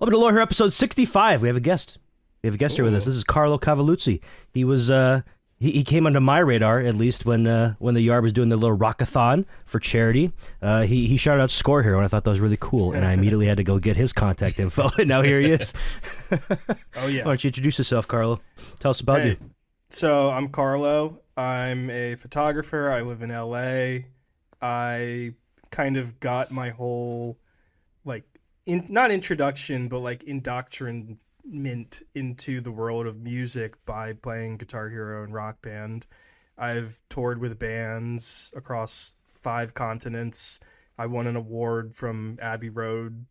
Welcome to Lore here, episode 65. We have a guest. We have a guest here with us. This is Carlo Cavaluzzi. He was he came onto my radar at least when the Yard was doing their little rockathon for charity. He shouted out Score Hero, and I thought that was really cool. And I immediately had to go get his contact info. And now here he is. Oh yeah. Why don't you introduce yourself, Carlo? Tell us about you. So I'm Carlo. I'm a photographer. I live in LA. I kind of got my whole not introduction, but like indoctrination into the world of music by playing Guitar Hero and Rock Band. I've toured with bands across 5 continents. I won an award from Abbey Road.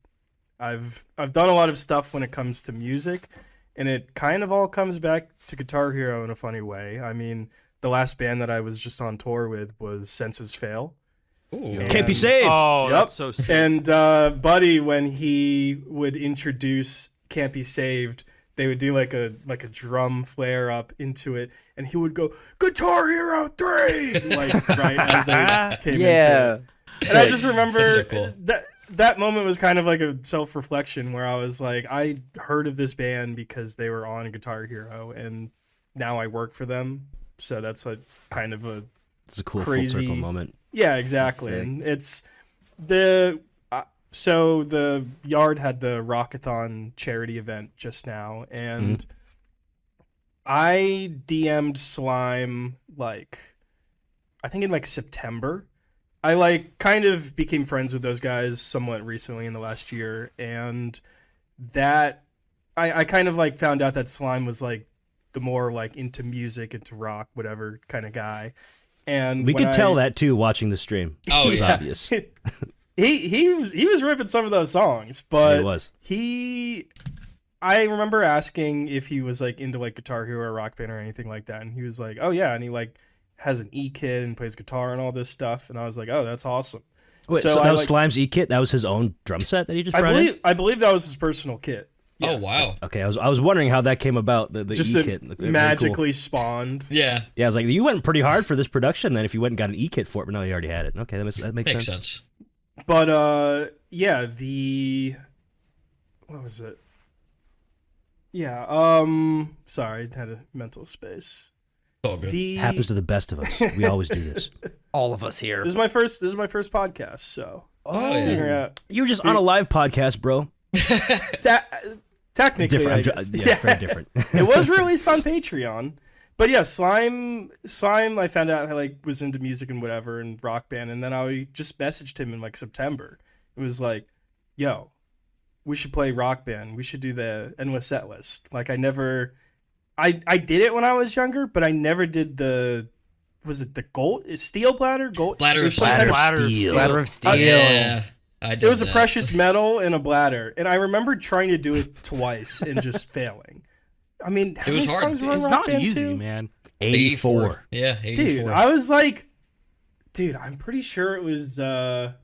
I've done a lot of stuff when it comes to music, and it kind of all comes back to Guitar Hero in a funny way. I mean, the last band that I was just on tour with was Senses Fail. Ooh. Can't be saved. Oh, Yep. that's so sick. And Buddy, when he would introduce Can't Be Saved, they would do like a drum flare up into it, and he would go, Guitar Hero 3! Like, right as they came into it. And I just remember so cool. that moment was kind of like a self-reflection where I was like, I heard of this band because they were on Guitar Hero, and now I work for them. So that's a kind of a It's a cool crazy full circle moment. Yeah, exactly. And it's so the Yard had the Rockathon charity event just now, and I DM'd Slime I think in September. I kind of became friends with those guys somewhat recently in the last year, and that I kind of found out that Slime was the more into music, into rock, whatever kind of guy. And We could tell that too watching the stream. Oh, It was yeah. obvious. he was ripping some of those songs, but He was. I remember asking if he was into Guitar Hero or Rock Band or anything like that, and he was like, oh yeah, and he has an E-kit and plays guitar and all this stuff, and I was like, oh, that's awesome. Wait, so that was Slime's E-kit? That was his own drum set that he just brought in? I believe that was his personal kit. Yeah. Oh wow. Okay, I was wondering how that came about, the Just E-kit. it magically spawned. Yeah. Yeah, I was like, you went pretty hard for this production then if you went and got an E-kit for it, but no, you already had it. Okay, that makes sense. But yeah, what was it? Yeah, sorry, I had a mental space. Oh, good. Happens to the best of us. We always do this. All of us here. This is my first podcast, so yeah. figure out. You were just on a live podcast, bro. Technically, Different. I guess. Yeah, very different. It was released on Patreon, but yeah, Slime. I found out I was into music and whatever and Rock Band, and then I just messaged him in September. It was like, "Yo, we should play Rock Band. We should do the endless set list." I did it when I was younger, but I never did the. Was it the gold? Steel bladder? Gold? Bladder of steel. Bladder of steel. Yeah. I did It was that. a precious metal and a bladder, and I remember trying to do it twice and just failing. I mean, It was hard. It's not easy, man. 84. Yeah, 84. Dude, I was like, I'm pretty sure it was the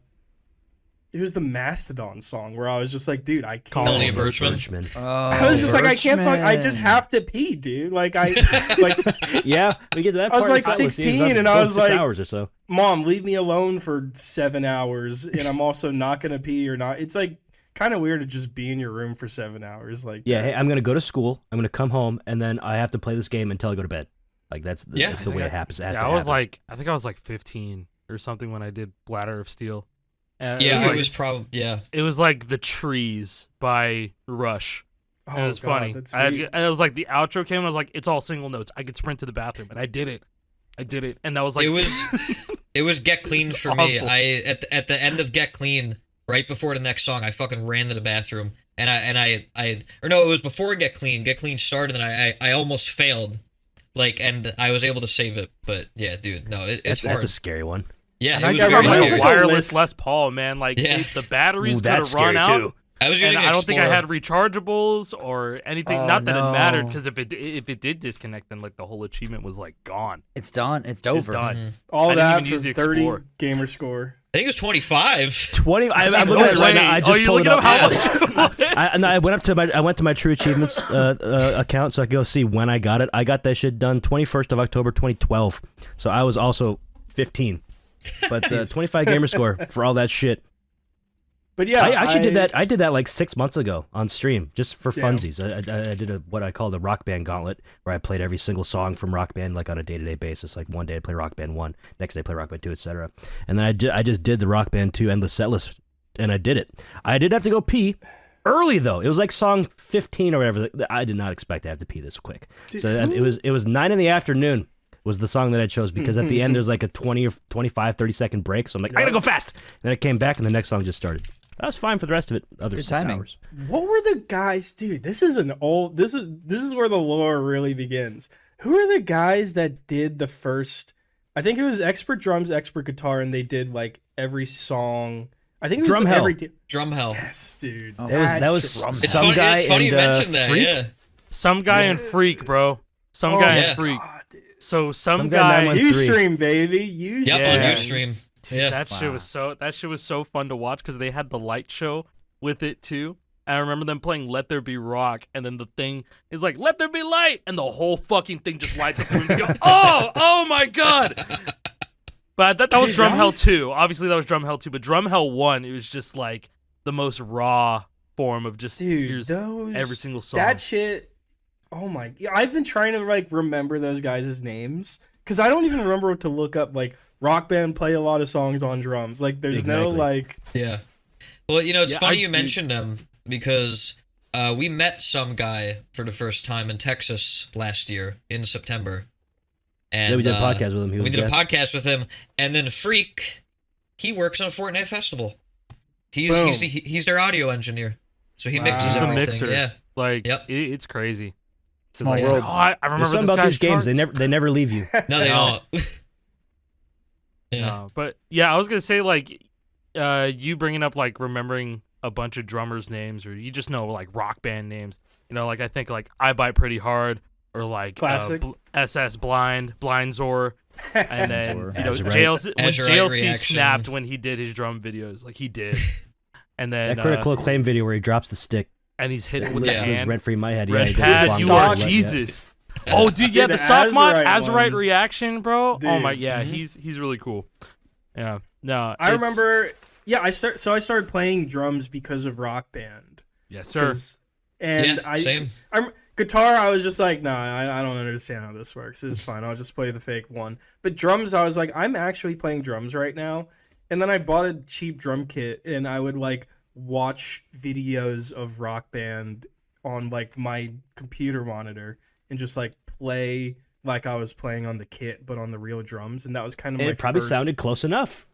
Mastodon song where I was just like, dude, I can't. Colony of Birchman. I was just like, I can't. I just have to pee, dude. Yeah, we get to that I was part. like 16, and I was 6 like, hours or so. Mom, leave me alone for 7 hours, and I'm also not gonna pee or not. It's kind of weird to just be in your room for 7 hours. Yeah, hey, I'm gonna go to school. I'm gonna come home, and then I have to play this game until I go to bed. That's the way it happens. It has to I was happen. I think I was 15 or something when I did Bladder of Steel. Yeah, it was probably It was The Trees by Rush. Oh, It was funny. that's It deep. was the outro came, and I was like, it's all single notes. I could sprint to the bathroom, and I did it. And that was it was Get Clean for me. Awful. I at the end of Get Clean, right before the next song, I fucking ran to the bathroom, and it was before Get Clean. Get Clean started, and I almost failed, and I was able to save it. But yeah, dude, no, it's hard. That's a scary one. Yeah, And it I was got very it was a scary. like a wireless list. Les Paul, man. The batteries Ooh, could have that's run scary, out. too. I was using And I don't think I Explorer. had rechargeables or anything. Oh, Not that no. it mattered, because if it did disconnect, then the whole achievement was gone. It's done. It's It's over. done. All I didn't that even for use the 30 Explorer. gamer score. I think it was 25. 20. I'm even looking at it right worse. now. I just you pulled it looking up. up how much? I went to my True Achievements account so I could go see when I got it. I got that shit done 21st of October 2012. So I was also 15. But 25 gamer score for all that shit. But yeah, I actually did that. I did that like 6 months ago on stream, just for Yeah. funsies. I did what I call the Rock Band Gauntlet, where I played every single song from Rock Band like on a day-to-day basis. Like one day I play Rock Band 1, next day I play Rock Band 2, etc. And then I just did the Rock Band 2 Endless Setlist, and I did it. I did have to go pee early though. It was like song 15 or whatever. I did not expect to have to pee this quick. So it was 9 in the afternoon. Was the song that I chose because at the end there's like a 20 or 25, 30-second break. So I'm like, I gotta go fast. And then I came back and the next song just started. I was fine for the rest of it. Other Good 6 timing. hours. What were the guys, dude? This is this is where the lore really begins. Who are the guys that did the first? I think it was Expert Drums, Expert Guitar, and they did like every song. I think it was Drum Hell. Drum Hell. Yes, dude. That was It's some funny, guy it's funny and, you mentioned that. Freak? Yeah. Some guy in Freak, bro. Some guy yeah. in Freak. God, dude. So some guy guy. 913. Ustream, baby. Ustream. Yep, Yeah. on Ustream. Yeah. That shit was so fun to watch because they had the light show with it too. And I remember them playing "Let There Be Rock," and then the thing is like "Let There Be Light," and the whole fucking thing just lights up. And you go, oh my god! But that was Drum Hell 2. Obviously, that was Drum Hell 2. But Drum Hell 1, it was just like the most raw form of just Dude, here's those every single song. That shit. Oh my! I've been trying to like remember those guys' names because I don't even remember what to look up. Like Rock Band play a lot of songs on drums. Like there's no Exactly. like. Yeah. Well, it's Yeah, funny you do- mentioned him because we met some guy for the first time in Texas last year in September. And Yeah, we did a podcast with him. He we was did a guest. podcast with him, and then Freak, he works on a Fortnite festival. He's Boom. he's their audio engineer, so he Wow. mixes He's the everything. mixer. Yeah, Like Yep. it's crazy. It's Small like, world. I There's remember something this about guy's these games. charts. They never leave you. no, they No. don't. Yeah, No, but yeah, I was gonna say like, you bringing up like remembering a bunch of drummers' names, or you just know like rock band names. Like I think like I Bite Pretty Hard, or like Classic. SS Blindzor, and then Zor. Azurite. JLC, when Azurite JLC reaction. snapped when he did his drum videos, like he did, and then That critical acclaim video where he drops the stick. and he's hitting with Yeah. the It was hand. rent free in my head. Red he did pad, the you long are one, yeah. Jesus. Oh, dude, yeah, Dude, the the sock mod, Azurite Azurite ones. reaction, bro. Oh Dude. my, yeah, Mhm. he's really cool. Yeah, no, I it's- remember. Yeah, I started playing drums because of Rock Band. Yes, sir. 'Cause- And yeah, same. Guitar, I was just like, nah, I don't understand how this works. It's fine. I'll just play the fake one. But drums, I was like, I'm actually playing drums right now. And then I bought a cheap drum kit, and I would like watch videos of Rock Band on like my computer monitor and just like play like I was playing on the kit, but on the real drums. And that was kind of And my it probably first... sounded close enough.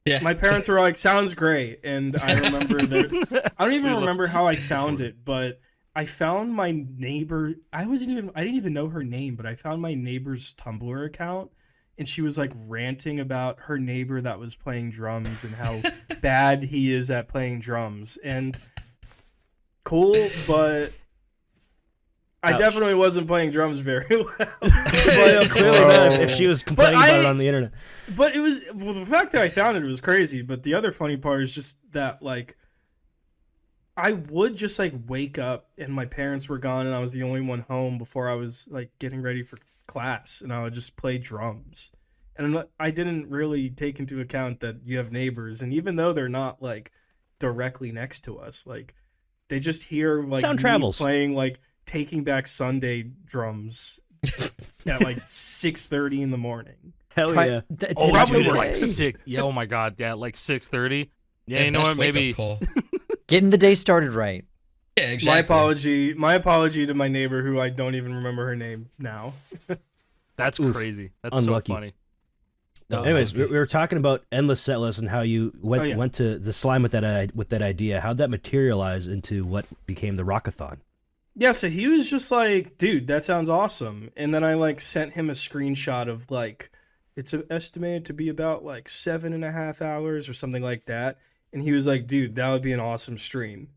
Yeah, My parents were like, "Sounds great," and I remember that. I don't even remember how I found it, but I found my neighbor. I didn't even know her name, but I found my neighbor's Tumblr account, and she was like ranting about her neighbor that was playing drums and how bad he is at playing drums. And cool, but I Ouch. definitely wasn't playing drums very well. Well, clearly not if she was complaining about it on the internet. But the fact that I found it was crazy. But the other funny part is just that like I would just like wake up and my parents were gone and I was the only one home before I was like getting ready for class, and I would just play drums. And I didn't really take into account that you have neighbors, and even though they're not like directly next to us, like they just hear like Sound me travels. playing like Taking Back Sunday drums at like 6:30 in the morning. Hell yeah. Oh, Probably dude, were. like 6. Yeah, oh my god, yeah, like 6:30. Yeah, you know best what? wake-up Maybe call. Getting the day started right. Yeah, exactly. My apology to my neighbor who I don't even remember her name now. that's Oof. crazy. That's Unlucky. so funny. No, Anyways, we were talking about endless set lists and how you went Oh, yeah. went to the slime with that idea. How'd that materialize into what became the Rockathon? Yeah, so he was just like, dude, that sounds awesome. And then I like sent him a screenshot of like, it's estimated to be about like 7.5 hours or something like that. And he was like, dude, that would be an awesome stream.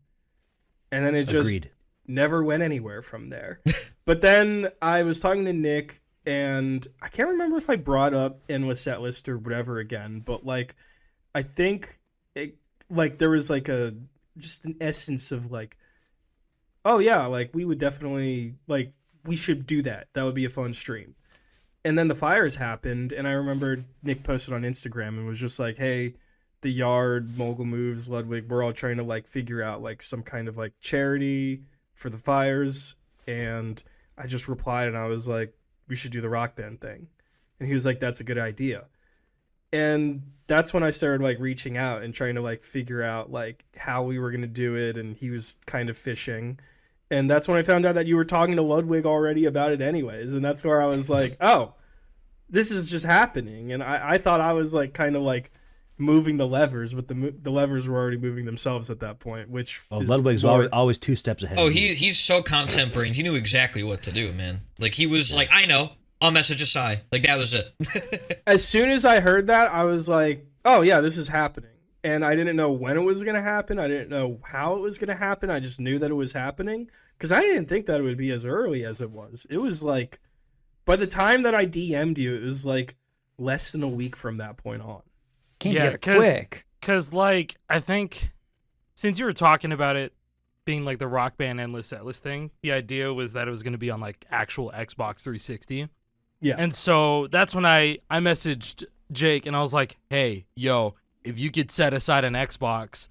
And then it just Agreed. never went anywhere from there. But then I was talking to Nick, and I can't remember if I brought up Endless Set List or whatever again, but like, I think it, like there was like just an essence of like, oh yeah, like we would definitely like we should do that. That would be a fun stream. And then the fires happened, and I remember Nick posted on Instagram and was just like, hey, the Yard, Mogul Moves, Ludwig, we're all trying to like figure out like some kind of like charity for the fires. And I just replied and I was like, we should do the rock band thing. And he was like, that's a good idea. And that's when I started like reaching out and trying to like figure out like how we were going to do it. And he was kind of fishing. And that's when I found out that you were talking to Ludwig already about it anyways. And that's where I was like, oh, this is just happening. And I thought I was like kind of like moving the levers, but the levers were already moving themselves at that point, which Ludwig's always 2 steps ahead. Oh, he's so content brain. He knew exactly what to do, man. Like he was like, I know. I'll message Acai. Like that was it. As soon as I heard that, I was like, oh yeah, this is happening. And I didn't know when it was going to happen. I didn't know how it was going to happen. I just knew that it was happening because I didn't think that it would be as early as it was. It was like, by the time that I DM'd you, it was like less than a week from that point on. Came together quick. Because, like, I think since you were talking about it being like the Rock Band Endless Setlist thing, the idea was that it was going to be on like actual Xbox 360. Yeah. And so that's when I messaged Jake and I was like, hey, yo, if you could set aside an Xbox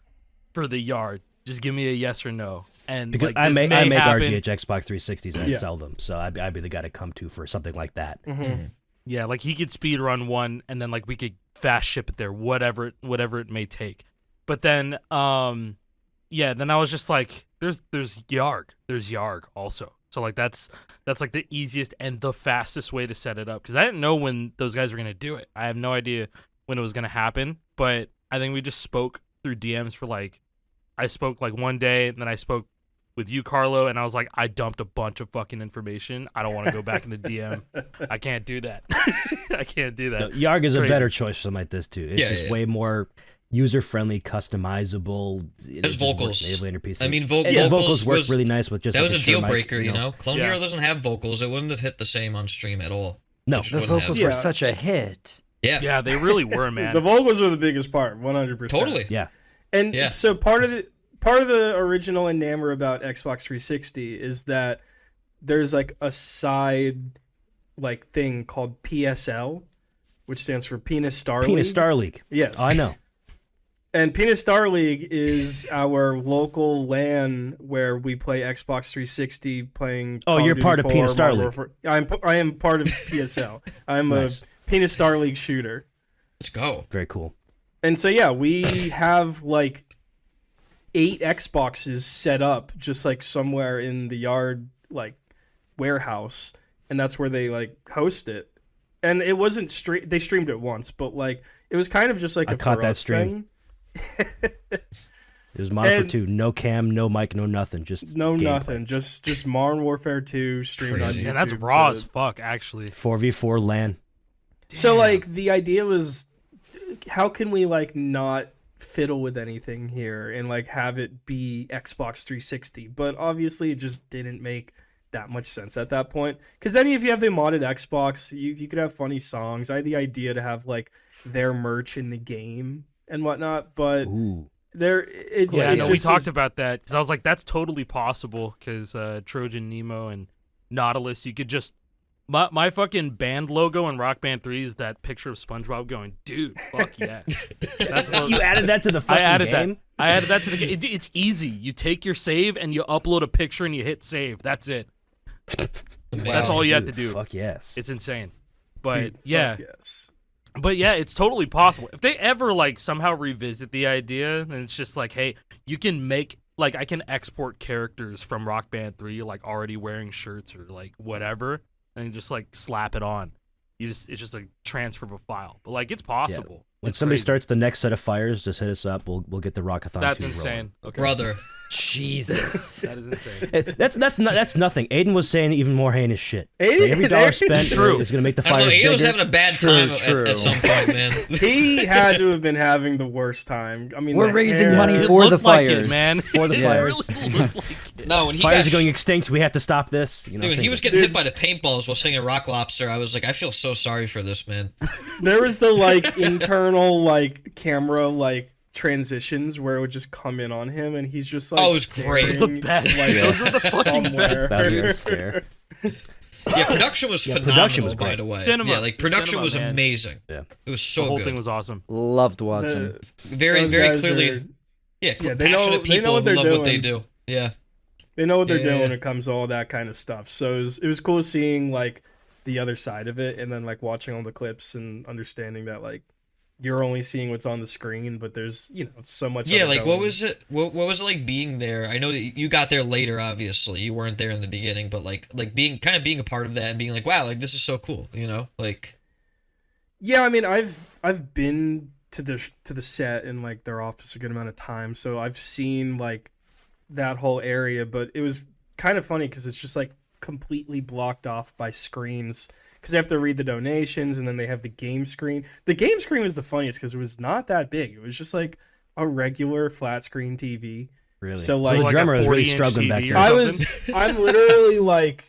for the Yard, just give me a yes or no. And because like, I make happen. RGH Xbox 360s and I sell them, so I'd be the guy to come to for something like that. Mm-hmm. Yeah, like he could speed run one, and then like we could fast ship it there, whatever it may take. But then, then I was just like, there's YARG, there's YARG also. So like that's like the easiest and the fastest way to set it up because I didn't know when those guys were gonna do it. I have no idea when it was gonna happen, but I think we just spoke through DMs for like, I spoke like one day, and then I spoke with you, Carlo, and I was like, I dumped a bunch of fucking information. I don't want to go back in the DM. I can't do that. I can't do that. No, YARG is a better choice for something like this too. It's just way more user-friendly, customizable. There's vocals. I mean, vocals work really nice with just. That like was a deal breaker, you know. Clone Yeah. Hero doesn't have vocals. It wouldn't have hit the same on stream at all. No, The vocals were such a hit. Yeah. Yeah, they really were, man. The vocals were the biggest part, 100%. Totally. Yeah. And so part of the original enamor about Xbox 360 is that there's like a side like thing called PSL, which stands for Penis Star League. Penis Star League. Yes. Oh, I know. And Penis Star League is our local LAN where we play Xbox 360 playing. Oh, you're part of Penis Star League. I am part of PSL. I'm Nice. a Penis Star League shooter. Let's go. Very cool. And so yeah, we have like 8 Xboxes set up just like somewhere in the Yard like warehouse, and that's where they like host it. And it wasn't they streamed it once, but like it was kind of just like I a caught for that us stream. thing. It was Modern Warfare 2, no cam, no mic, no nothing, just No gameplay. nothing, just Modern Warfare 2 streamed on Crazy. YouTube. And that's raw to- as fuck, actually. 4v4 LAN. So like the idea was, how can we like not fiddle with anything here and like have it be Xbox 360? But obviously it just didn't make that much sense at that point. Because then if you have the modded Xbox, you could have funny songs. I had the idea to have like their merch in the game and whatnot, but Ooh. We talked about that because I was like, that's totally possible because Trojan Nemo and Nautilus, you could just my fucking band logo in Rock Band 3 is that picture of SpongeBob going, dude, fuck yeah. That's You added that to the fucking game? I added that to the game. It's easy. You take your save and you upload a picture and you hit save. That's it. That's all you have to do. Fuck yes. It's insane. But Dude, yeah. fuck yes. But yeah, it's totally possible. If they ever like somehow revisit the idea, and it's just like, hey, you can make like I can export characters from Rock Band 3 like already wearing shirts or like whatever, and just like slap it on. It's just a transfer of a file. But like it's possible. When It's somebody crazy. starts the next set of fires, just hit us up. We'll get the Rockathon. That's 2 insane. Okay. Brother. Jesus. That is insane. rolling. That's nothing. Aiden was saying even more heinous shit. Aiden- So every dollar spent True. is going to make the I don't know. fires Aiden was bigger. having a bad True, time true. at some point, man. He had to have been having the worst time. I mean, We're the raising hair- money It for the looked like fires. it, man. For the It fires. really looked like it. No, when he Fires got are going extinct. We have to stop this. You know, dude, he things was like getting hit by the paintballs while singing Rock Lobster. I was like, I feel so sorry for this man. There was the like internal like camera like transitions where it would just come in on him and he's just like Oh, it was great. staring, The best. like Those were the fucking somewhere. that. Fabulous stare. Yeah, production was phenomenal, production was by great. the way. Cinema. Yeah, like production Cinema, was man. amazing. Yeah. It was The so whole good. thing was awesome. Loved watching. Very, Those very guys clearly. are- Yeah, Yeah, they know- passionate they know people what who they're love what they doing. do. Yeah. They know what they're Yeah. doing when it comes to all that kind of stuff. So it was cool seeing like the other side of it, and then like watching all the clips and understanding that like you're only seeing what's on the screen, but there's so much. Yeah, other like what going- was it? What was it like being there? I know that you got there later. Obviously, you weren't there in the beginning, but like being a part of that and being like, wow, like this is so cool. Like. Yeah, I mean, I've been to the set in like their office a good amount of time, so I've seen like that whole area. But it was kind of funny because it's just like completely blocked off by screens because they have to read the donations, and then they have the game screen. The game screen was the funniest because it was not that big. It was just like a regular flat screen TV. Really? So, the like a drummer was really 40-inch struggling back TV there. or I'm literally like,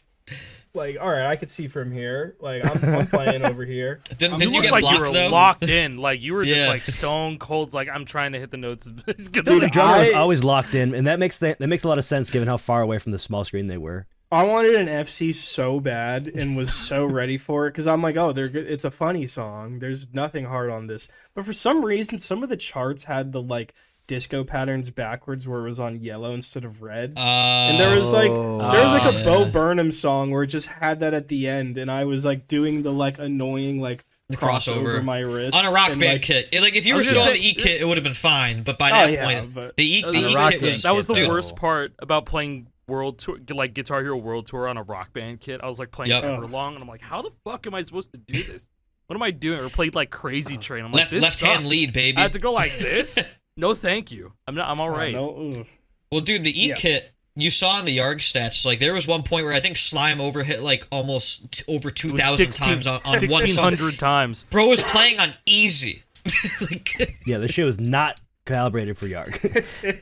all right, I could see from here. Like I'm playing over here. Didn't You you looked get like blocked you were though? locked in. Like you were just Yeah. like stone cold. Like I'm trying to hit the notes. It's gonna Dude, the be- drummer was I- always locked in, and that makes a lot of sense given how far away from the small screen they were. I wanted an FC so bad and was so ready for it because I'm like, oh, they're good. It's a funny song. There's nothing hard on this. But for some reason, some of the charts had the like disco patterns backwards where it was on yellow instead of red. And there was like yeah. a Bo Burnham song where it just had that at the end, and I was like doing the like annoying like The cross crossover. over my wrist On a Rock and, Band like, kit. Like if you I were was still on gonna the say- E kit, it would have been fine. But by Oh, that yeah, point, but- the E That was kit a Rock was that was the dude, worst part about playing World Tour, like Guitar Hero World Tour on a Rock Band kit. I was like playing Yep. Everlong, and I'm like, how the fuck am I supposed to do this? What am I doing? Or played like Crazy Train. I'm like, this left hand sucks. lead, baby. I have to go like this. No, thank you. I'm all right. no, ugh. Well, dude, the E Yeah. kit you saw in the YARG stats. Like there was one point where I think Slime overhit like almost over 2,000 times on one song. 1,600 times. Bro was playing on easy. Like, Yeah, this shit was not calibrated for YARG.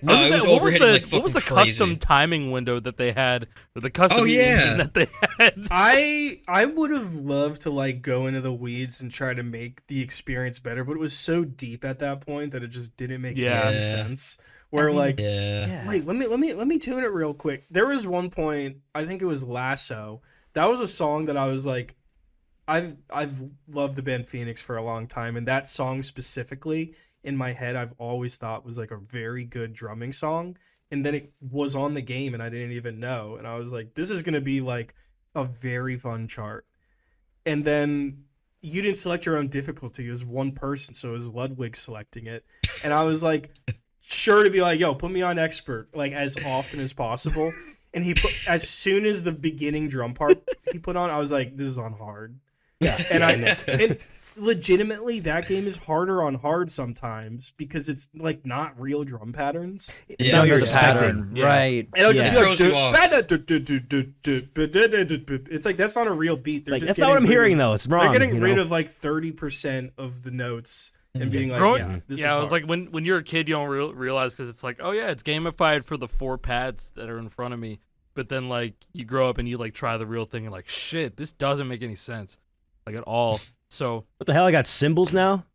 no, it was What was overhitting the, like fucking what was the crazy. custom timing window that they had, or the custom Oh, yeah. engine that they had? I would have loved to like go into the weeds and try to make the experience better, but it was so deep at that point that it just didn't make Yeah. any Yeah. sense. Where like, Yeah. wait, let me tune it real quick. There was one point, I think it was Lasso. That was a song that I was like, I've loved the band Phoenix for a long time, and that song specifically in my head I've always thought was like a very good drumming song, and then it was on the game and I didn't even know, and I was like, this is gonna be like a very fun chart. And then you didn't select your own difficulty. It was one person, so it was Ludwig selecting it, and I was like sure to be like, yo, put me on expert like as often as possible. And he put, as soon as the beginning drum part he put on, I was like, this is on hard. Yeah, And and legitimately that game is harder on hard sometimes because it's like not real drum patterns. It's Yeah. not what you're the expecting. pattern, Yeah. right? And it'll Yeah. just It be throws you like, it's like that's not a real beat. They're Like, just that's not what I'm getting rid hearing of- though. It's wrong. They're getting you rid know? of like 30% of the notes and being like, Growing- yeah, this is I was hard. like, when you're a kid, you don't realize because it's like, oh yeah, it's gamified for the 4 pads that are in front of me. But then like you grow up and you like try the real thing and like, shit, this doesn't make any sense, like at all. So What the hell? I got cymbals now.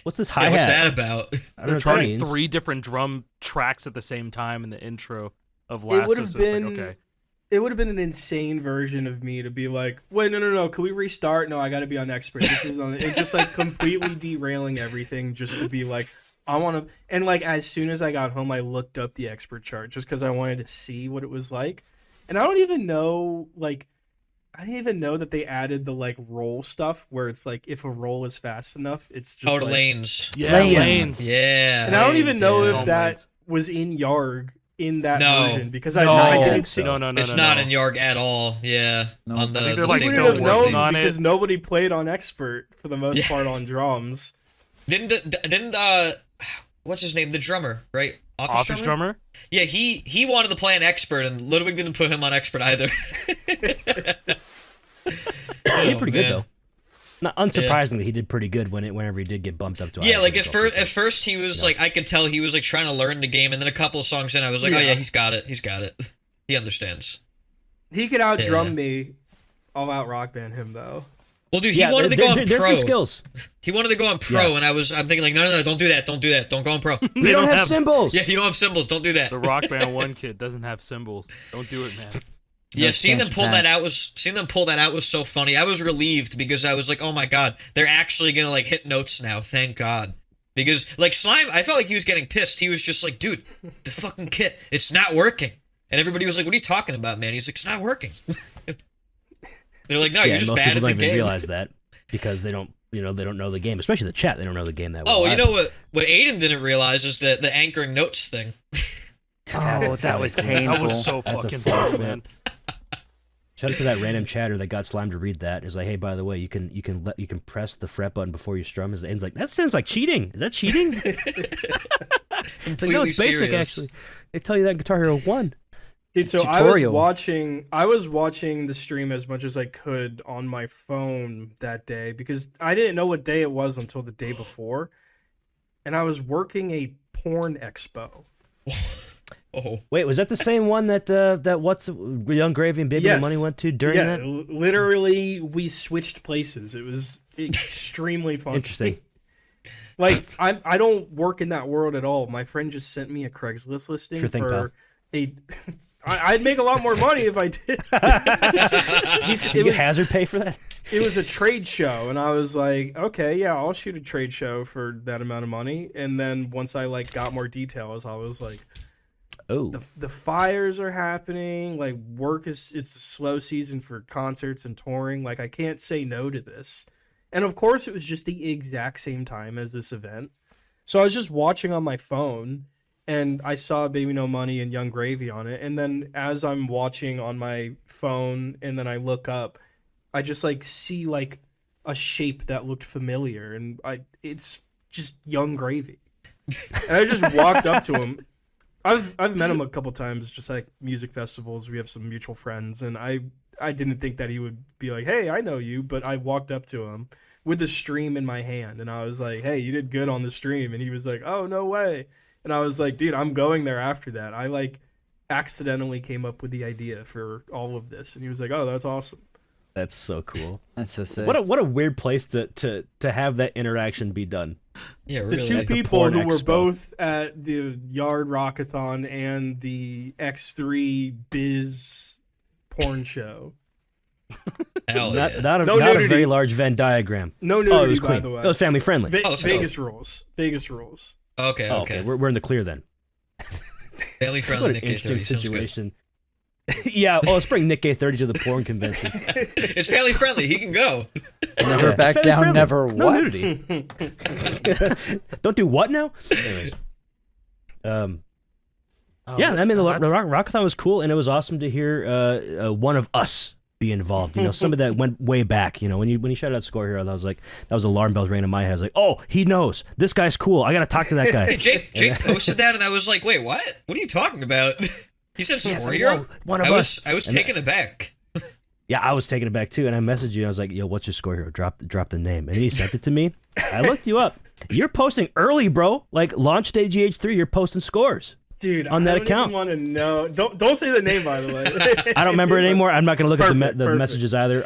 What's this hi Yeah, what's hat? that about? I don't know they're what that trying means. 3 different drum tracks at the same time in the intro of It Lasso. would have so it's like, been okay. it would have been an insane version of me to be like, wait, no, can we restart? No, I got to be on expert. This is on. It's just like completely derailing everything just to be like, I want to. And like as soon as I got home, I looked up the expert chart just because I wanted to see what it was like. And I don't even know, like, I didn't even know that they added the like roll stuff where it's like if a roll is fast enough, it's just Oh, the like, lanes. Yeah, Lanes. lanes. Yeah. And I don't even know Yeah. if that was in YARG in that No. version because No, I think didn't see. no. It's not in YARG at all. Yeah. No. On the, I think the they're, like, We stage still wouldn't have board. working known on it. because nobody played on expert for the most Yeah. part on drums. Didn't what's his name? The drummer, right? Office drummer. Yeah, he wanted to play an expert, and Ludwig didn't put him on expert either. He did pretty good though. Not unsurprisingly, he did pretty good whenever he did get bumped up to. Yeah, higher like at difficulty. first he was like, I could tell he was like trying to learn the game, and then a couple of songs in, I was like, oh Yeah. yeah, he's got it, he understands. He could out drum Yeah. me. I'll out rock band him though. Well, dude, he Yeah, wanted to go on they're pro. good skills. He wanted to go on pro, Yeah. and I'm thinking like, no, don't do that, don't go on pro. We don't have symbols. Yeah, you don't have symbols, don't do that. The Rock Band 1 kid doesn't have symbols. Don't do it, man. Yeah, seeing them expansion pull that out was so funny. I was relieved because I was like, oh my god, they're actually gonna like hit notes now. Thank God. Because like Slime, I felt like he was getting pissed. He was just like, dude, the fucking kit, it's not working. And everybody was like, what are you talking about, man? He's like, it's not working. They're like, no, you're just most bad people at the don't even game. realize that because they don't know the game, especially the chat. They don't know the game that well. Oh, you know what Aiden didn't realize is the anchoring notes thing. Oh, that was painful. That was so That's a fucking fault, fun, man. Shout out to that random chatter that got Slime to read that. It's like, hey, by the way, you can press the fret button before you strum. Aiden's like, that sounds like cheating. Is that cheating? It's like, no, it's basic actually. They tell you that in Guitar Hero 1. Dude, so Tutorial. I was watching the stream as much as I could on my phone that day because I didn't know what day it was until the day before, and I was working a porn expo. Oh, Wait, was that the same one that what's Young Gravy and Baby Yes. Money went to during that? Literally, we switched places. It was extremely fun. Interesting. Like I don't work in that world at all. My friend just sent me a Craigslist listing Sure thing, for a. I'd make a lot more money if I did. You get hazard pay for that? It was a trade show, and I was like, okay, yeah, I'll shoot a trade show for that amount of money. And then once I like got more details, I was like, Oh, the fires are happening. Like it's a slow season for concerts and touring. Like I can't say no to this. And of course, it was just the exact same time as this event. So I was just watching on my phone, and I saw Baby No Money and Young Gravy on it. And then as I'm watching on my phone, and then I look up, I just like see like a shape that looked familiar, and it's just Young Gravy. And I just walked up to him. I've met him a couple times, just like music festivals. We have some mutual friends, and I didn't think that he would be like, "Hey, I know you," but I walked up to him with the stream in my hand, and I was like, "Hey, you did good on the stream," and he was like, "Oh, no way," and I was like, "Dude, I'm going there after that." I like accidentally came up with the idea for all of this, and he was like, "Oh, that's awesome." that's so cool. That's so sick. What a weird place to have that interaction be done. yeah, The really. two At the people porn who were expo. both at the Yard Rockathon and the X3 Biz porn show. Hell Not, yeah. not, a, No not a nudity. very large Venn diagram. No Oh, it nudity, was by clean. the way. It was family friendly. Oh, let's go. Vegas rules. Vegas rules. Okay, Oh, okay. We're in the clear then. Family What friendly an Nick interesting K30 sounds good. situation. Yeah, let's bring Nick K30 to the porn convention. It's family friendly. He can go. Never Yeah. back Family down, friendly. never No what? nudity. Don't do what now? Anyways. Yeah, I mean, the Rockathon was cool, and it was awesome to hear one of us be involved. You know, somebody that went way back. You know, when you shouted out Score Hero, that was alarm bells ringing in my head. I was like, oh, he knows. This guy's cool. I got to talk to that guy. Hey, Jake posted that, and I was like, wait, what? What are you talking about? He said Yeah, it's Score like, Hero? whoa, one of I was us. And taken aback. Yeah, I was taken aback too, and I messaged you. And I was like, "Yo, what's your Score Hero? Drop the name." And he sent it to me. I looked you up. You're posting early, bro. Like launch day GH3, you're posting scores. Dude, On that I don't account. even want to know. Don't say the name, by the way. I don't remember it anymore. I'm not going to look at Perfect, the perfect. messages either.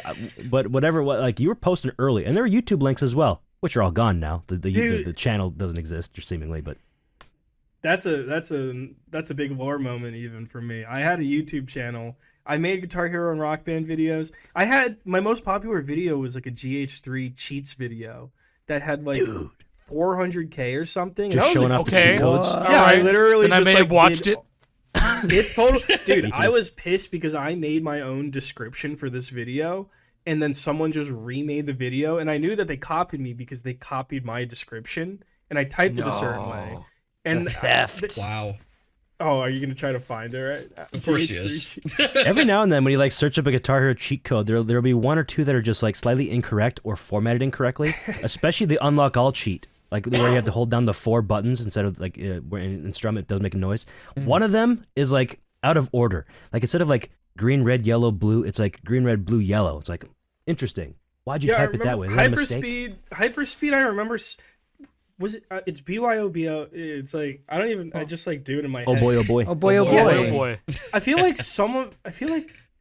But whatever, like you were posting early, and there are YouTube links as well, which are all gone now. The channel doesn't exist, seemingly, but. That's a big lore moment even for me. I had a YouTube channel. I made Guitar Hero and Rock Band videos. I had my most popular video was like a GH3 cheats video that had like Dude. 400K or something. Just and I was showing like, off the okay. cheat codes. What? yeah, I Alright. literally Then I just may like have watched did- it. It's total, dude. Me too. I was pissed because I made my own description for this video, and then someone just remade the video, and I knew that they copied me because they copied my description, and I typed it a certain way. And Theft. Wow. Oh, are you gonna try to find it? Right? Of course he is. Every now and then, when you like search up a Guitar Hero cheat code, there'll be one or two that are just like slightly incorrect or formatted incorrectly. Especially the unlock all cheat, like where you have to hold down the 4 buttons instead of like where in Strum it does make a noise. One of them is like out of order. Like instead of like green, red, yellow, blue, it's like green, red, blue, yellow. It's like interesting. Why'd you Yeah, I type it that way? Is that a mistake? Hyperspeed. I remember. Was it? It's BYOBO. It's like I don't even. I just like do it in my Oh head. boy, oh boy. Oh boy, oh boy. boy. Oh boy. I feel like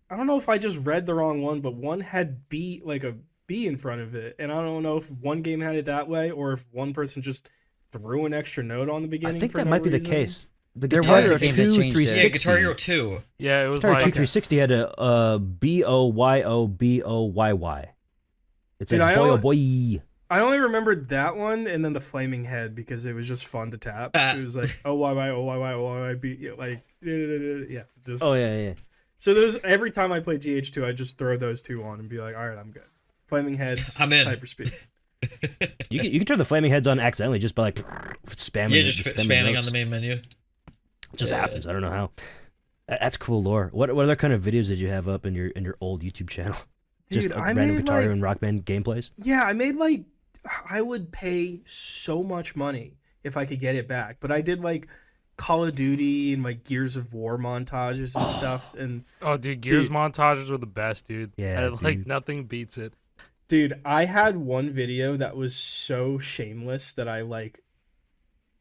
I don't know if I just read the wrong one, but one had B like a B in front of it, and I don't know if one game had it that way or if one person just threw an extra note on the I beginning. think for that no might be the reason. case. The There Guitar was a Hero game that 2 changed it. 360. Yeah, Guitar Hero 2. Yeah, it was Guitar Hero 2 like 360 had a BOYOBOYY. It's Dude, a I boy oh al- boy. I only remembered that one and then the flaming head because it was just fun to tap. It was like oh why B, like yeah, just Oh yeah. So those every time I play GH2, I just throw those two on and be like, all right, I'm good. Flaming heads, I'm in. hyperspeed. You can turn the flaming heads on accidentally just by like spamming. Yeah, it, just spamming on notes. the main menu. It just happens. I don't know how. That's cool lore. What other kind of videos did you have up in your old YouTube channel? Just Dude, I random made Guitar Hero like and Rock Band gameplays. yeah, I made like I would pay so much money if I could get it back, but I did like Call of Duty and like Gears of War montages and stuff, and oh, dude, Gears montages were the best, dude. Yeah, like dude. nothing beats it. dude, I had one video that was so shameless that I like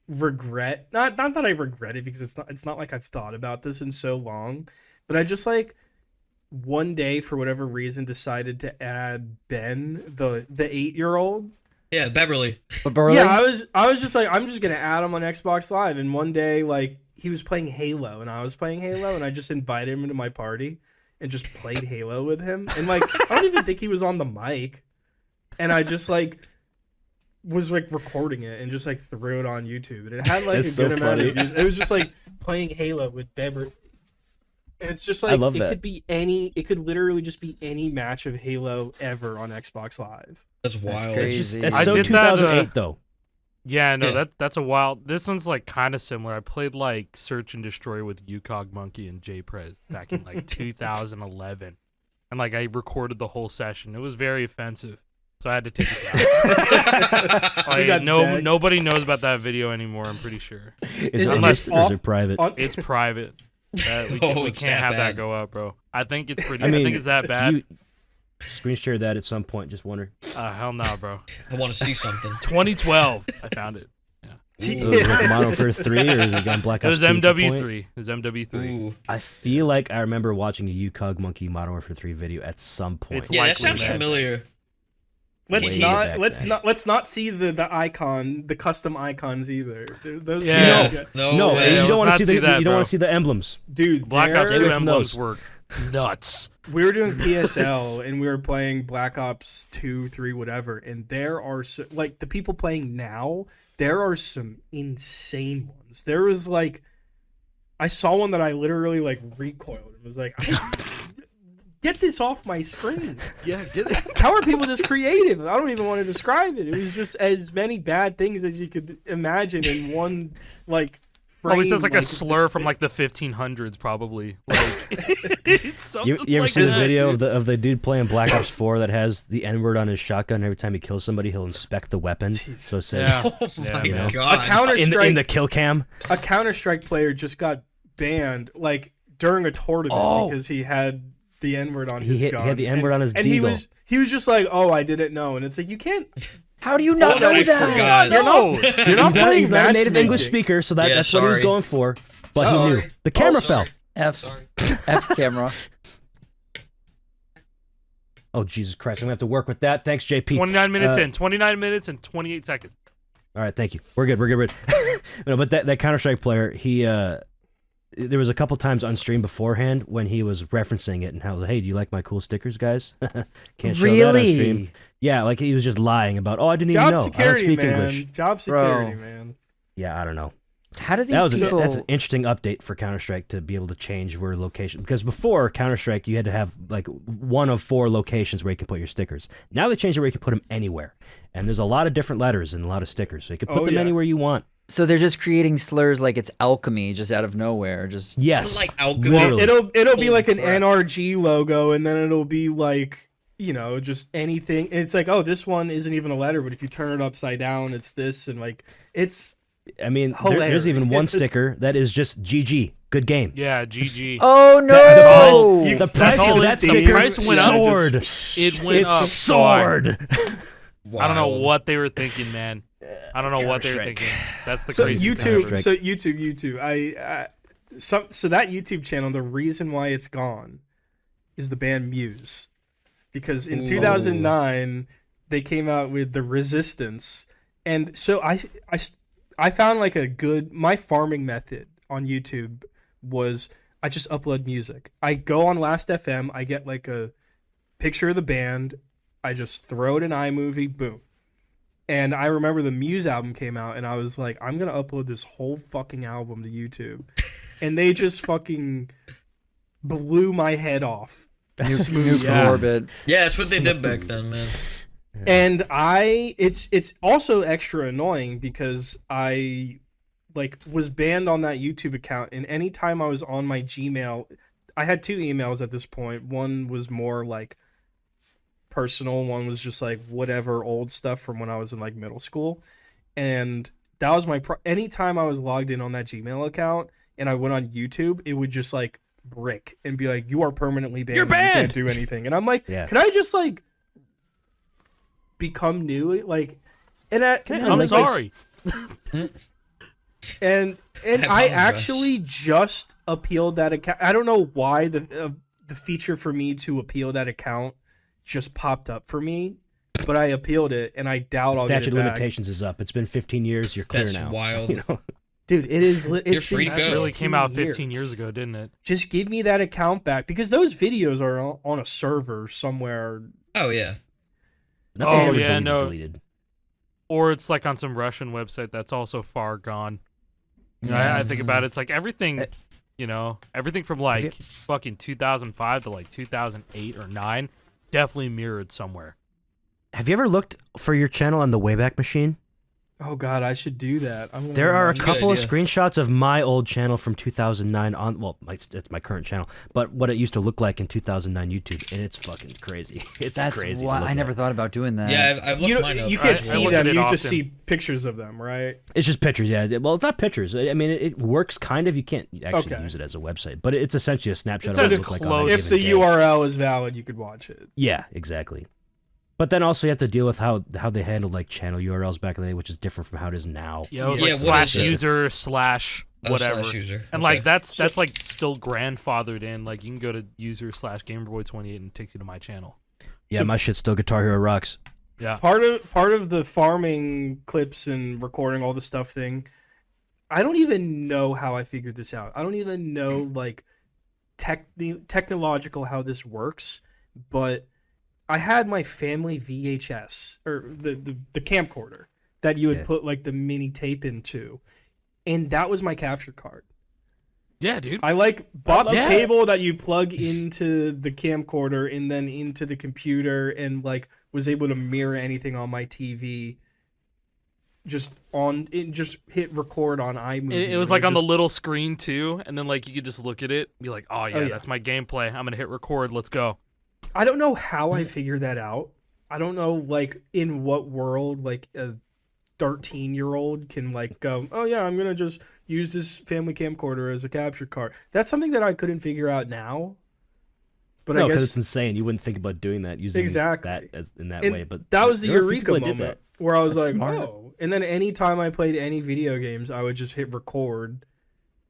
regret not that I regret it because it's not like I've thought about this in so long, but I just like one day for whatever reason decided to add Ben, the 8-year-old. Yeah, Beverly. But Burley? Yeah, I was just like, I'm just gonna add him on Xbox Live, and one day like he was playing Halo and I was playing Halo, and I just invited him into my party and just played Halo with him, and like I don't even think he was on the mic, and I just like was like recording it and just like threw it on YouTube, and it had like That's a so good amount of funny. views. It was just like playing Halo with Beverly. And it's just like I love it that. could be it could literally just be any match of Halo ever on Xbox Live. That's wild. crazy. That's I so did that, 2008 though. Yeah, no, Yeah. that's a wild. This one's like kind of similar. I played like Search and Destroy with UCog Monkey and JPrez back in like 2011, and like I recorded the whole session. It was very offensive, so I had to take it down. You got Like, bagged. nobody knows about that video anymore. I'm pretty sure Is it it just listed or is off- it private? it's private. We Oh, we it's can't that have that bad. go up, bro. I think it's pretty. I I, mean, think it's that bad. You screen share that at some point. Just wonder. Hell no, bro. I want to see something. 2012, I found it. Was it like Modern Warfare 3 or is it on Black It Ops was 2 at that point? MW3. It was MW3. Ooh. I feel like I remember watching a UCog Monkey Modern Warfare 3 video at some point. It's Yeah, that likely sounds that. familiar. Let's Way not back let's then. not let's not see the icon, the custom icons either. Those Yeah. guys- No no, way. you don't want to let's see not see the that, you don't bro. want to see the emblems. dude. Black Ops there- 2 away from emblems those. were nuts. We were doing PSL and we were playing Black Ops 2, 3, whatever, and there are like the people playing now. There are some insane ones. There was like, I saw one that I literally like recoiled. It was like, get this off my screen. Yeah, get it. How are people this creative? I don't even want to describe it. It was just as many bad things as you could imagine in one like. Probably sounds like a frame, slur from spit- like the 1500s, probably. Like, it's something You ever like see this that, video dude. of the dude playing Black Ops 4 that has the N-word on his shotgun? Every time he kills somebody, he'll inspect the weapon. So it says Yeah. Oh Yeah, my man. A god. Counter in Strike, the kill cam. a Counter Strike player just got banned like during a tournament Oh. because he had the N-word on He his hit- gun. he had the N-word on his and he deagle. was just like, oh, I didn't know, and it's like you can't. How do you not know I that? forgot. You're not. You're not He's not, playing he's not a native English matchmaking. speaker, so Yeah, that's what he was sorry. going for. But Sorry. he knew. The camera sorry. fell. F Sorry. F camera. Oh, Jesus Christ. I'm going to have to work with that. Thanks, JP. 29 minutes in. 29 minutes and 28 seconds. All right, thank you. We're good. No, but that Counter-Strike player, he there was a couple times on stream beforehand when he was referencing it and how, hey, do you like my cool stickers, guys? Can't show that on stream. Really? Yeah, like he was just lying about, oh, I didn't even Job know. I security, don't speak man. English. Job security, man. Yeah, I don't know. How do these That was people? that's an interesting update for Counter-Strike to be able to change where location. Because before Counter-Strike, you had to have like one of 4 locations where you can put your stickers. Now they changed it where you can put them anywhere. And there's a lot of different letters and a lot of stickers. So you can put Oh, them yeah. anywhere you want. So they're just creating slurs like it's alchemy, just out of nowhere. Just Yes. Like alchemy. Literally. It'll be like an crap. NRG logo, and then it'll be like, you know, just anything. It's like, oh, this one isn't even a letter, but if you turn it upside down, it's this, and like it's I mean, Hilarious. there's even one sticker that is just GG. Good game. Yeah, GG. oh no! You- The That's price all of it that is. sticker The price went up. soared. It went up. It's soared. I don't know Wild. what they were thinking, man. I don't know what they were Counter-Strike. thinking. That's the so craziest thing ever. YouTube. So that YouTube channel, the reason why it's gone is the band Muse, because in Ooh. 2009 they came out with the Resistance, and so I found like my farming method on YouTube was I just upload music. I go on Last.fm, I get like a picture of the band, I just throw it in iMovie, boom. And I remember the Muse album came out, and I was like, I'm gonna upload this whole fucking album to YouTube, and they just fucking blew my head off. Nuke orbit. Yeah, that's what they did back then, man. And it's also extra annoying because I like was banned on that YouTube account, and anytime I was on my Gmail, I had 2 emails at this point. One was more like personal, one was just like whatever old stuff from when I was in like middle school. And that was my anytime I was logged in on that Gmail account and I went on YouTube, it would just like brick and be like, you are permanently banned. You're banned. You can't do anything. And I'm like, can I just like become new? Like, and I'm like, sorry. And I actually just appealed that account. I don't know why the feature for me to appeal that account just popped up for me, but I appealed it, and I doubt I'll get it Statute back. limitations is up. It's been 15 years. You're clear That's now. wild. You know? Dude, it is. It's free been to go. It really 16 came out 15 years ago, didn't it? Just give me that account back, because those videos are on a server somewhere. Oh yeah. Nothing Oh, ever yeah, no. deleted. Or it's like on some Russian website that's also far gone. You know, I think about it, it's like everything, you know, everything from like fucking 2005 to like 2008 or 9 definitely mirrored somewhere. Have you ever looked for your channel on the Wayback Machine? Oh God, I should do that. There are a Good couple of idea. screenshots of my old channel from 2009 on, well, it's my current channel, but what it used to look like in 2009 YouTube, and it's fucking crazy. It's That's crazy. why to look I never at. thought about doing that. Yeah, I've looked You, mine up. you can't I see look them. at it You just often. see pictures of them, right? It's just pictures, yeah. Well, it's not pictures. I mean, it works kind of. You can't actually Okay. use it as a website, but it's essentially a snapshot It's of what as it looks like close- on a If the given day. URL is valid, you could watch it. Yeah, exactly. But then also you have to deal with how they handled like channel URLs back in the day, which is different from how it is now. Yeah, it was Yeah, like what slash is it? user slash Oh, whatever. slash user. And Okay. like that's like still grandfathered in. Like you can go to user slash GamerBoy28 and it takes you to my channel. Yeah, So- my shit's still Guitar Hero rocks. Yeah. Part of the farming clips and recording all the stuff thing, I don't even know how I figured this out. I don't even know like technological how this works, but I had my family VHS or the camcorder that you would put like the mini tape into, and that was my capture card. Yeah, dude. I like bought the Yeah. cable that you plug into the camcorder and then into the computer, and like was able to mirror anything on my TV. Just hit record on iMovie. It was and like I on the just- little screen too, and then like you could just look at it, be like, oh yeah, that's my gameplay. I'm gonna hit record. Let's go. I don't know how I figured that out. I don't know like in what world like a 13-year-old can like go, oh yeah, I'm gonna just use this family camcorder as a capture card. That's something that I couldn't figure out now. But No, I because guess it's insane. You wouldn't think about doing that using Exactly. that as in that and way. But that was the there are a few eureka people that did moment that. where I was That's like, smart. oh. And then anytime I played any video games, I would just hit record,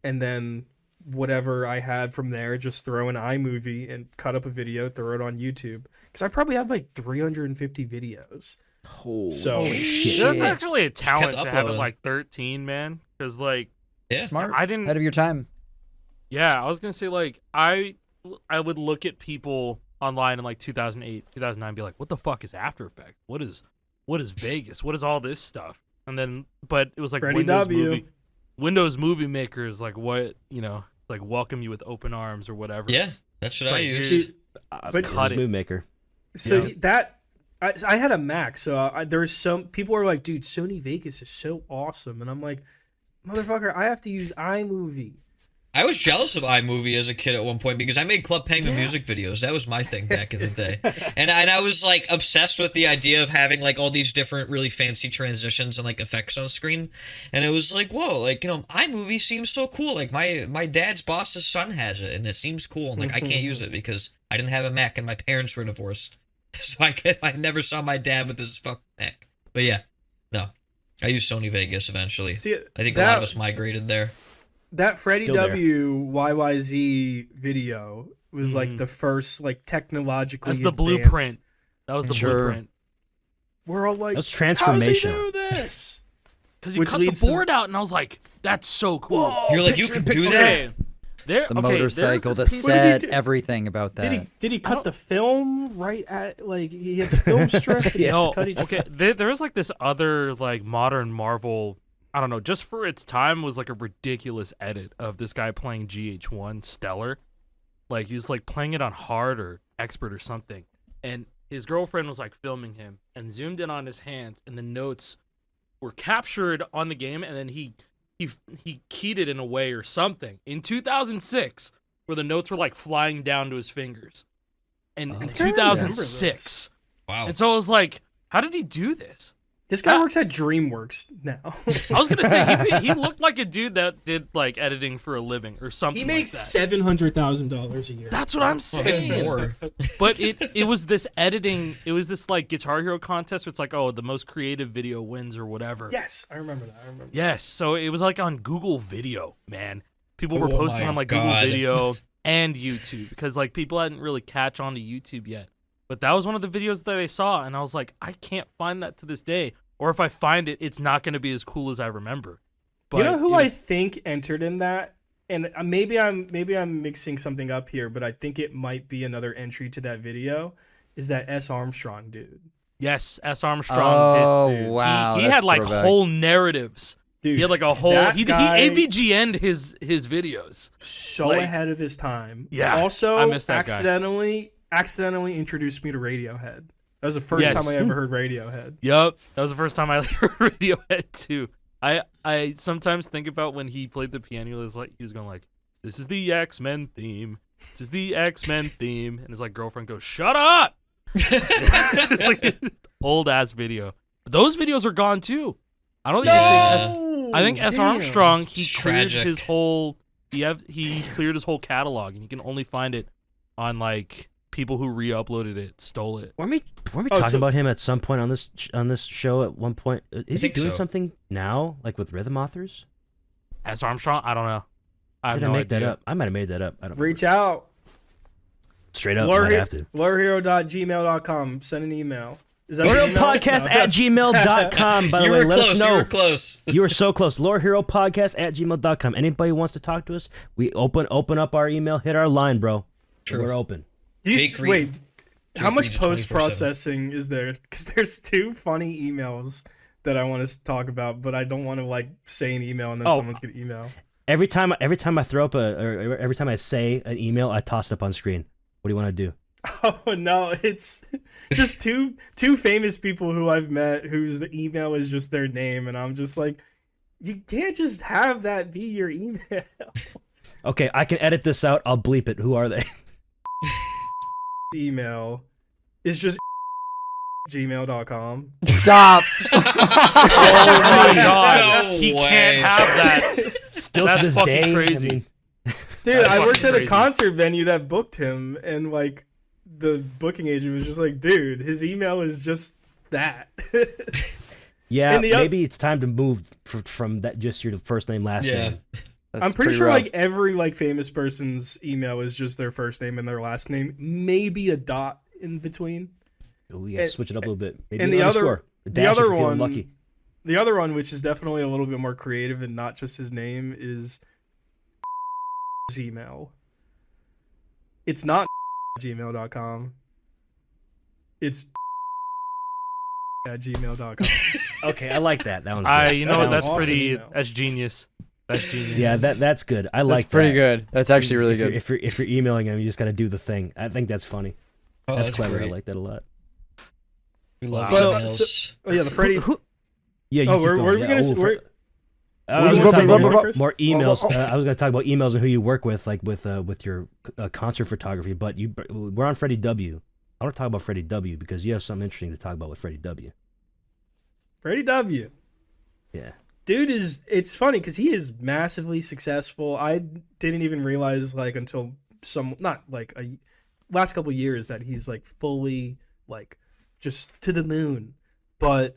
and then whatever I had from there, just throw in iMovie and cut up a video, throw it on YouTube. Because I probably have like 350 videos. Holy So- shit. That's actually a talent kept to have at uploading. like 13, man. Because like Yeah. Smart. I didn't. Ahead of your time. Yeah, I was gonna say like I would look at people online in like 2008, 2009, and be like, what the fuck is After Effects? What is Vegas? What is all this stuff? And then, but it was like Freddie W. Windows Movie Maker is like what like welcome you with open arms or whatever. Yeah, that's what I Like, used. Dude, But cut it. Move Maker. So Yeah. that I had a Mac, so there's some people are like, dude, Sony Vegas is so awesome, and I'm like, motherfucker, I have to use iMovie. I was jealous of iMovie as a kid at one point because I made Club Penguin music videos. That was my thing back in the day. And I was like obsessed with the idea of having like all these different really fancy transitions and like effects on screen. And it was like, whoa, like, you know, iMovie seems so cool. Like my dad's boss's son has it and it seems cool. And like I can't use it because I didn't have a Mac and my parents were divorced. So I never saw my dad with his fucking Mac. But yeah, no. I used Sony Vegas eventually. See, I think a lot of us migrated there. That Freddie Still there. W YYZ video was like the first like technologically That's the advanced- blueprint. That was the Sure. blueprint. We're all like, That's how does he transformational. do this? because he Which cut the leads to- board out, and I was like, "That's so cool." You're like, you can do that. Okay. There, The okay, motorcycle, the there's this piece- set, do? everything about that. Did he cut the film right at like he had the film strip? And he Yes. just No, cut each okay. There's like this other like modern Marvel. I don't know. Just for its time, was like a ridiculous edit of this guy playing GH1 Stellar. Like he was like playing it on hard or expert or something, and his girlfriend was like filming him and zoomed in on his hands, and the notes were captured on the game, and then he keyed it in a way or something in 2006 where the notes were like flying down to his fingers. And in think I remember 2006. Wow. And so I was like, how did he do this? This guy works at DreamWorks now. I was gonna say he looked like a dude that did like editing for a living or something. He makes like that. $700,000 a year. That's what I'm saying. More. But it was this editing. It was this like Guitar Hero contest. Where it's like, oh, the most creative video wins or whatever. Yes, I remember that. Yes. So it was like on Google Video, man. People were Oh posting my on like God. Google Video and YouTube because like people hadn't really catch on to YouTube yet. But that was one of the videos that I saw, and I was like, I can't find that to this day. Or if I find it, it's not going to be as cool as I remember. But you know who it I was- think entered in that, and maybe I'm mixing something up here, but I think it might be another entry to that video. Is that S Armstrong dude? Yes, S. Armstrong. Oh, did, dude. wow, He that's had like throwback. whole narratives. Dude, He had like a whole. that He guy- AVGN'd his videos. So like- ahead of his time. Yeah, Also, I missed that guy. accidentally introduced me to Radiohead. That was the first Yes. time I ever heard Radiohead. Yup, that was the first time I heard Radiohead too. I sometimes think about when he played the piano. He was going like, "This is the X-Men theme. This is the X-Men theme," and his like girlfriend goes, "Shut up!" It's like old ass video. But those videos are gone too. I don't even think. I think S. Damn. Armstrong he It's cleared tragic. his whole. He cleared his whole catalog, and you can only find it on like people who re-uploaded it, stole it. Weren't we Oh, talking so- about him at some point on this show at one point? Is he think doing so. something now, like with rhythm authors? S. Armstrong, I don't know. I have Did no I make idea. that up? I might have made that up. I don't Reach out. straight up. Might have to. Lorehero.gmail.com. Send an email. Is that the email? Podcast at gmail.com. By the You way, were let close. us You know. were close. You were so close. Lore Hero Podcast at gmail.com. Anybody wants to talk to us, we open up our email, hit our line, bro. True. We're open. Jake Reed- Wait, how Jake much reads it post 24/7. processing is there? Because there's two funny emails that I want to talk about, but I don't want to like say an email and then Oh. someone's gonna email. Every time I throw up or every time I say an email, I toss it up on screen. What do you want to do? Oh no, it's just two famous people who I've met whose email is just their name, and I'm just like, you can't just have that be your email. Okay, I can edit this out. I'll bleep it. Who are they? Email is just gmail.com. Stop. Oh my god, No he way. can't have that. Still That's to this fucking day. crazy. I mean, Dude, That's I worked fucking at a crazy. concert venue that booked him, and like the booking agent was just like, dude, his email is just that. yeah, And the oth- maybe it's time to move from that just your first name, last Yeah. name. That's I'm pretty sure rough. like every like famous person's email is just their first name and their last name, maybe a dot in between. Oh, we gotta And- switch it up a little bit. Maybe and an the other- underscore. A the dash if other you're feeling one- lucky. The other one, which is definitely a little bit more creative and not just his name, is email. It's not gmail.com. It's at gmail.com. Okay, I like that. That one's good. You know That's what? an That's awesome pretty. email. That's genius. That's genius. Yeah, that's good. I like That's pretty that. good. That's actually really If you're- good. If you're emailing them, you just got to do the thing. I think that's funny. Oh, That's that's clever. great. I like that a lot. We love So- emails. Oh yeah, the Freddie. Yeah. You Oh, keep where going. are we Yeah, gonna? oh, We're, I was What gonna was talk it, about Chris? more emails. I was going to talk about emails and who you work with, like with your concert photography. But we're on Freddie W. I want to talk about Freddie W. because you have something interesting to talk about with Freddie W. Freddie W. Yeah. Dude it's funny because he is massively successful. I didn't even realize like until not like a last couple years that he's like fully like just to the moon. But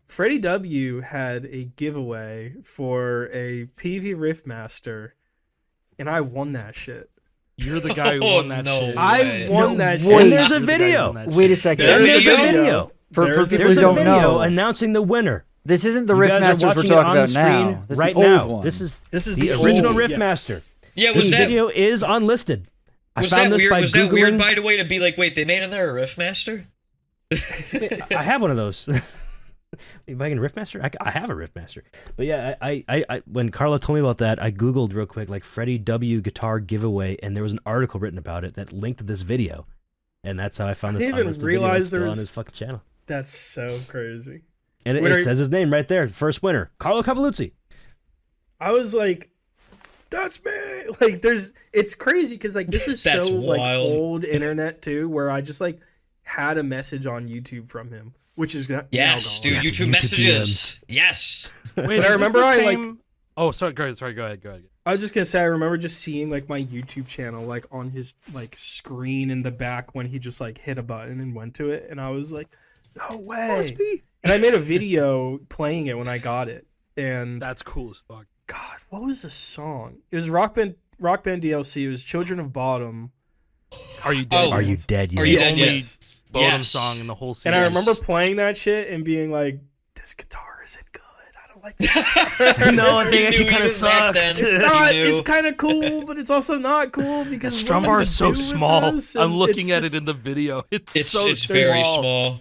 Freddie W had a giveaway for a PV Riffmaster, and I won that shit. You're the guy who Oh, won that no shit. I won that shit. wait. And there's a You're the guy who video. won that Wait a shit. second. There There's you a go. video. For There's people There's who a don't video know, announcing the winner. This isn't the You Riff guys are Masters we're watching it talking on about the screen now. This right is the old now. one. This is the the original old- Riff yes. Master. Yeah, The was that video is unlisted. I was found that this weird? by Was that weird, Googling- by the way, to be like, wait, they made in there a Riff Master? I have one of those. If I can Riffmaster, I have a Riffmaster. But yeah, I when Carlo told me about that, I googled real quick like FreddieW guitar giveaway, and there was an article written about it that linked to this video, and that's how I found I this didn't even unlisted video. realize It's still there on was- his fucking channel, That's so crazy. and When it are- says his name right there, first winner, Carlo Cavaluzzi. I was like, that's me. Like, it's crazy because like this is That's so like wild. old internet too, where I just like had a message on YouTube from him, which is now Yes, gone. dude. Yeah, YouTube YouTube messages. Yes. Wait, But is I this remember the I, like- same... Oh, sorry. Go ahead. I was just gonna say I remember just seeing like my YouTube channel like on his like screen in the back when he just like hit a button and went to it, and I was like, no way. And I made a video playing it when I got it, and That's cool as fuck. God, what was the song? It was Rock Band DLC. It was Children of Bottom. Are you dead? Oh. Are you dead yet? Are you The dead only- yet? Bottom Yes. song in the whole And series. I remember playing that shit and being like, this guitar isn't good. I don't like this. No, I think He actually knew kind of even back sucks. then. It's He not. knew. It's kind of cool, but it's also not cool because Strum what bar do is you so do with small. this? I'm And looking it's at just- it in the video. It's It's so very small.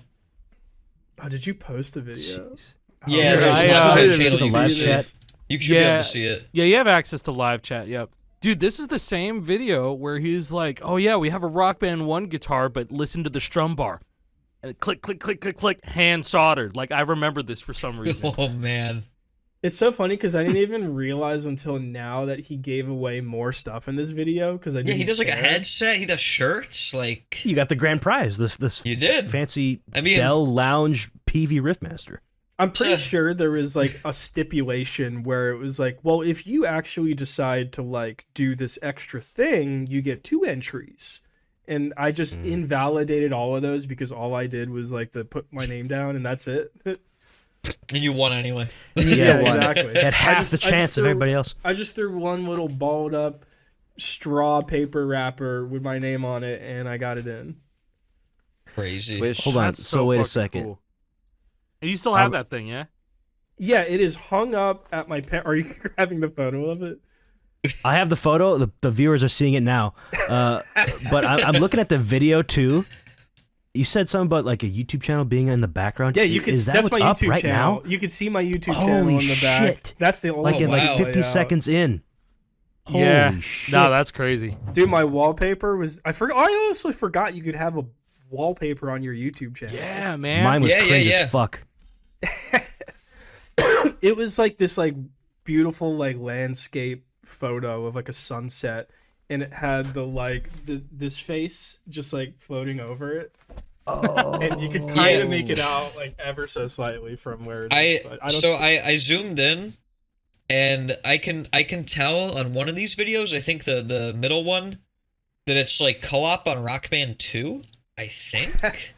Oh, did you post the video? Jeez. Yeah, Oh, there's I, a live uh, chat I channel. the You live can see chat. it. You should be able Yeah. to see it. Yeah, you have access to live chat. Yep. Dude, this is the same video where he's like, "Oh yeah, we have a Rock Band 1 guitar, but listen to the strum bar." And it click, click, click, click, click, hand soldered. Like I remember this for some reason. Oh man. It's so funny because I didn't even realize until now that he gave away more stuff in this video because I Yeah, didn't he does like a care. headset. He does shirts. Like You got the grand prize. This you did. fancy I mean- Dell Lounge PV Riffmaster. I'm pretty Yeah. sure there was like a stipulation where it was like, well, if you actually decide to like do this extra thing, you get 2 entries. And I just invalidated all of those because all I did was like to put my name down and that's it. And you won anyway. And you Yeah, still won. exactly. Had half just- the I just chance of threw- everybody else. I just threw one little balled up straw paper wrapper with my name on it and I got it in. Crazy. Swish. Hold on. That's So wait a fucking second. cool. And you still have that thing, yeah? Yeah, it is hung up at my Are you grabbing the photo of it? I have the photo. The viewers are seeing it now. But I'm looking at the video too. You said something about like a YouTube channel being in the background. Yeah, you can. Is that That's what's my up YouTube right channel. now? You can see my YouTube Holy channel in the back. shit. That's the only Like in wow. like 50 layout. seconds in. Yeah. Holy shit. No, that's crazy. Dude, my wallpaper was. I forgot. I also forgot you could have a wallpaper on your YouTube channel. Yeah, man. Mine was Yeah, yeah, cringe yeah. as fuck. It was like this like beautiful like landscape photo of like a sunset, and it had the like this face just like floating over it. Oh. And you could kind Yeah. of make it out like ever so slightly from where it is. But I zoomed in and I can tell on one of these videos, I think the middle one, that it's like co-op on Rock Band 2, I think.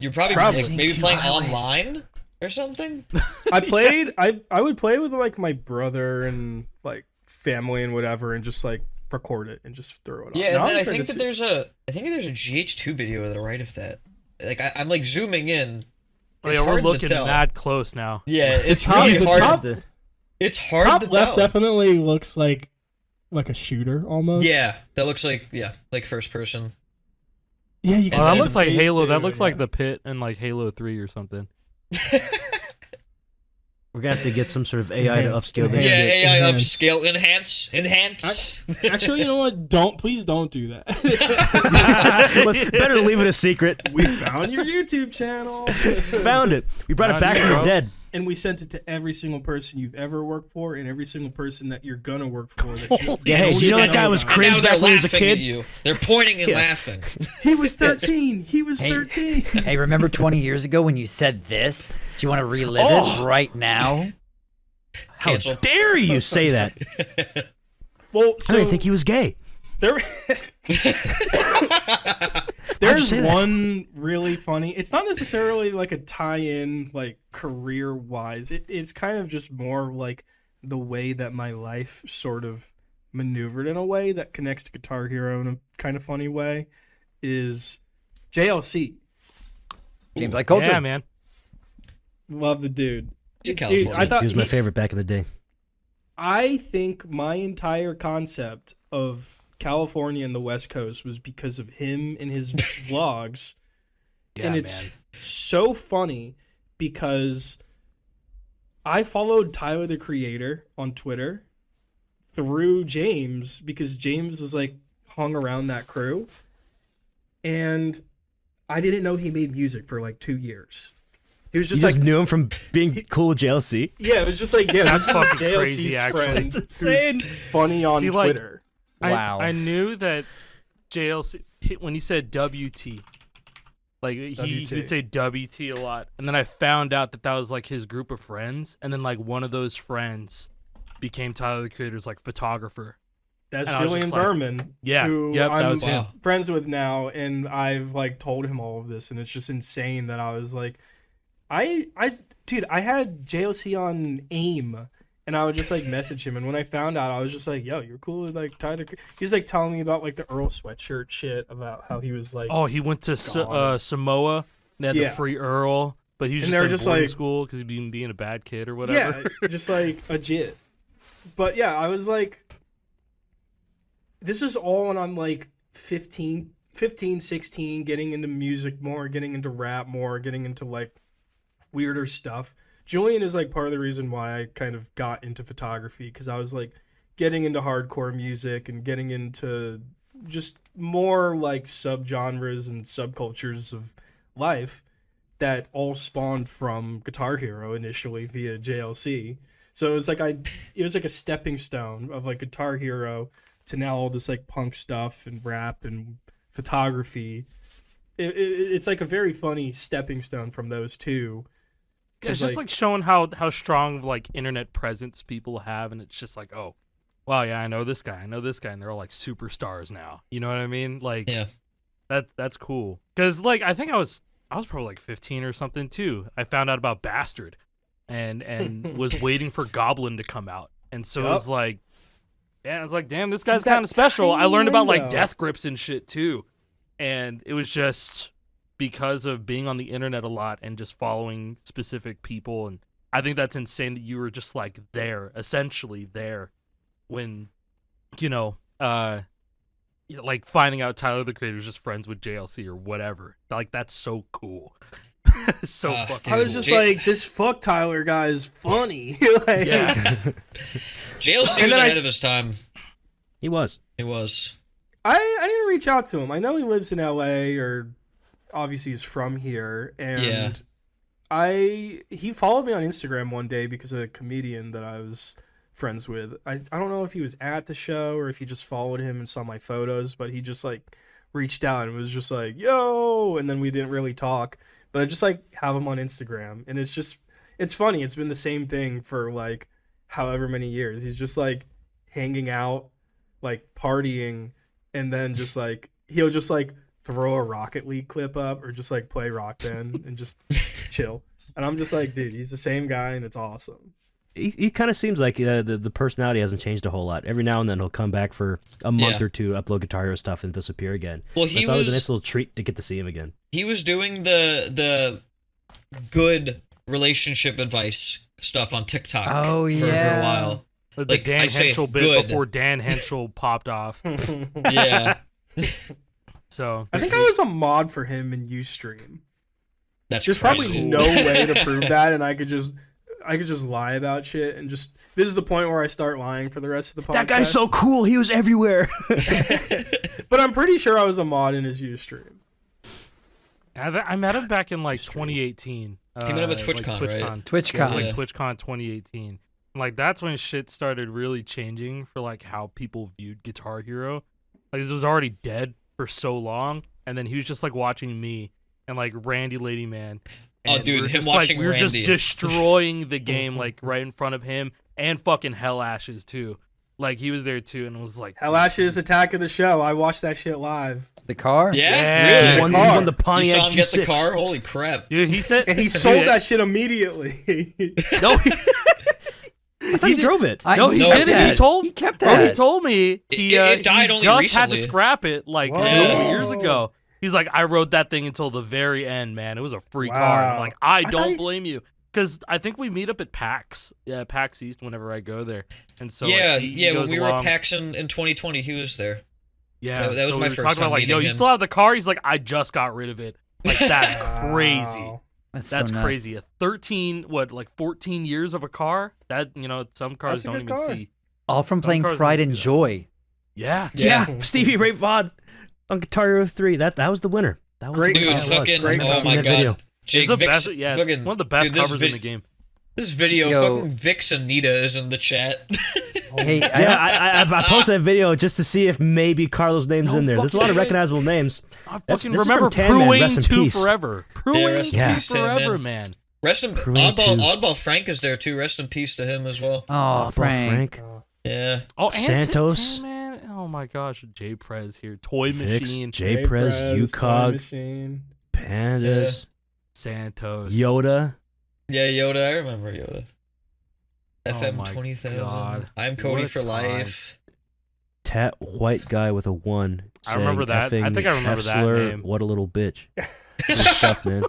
You're probably Probably. maybe playing online or something. I played. I would play with like my brother and like family and whatever, and just like record it and just throw it on. Yeah, Now and then I'm I trying think to that see- there's a GH2 video to the right of that. Like I'm like zooming in. Oh, It's yeah, we're hard to looking tell. mad close now. Yeah, it's top- really the hard. top- It's hard Top to left tell. definitely looks like a shooter almost. Yeah, that looks like first person. Yeah, you can Oh, And that then- looks like face Halo. That too, looks yeah. like the pit and like Halo 3 or something. We're gonna have to get some sort of AI to Enhance, upscale this. Yeah, enhance. AI Enhance. upscale, enhance. Actually, you know what? Please don't do that. Better leave it a secret. we found your YouTube channel, Found it. We brought it back from the Bro. dead. and we sent it to every single person you've ever worked for, and every single person that you're gonna work for. That you, Yeah, hey, you know that guy was And now cringe they're back when he was a laughing at kid? you. They're pointing and Yeah. laughing. He was 13. He was Hey. 13. Hey, remember 20 years ago when you said this? Do you want to relive Oh. it right now? How Cancel. dare you say that? Well, I so didn't think he was gay. there. There's say that? one really funny. It's not necessarily like a tie-in, like career-wise. It's kind of just more like the way that my life sort of maneuvered in a way that connects to Guitar Hero in a kind of funny way. Is JLC. James like Coulter. Yeah, man. Love the dude. He's a Dude, Californian. I thought He was my favorite back in the day. I think my entire concept of California and the West Coast was because of him and his vlogs. Yeah, And it's man. so funny because I followed Tyler the Creator on Twitter through James because James was like hung around that crew. And I didn't know he made music for like 2 years. He was You just just like, knew him from being cool with JLC. yeah, it was just like, yeah, That's this is fucking JLC's crazy, actually. friend It's who's insane. funny on See, like, Twitter. Wow. I knew that JLC when he said WT, like he WT. would say WT a lot, and then I found out that was like his group of friends, and then like one of those friends became Tyler the Creator's like photographer. That's and I was Julian just like, Berman, Yeah, who yep, that I'm was him. friends with now, and I've like told him all of this, and it's just insane that I was like, dude, I had JLC on AIM, and I would just like message him, and when I found out, I was just like, yo, you're cool with like Tyler. He was like telling me about like the Earl sweatshirt shit about how he was like, Oh, he went to God. Samoa. And they had Yeah. the free Earl, but he was And just they were in just boarding like- school because he'd been being a bad kid or whatever. yeah, just like a jit. But yeah, I was like, this is all when I'm like 15, 16, getting into music more, getting into rap more, getting into like weirder stuff. Julian is like part of the reason why I kind of got into photography, because I was like getting into hardcore music and getting into just more like subgenres and subcultures of life that all spawned from Guitar Hero initially via JLC. So it was like it was like a stepping stone of like Guitar Hero to now all this like punk stuff and rap and photography. It's like a very funny stepping stone from those two. Yeah, it's 'Cause, just like showing how strong of like internet presence people have, and it's just like, oh, wow, yeah, I know this guy, and they're all like superstars now. You know what I mean? Like, Yeah. that's cool. Because like I think I was probably like 15 or something too. I found out about Bastard, and was waiting for Goblin to come out, and so it was like, yeah, I was like, damn, this guy's That kind of special. I tiny learned about like window. death grips and shit too, and it was just because of being on the internet a lot and just following specific people. And I think that's insane that you were just like essentially there when, like finding out Tyler the Creator was just friends with JLC or whatever. Like, that's so cool. So fucking I was cool. just J- like, this fuck Tyler guy is funny. Like, Yeah. JLC And was then ahead of his time. He was. He was. I didn't reach out to him. I know he lives in LA, or obviously he's from here, and he followed me on Instagram one day because of a comedian that I was friends with. I don't know if he was at the show or if he just followed him and saw my photos, but he just like reached out and was just like, yo, and then we didn't really talk, but I just like have him on Instagram, and it's funny. It's been the same thing for like however many years. He's just like hanging out, like partying, and then just like he'll just like throw a Rocket League clip up or just like play Rock Band and just chill. And I'm just like, dude, he's the same guy, and it's awesome. He kind of seems like the personality hasn't changed a whole lot. Every now and then he'll come back for a month Yeah. or two, upload Guitar Hero stuff, and disappear again. Well, It's he always a was nice little treat to get to see him again. he was doing the good relationship advice stuff on TikTok Oh, for a yeah. while. The like, Dan I say Henschel bit good. before Dan Henschel popped off. Yeah, So I think I was a mod for him in Ustream. that's There's crazy. probably no way to prove that, and I could just lie about shit, and just this is the point where I start lying for the rest of the podcast. That guy's so cool. He was everywhere. But I'm pretty sure I was a mod in his Ustream. I met him back in like 2018. He met him at TwitchCon, right? TwitchCon. Yeah, like Yeah. TwitchCon 2018. Like, that's when shit started really changing for like how people viewed Guitar Hero. Like, this was already dead for so long, and then he was just like watching me and like Randy Ladyman. Oh, And dude, we were him just, watching we were just Randy. destroying the game like right in front of him, and fucking Hellashes too. Like, he was there too, and was like, Hellashes Attack of the Show. I watched that shit live. The car? Yeah, Yeah. really. He won, car. he won the You Pontiac saw him get the G6. car? Holy crap! dude, he said, And he sold that shit immediately. No, I thought he drove it. no, he No, did it. He that. told He kept Bro, he that. told me he, It died he only just had to recently. scrap it like Whoa. a couple years ago. He's like, I rode that thing until the very end, man. It was a free car. And I'm Wow. like, I thought don't he- blame you. because I think we meet up at PAX, PAX East whenever I go there, and so yeah, like, he when goes we were along. at PAX in 2020, he was there. Yeah, That was so my we were first talking time about, like, yo, meeting you him. still have the car? He's like, I just got rid of it. Like, that's crazy. Wow. That's That's so nuts. crazy. A 14 years of a car? That, some cars That's a don't good even car. see. All from playing cars Pride don't and do that. Joy. Yeah. Yeah, Stevie Ray Vaughan on Guitar Hero 3. That was the winner. That was Great the winner. Dude, car. fucking, Great oh car. my That video. god. Jake It's the Vix, best, yeah, fucking, one of the best dude, this covers in the game. This video, Yo. fucking Vix Anita is in the chat. Hey, Yeah, I posted that video just to see if maybe Carlo's name's No in there. There's a lot of fucking way. recognizable names. I That's- fucking this is remember from Tan Man, Pruing rest in 2 peace. forever. Pruing rest in 2 peace, Tan forever, Man. man. Rest in Pruing too. Oddball Frank is there too. Rest in peace to him as well. oh, Frank. Yeah. Oh, and Santos. Tan Man. Oh my gosh, J Prez here. Toy Vix, Machine. J-Prez, Toy UCog, Machine. Pandas, Santos. Yoda. Yeah, Yoda. I remember Yoda. Oh FM my 20,000. God. I'm Cody What a for time. life. Tat white guy with a 1. I remember saying, that. I "Effing think I remember that F-slur, name." What a little bitch. Good stuff, man.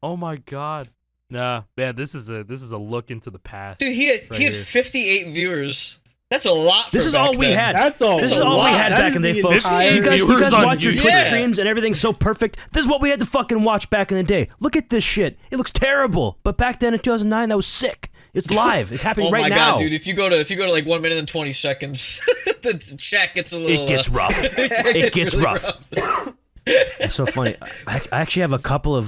Oh my god. Nah, man, this is a look into the past. Dude, he had Right here. 58 viewers. That's a lot for This is back all we then. had. That's all. This is a all we lot. had That back is in the day, the folks. entire- You guys viewers on watch your YouTube. Twitch Yeah. streams and everything's so perfect. This is what we had to fucking watch back in the day. Look at this shit. It looks terrible. But back then in 2009, that was sick. It's live. It's happening Oh right my now. god, dude! If you go to like 1 minute and 20 seconds, the chat gets a little. It gets rough. It gets really rough. It's so funny. I actually have a couple of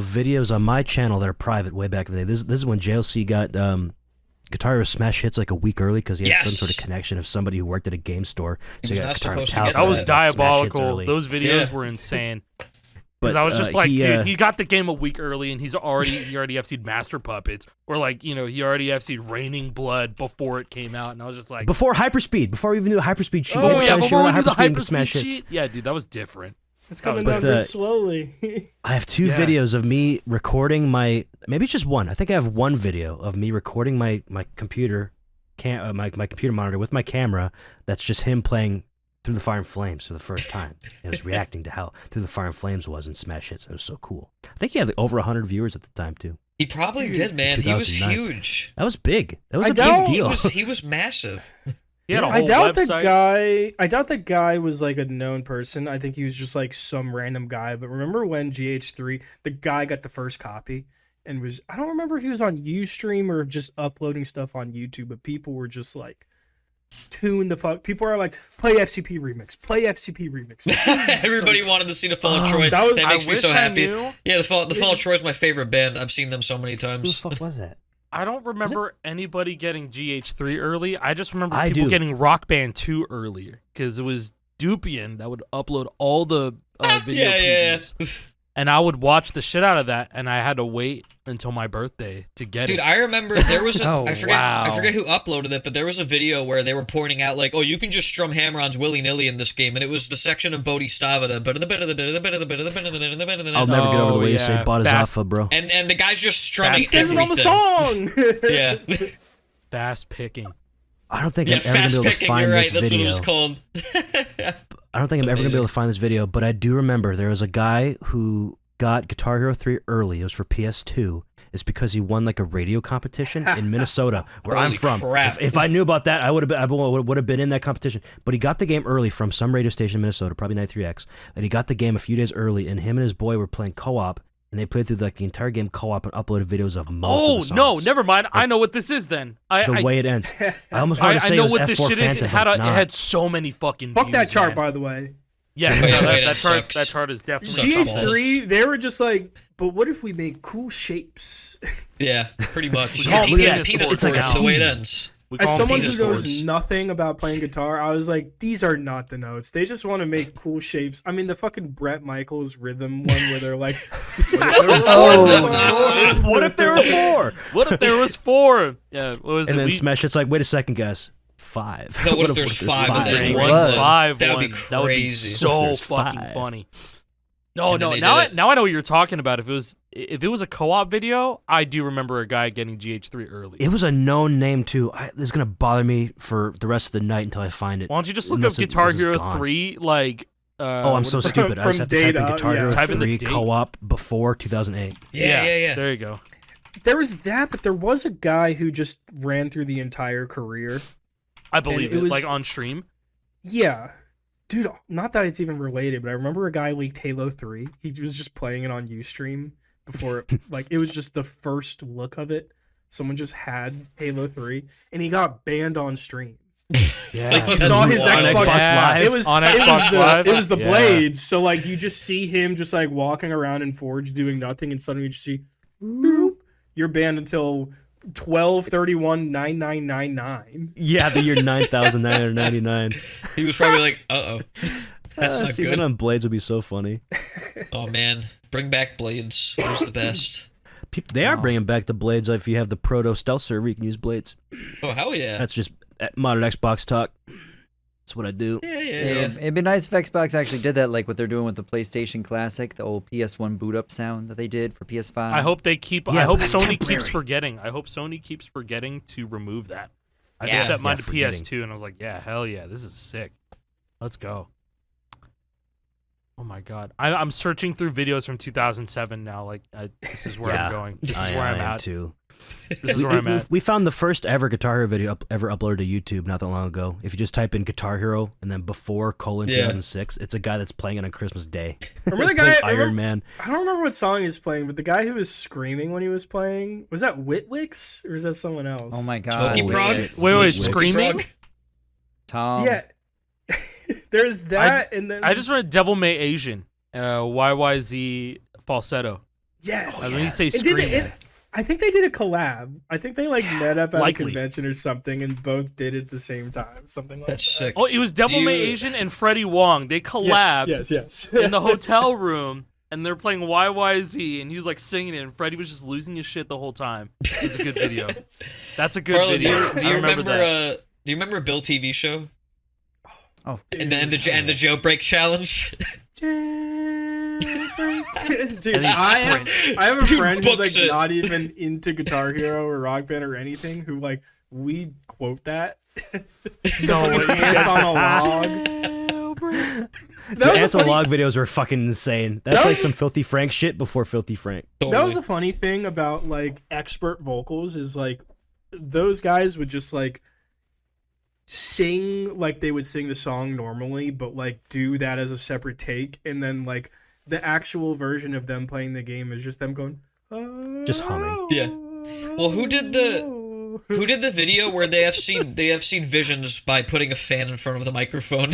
videos on my channel that are private way back in the day. This is when JLC got Guitar Hero Smash Hits like a week early because he had some Yes. sort of connection of somebody who worked at a game store. He So was he got not Guitar Hero supposed to get Metallica That was that. Smash Hits diabolical. early. Those videos Yeah. were insane. But, Because I was just like, he, dude, he got the game a week early, and he already FC'd Master Puppets, or like, he already FC'd Raining Blood before it came out, and I was just like, before Hyperspeed, before we even knew the Hyperspeed sheet. oh we yeah, had to before we show knew the Hyperspeed and hyperspeed Smash Hits. sheet, yeah, dude, that was different. It's coming But down the- very slowly. I have 2 Yeah. videos of me recording my. Maybe it's just one. I think I have one video of me recording my computer, my computer monitor with my camera. That's just him playing Through the Fire and Flames for the first time. And was reacting to how Through the Fire and Flames was in Smash Hits. It was so cool. I think he had like over 100 viewers at the time too. He probably Dude, did, man. He was 2009. huge. That was big. That was I a big don't- deal. He was massive. He had a whole I doubt website. I doubt the guy was like a known person. I think he was just like some random guy. But remember when GH3, the guy got the first copy and was, I don't remember if he was on Ustream or just uploading stuff on YouTube, but people were just like, tune the fuck. People are like, play FCP remix, play FCP remix. Everybody wanted to see the Fall of Troy. that was- That makes I me wish so I happy. knew. Yeah, the Fall of Troy is my favorite band. I've seen them so many Who the times. fuck was that? I don't remember anybody getting GH3 early. I just remember I people do. getting Rock Band 2 earlier, because it was Dupian that would upload all the video Yeah. previews. And I would watch the shit out of that, and I had to wait until my birthday to get Dude, it. I remember there was a Oh, I forget wow. who uploaded it, but there was a video where they were pointing out like, oh, you can just strum hammer-ons willy-nilly in this game, and it was the section of Bodhisattva. I'll never get over the Oh, way you say yeah. Bodhisattva, bro. And the guy's just strumming He says it on the everything. song. Yeah. Fast picking. I don't think Yeah, I'm ever fast gonna be able to picking, find you're right, this that's what it video. was called. I don't think I'm ever gonna be able to find this video, but I do remember there was a guy who got Guitar Hero 3 early. It was for PS2. It's because he won like a radio competition in Minnesota, where I'm Holy from. crap. If I knew about that, I would have been in that competition. But he got the game early from some radio station in Minnesota, probably 93X, and he got the game a few days early. And him and his boy were playing co-op, and they played through like the entire game co-op and uploaded videos of most Oh of the no, songs. never mind. I know what this is then. The way it ends. I almost want to I say know it was what F4 this shit is. Phantom, It had but it's it not. had so many fucking Fuck views, that chart, man. by the way. Yeah, Wait, no, wait, that sucks. chart is definitely Sucks balls. GH3, they were just like, but what if we made cool shapes? Yeah, pretty much. We call Yeah, it yeah, penis penis sports sports, now. the way it ends. We As call them someone penis who knows sports. nothing about playing guitar, I was like, these are not the notes. They just want to make cool shapes. I mean, the fucking Bret Michaels rhythm one where they're like, Oh, What if there were 4? What if there was 4? Yeah, what was And it? then Smash It's like, wait a second, guys. 5. No, what if there's 5 and then What? one blood? 5 That would be one. That would be crazy. so There's fucking 5. funny. No, And then no. they Now, did it. now I know what you're talking about. If it was a co-op video, I do remember a guy getting GH3 early. It was a known name too. This is gonna bother me for the rest of the night until I find it. Why don't you just look up Unless Guitar this is Hero gone. 3 like Oh, I'm what so is it? stupid. I just have to type in data, Guitar yeah. Hero Type in the 3 date. co-op before 2008. Yeah. There you go. There was that, but there was a guy who just ran through the entire career. I believe it it. was- Like on stream. Yeah. Dude, not that it's even related, but I remember a guy leaked Halo 3. He was just playing it on Ustream before, like, it was just the first look of it. Someone just had Halo 3, and he got banned on stream. Yeah. Like, You That's saw his wild. Xbox Live? It was On it was Xbox the, Live? It was the Yeah. blades. So like you just see him just like walking around in Forge doing nothing, and suddenly you just see, boop, you're banned until 12/31/9999. Yeah, the year 9,999. He was probably like, uh-oh. That's not See, good. that on Blades would be so funny. Oh, man. Bring back Blades. It was the best. They are bringing back the Blades. If you have the Proto Stealth server, you can use Blades. Oh, hell yeah. That's just modern Xbox talk. That's what I do. Yeah. It'd be nice if Xbox actually did that, like what they're doing with the PlayStation Classic, the old PS1 boot up sound that they did for PS5. I hope they keep. Yeah, I hope but it's Sony temporary. keeps forgetting. I hope Sony keeps forgetting to remove that. I Yeah. just set mine Yeah, to forgetting. PS2, and I was like, yeah, hell yeah, this is sick. Let's go. Oh my god, I'm searching through videos from 2007 now. Like, this is where I'm going. This is where I'm am at. too. This is where I'm at. We found the first ever Guitar Hero video ever uploaded to YouTube not that long ago. If you just type in Guitar Hero and then before : Yeah. 2006, it's a guy that's playing it on Christmas Day. Remember the Plays guy? Iron Man. I don't remember what song he was playing, but the guy who was screaming when he was playing, was that Whitwicks or was that someone else? Oh my god. Smoky Prog? Wait, Smoky screaming? Frog? Tom. Yeah. There's that, and then I just read Devil May Asian, YYZ falsetto. yes. When you say It did- screaming, I think they did a collab. I think they like met up at Likely. a convention or something, and both did it at the same time. Something like That's that. sick. oh, it was Devil Do May you- Asian and Freddie Wong. They collabed Yes. in the hotel room, and they're playing YYZ, and he was like singing it, and Freddie was just losing his shit the whole time. It was a good video. That's a good Carlo, video. do you I remember that. do you remember Bill TV show? Oh, And the jailbreak challenge? Dude, And he I have a Dude friend who's books like it. not even into Guitar Hero or Rock Band or anything. Who like we quote that. No, Ants on a log. The That was a Ants on funny- Log videos were fucking insane. That's That like was- some Filthy Frank shit before Filthy Frank. That was the funny thing about like expert vocals is like those guys would just like sing like they would sing the song normally, but like do that as a separate take, and then like the actual version of them playing the game is just them going Just humming. Yeah. Well, who did the video where they have seen visions by putting a fan in front of the microphone?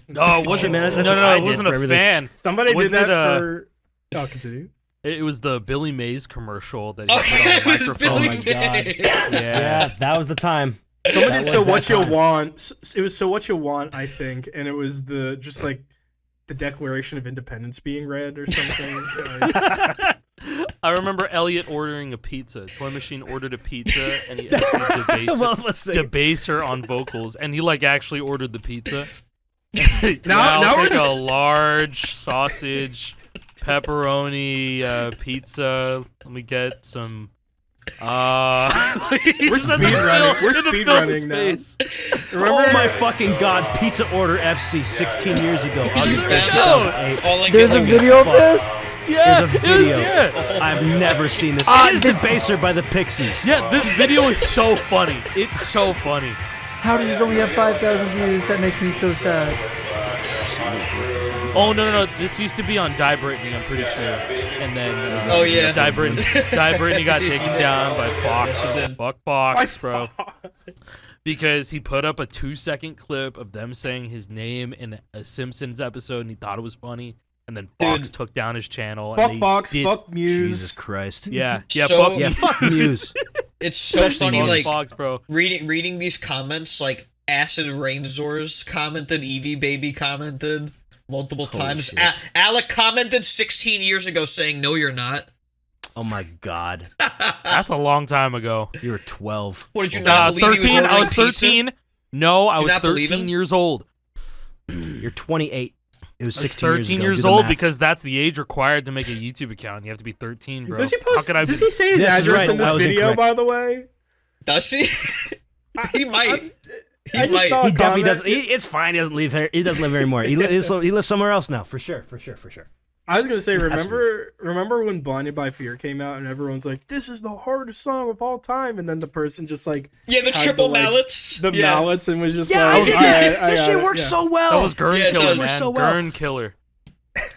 No, it wasn't. man, that's no, what I it did wasn't for a everything. fan. Somebody Wasn't did that it, for. Oh, continue. It was the Billy Mays commercial that he Oh, put on the it was microphone. Billy my God. Mays. Yeah. Yeah, that was the time. Somebody That did was So that What You time. Want. It was So What You Want, I think, and it was the just like the Declaration of Independence being read or something. I remember Elliot ordering a pizza. Toy Machine ordered a pizza, and he actually Well, let's see. debased her on vocals, and he like actually ordered the pizza. Now I'll we're take just- a large sausage, pepperoni pizza. Let me get some. We're speedrunning. We're speedrunning now. Remember? Oh my fucking god, Pizza Order FC 16 years ago. August There we 5th, go. 2008. All in there's a good. video of this? Yeah, There's a it was- video. yeah. I've never seen this. Ah, It is this- Debaser by the Pixies. Yeah, this video is so funny. It's so funny. How does this only have 5,000 views? That makes me so sad. Oh no! This used to be on Die Britney, I'm pretty sure. And then Oh, yeah. Die Britney got taken down by Fox. Yes, it did. Fuck Fox, bro. Because he put up a 2-second clip of them saying his name in a Simpsons episode, and he thought it was funny. And then Fox Dude. took down his channel. Fuck and they Fox, did- fuck Muse. Jesus Christ. Yeah, So- fuck Yeah, fuck Muse. It's so funny, fuck like Fox, bro. reading these comments. Like Acid Rainzors commented, Eevee Baby commented multiple times. shit. Alec commented 16 years ago saying, "No, you're not." Oh my god. That's a long time ago. You were 12. What did you not believe? He was 13. I ordering was pizza? 13. No, I Did you was not believe 13 him? years old. You're 28. It was I was 16 years 13 ago. years Do the old math. because that's the age required to make a YouTube account. You have to be 13, bro. Does he How post? could I Does be- he say his This is address right. in this I was video? incorrect. By the way, Does he? He might. I just saw a He definitely comment- doesn't. It's fine. He doesn't live here. He doesn't live here anymore. He lives somewhere else now, for sure. I was gonna say, remember when Blinded by Fear came out and everyone's like, "This is the hardest song of all time," and then the person just like Yeah, the had triple the, like, mallets. the mallets, and was just Yeah, like, I "All right, I this got shit it." works Yeah. so well. That was Gurn Yeah, it Killer, does. man. So well. Gurn Killer.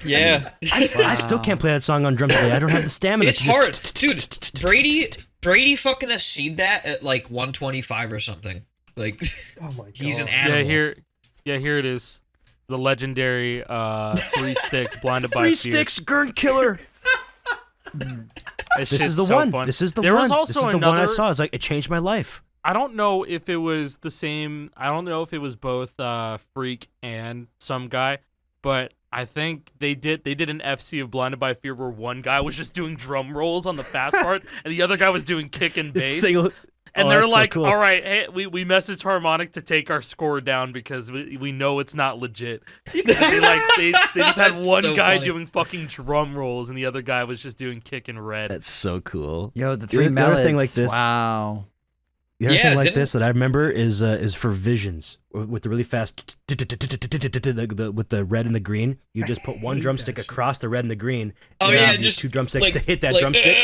Yeah. I still can't play that song on drums today. I don't have the stamina. It's hard, dude. Brady fucking FC'd that at like 125 or something. Like, Oh my god. he's an animal. Here it is. The legendary 3 sticks blinded by Three fear. sticks, Gurn Killer. This This is the so one. Fun. This is the There one. was also this is the another. one I saw. It's like it changed my life. I don't know if it was the same. I don't know if it was both Freak and some guy, but I think they did an FC of Blinded by Fear where one guy was just doing drum rolls on the fast part and the other guy was doing kick and bass. And they're that's so like, cool. all right, hey, we messaged Harmonic to take our score down because we know it's not legit. they just had one so guy funny. doing fucking drum rolls and the other guy was just doing kick and red. That's so cool. Yo, the The 3 other mallets. thing like this- Wow. The other Yeah, thing like didn't- this that I remember is for visions with the really fast with the red and the green. You just put one hate drumstick that shit. across the red and the green. Oh and yeah, you use just 2 drumsticks like, to hit that like, drumstick.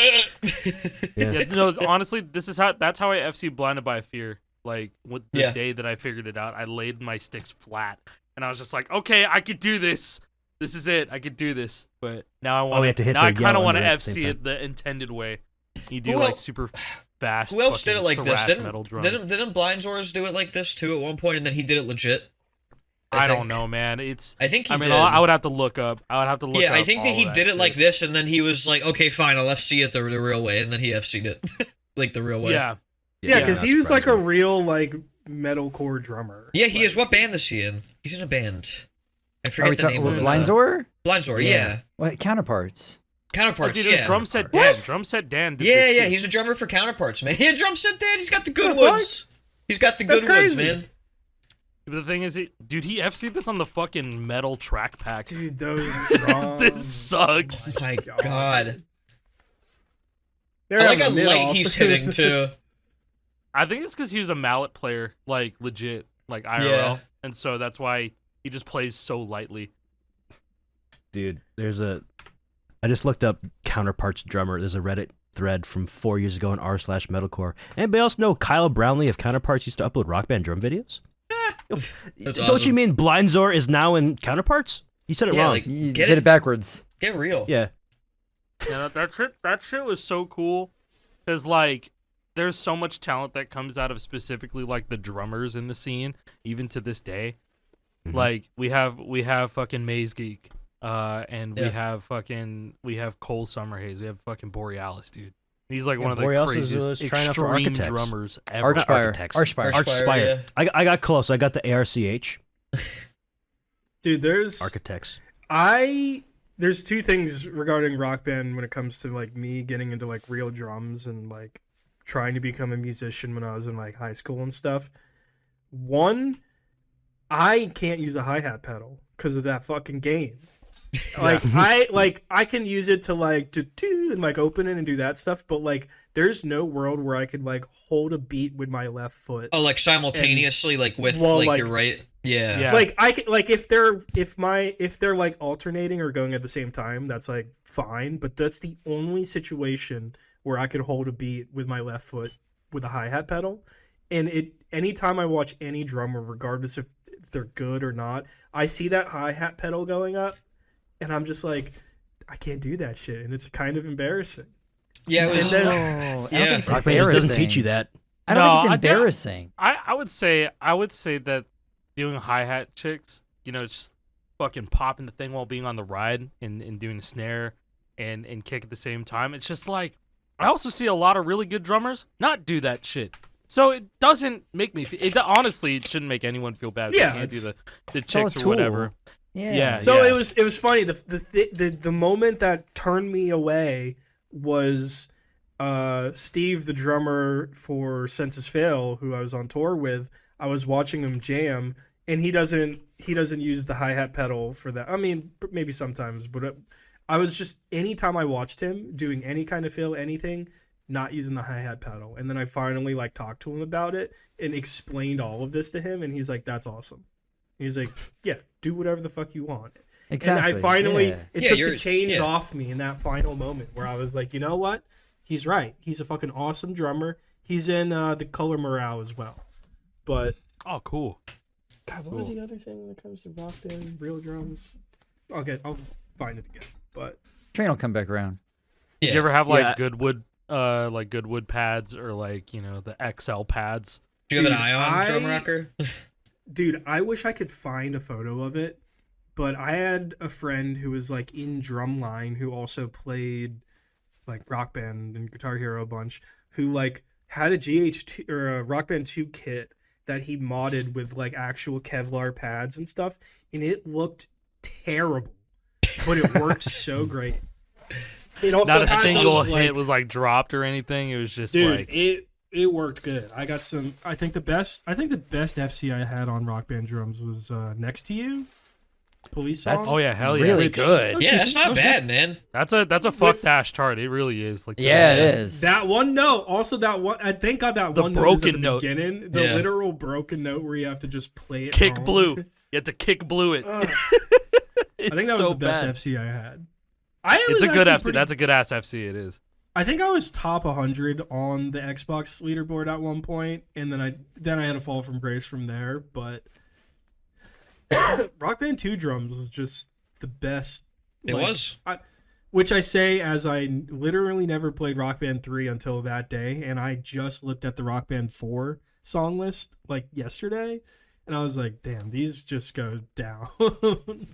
Yeah. Yeah, no, honestly, that's how I FC Blinded by Fear. Like with the Yeah. day that I figured it out, I laid my sticks flat, and I was just like, okay, I could do this. This is it. I could do this. But now I want we have to hit now the I kind yellow of want to under at the same FC time. it the intended way. You do Who like else- super fast. Who else did it fucking like this? thrash metal drums. Didn't Blindzors do it like this too at one point, and then he did it legit? I don't think. know, man. It's. I think he I mean, did. I would have to look up. Yeah, I think that he did it like this, and then he was like, "Okay, fine, I'll FC it the real way," and then he FC'd it like the real way. Yeah. Yeah, Yeah, because he was like a real like metalcore drummer. Yeah, he is. What band is he in? He's in a band. I Are forget we the talking name of it. Blindzor? Blindzor, yeah. What Counterparts? Counterparts, Dude, it was yeah. Drum Set Dan. What? Drum Set Dan. Did Yeah, this yeah, too. he's a drummer for Counterparts, man. Yeah, Drum Set Dan, he's got the good The fuck? ones. He's got the That's good ones, crazy. man. But the thing is, he FC'd this on the fucking metal track pack. Dude, those drums. This sucks. My God. They're I like having how a light mid-off. he's hitting, too. I think it's because he was a mallet player, like legit, like IRL, Yeah. and so that's why he just plays so lightly. Dude, I just looked up Counterparts drummer. There's a Reddit thread from 4 years ago on r/metalcore. Anybody else know Kyle Brownlee of Counterparts used to upload Rock Band drum videos? That's Don't awesome. you mean Blindzor is now in Counterparts? You said it Yeah, wrong. like, You Get said it? it backwards. Get real. Yeah. Yeah, that shit was so cool, because like there's so much talent that comes out of specifically like the drummers in the scene, even to this day. Mhm. Like we have fucking Maze Geek, and Yeah. we have Cole Summerhaze, we have fucking Borealis, dude. He's like Yeah, one of the Borealis is, craziest trying out for extreme Architects. drummers ever. Not Archspire. Architects. Archspire. Archspire, yeah. I got close. I got the ARCH. Dude, there's Architects. there's 2 things regarding Rock Band when it comes to like me getting into like real drums and like trying to become a musician when I was in like high school and stuff. One, I can't use a hi-hat pedal because of that fucking gain. Like I can use it to like to and like open it and do that stuff, but like there's no world where I could like hold a beat with my left foot. Oh, like simultaneously, like with Well, like like- your right. Yeah. Yeah. Like I can, like if they're like alternating or going at the same time, that's like fine. But that's the only situation where I could hold a beat with my left foot with a hi-hat pedal. And anytime I watch any drummer, regardless if they're good or not, I see that hi-hat pedal going up, and I'm just like, I can't do that shit, and it's kind of embarrassing. Yeah, it was. And No, then- I don't Yeah. think it's Rock Band just embarrassing. doesn't teach you that. I don't No, think I it's don't- embarrassing. I would say that doing hi-hat chicks, it's just fucking popping the thing while being on the ride and doing the snare and kick at the same time. It's just like, I also see a lot of really good drummers not do that shit. So it doesn't make me honestly, it shouldn't make anyone feel bad if Yeah, they can't do it's- the all a chicks or tool. whatever. Yeah. So Yeah. it was funny. The moment that turned me away was Steve, the drummer for Census Fail, who I was on tour with. I was watching him jam, and he doesn't use the hi-hat pedal for that. I mean, maybe sometimes, but I was just anytime I watched him doing any kind of fill, anything, not using the hi-hat pedal. And then I finally like talked to him about it and explained all of this to him, and he's like, that's awesome. He's like, yeah, do whatever the fuck you want. Exactly. And I finally, yeah. it Yeah, took you're- the chains yeah. off me in that final moment where I was like, you know what? He's right. He's a fucking awesome drummer. He's in the Color Morale as well. But, Oh, cool. God, what was the other thing when it comes to rock band, real drums? I'll find it again. But Train will come back around. Yeah. Did you ever have like Yeah. Goodwood pads or like, you know, the XL pads? Do you have an Dude, Ion drum I- rocker? dude, I wish I could find a photo of it. But I had a friend who was like in Drumline who also played like Rock Band and Guitar Hero a bunch, who like had a GH2 or a Rock Band 2 kit that he modded with like actual Kevlar pads and stuff, and it looked terrible, but it worked so great. It also Not a had single those, hit like, was like dropped or anything. It was just dude, like it worked good. I got some. I think the best FC I had on Rock Band drums was Next to You, Police Song. That's oh yeah, hell yeah. really Which- good. Yeah, that's not bad, man. That's a fuck dash chart. It really is. Like Yeah, it is. That one note, also that one. I thank God that The one note is at broken the note. beginning. The Yeah. literal broken note where you have to just play it. kick wrong. blue. You have to kick blue it. Ugh. I think that was so the best bad. FC I had. It's a good FC. That's a good ass FC. It is. I think I was top 100 on the Xbox leaderboard at one point, and then I had a fall from grace from there. But Rock Band 2 drums was just the best. It was. Which I say as I literally never played Rock Band 3 until that day, and I just looked at the Rock Band 4 song list like yesterday, and I was like, damn, these just go down.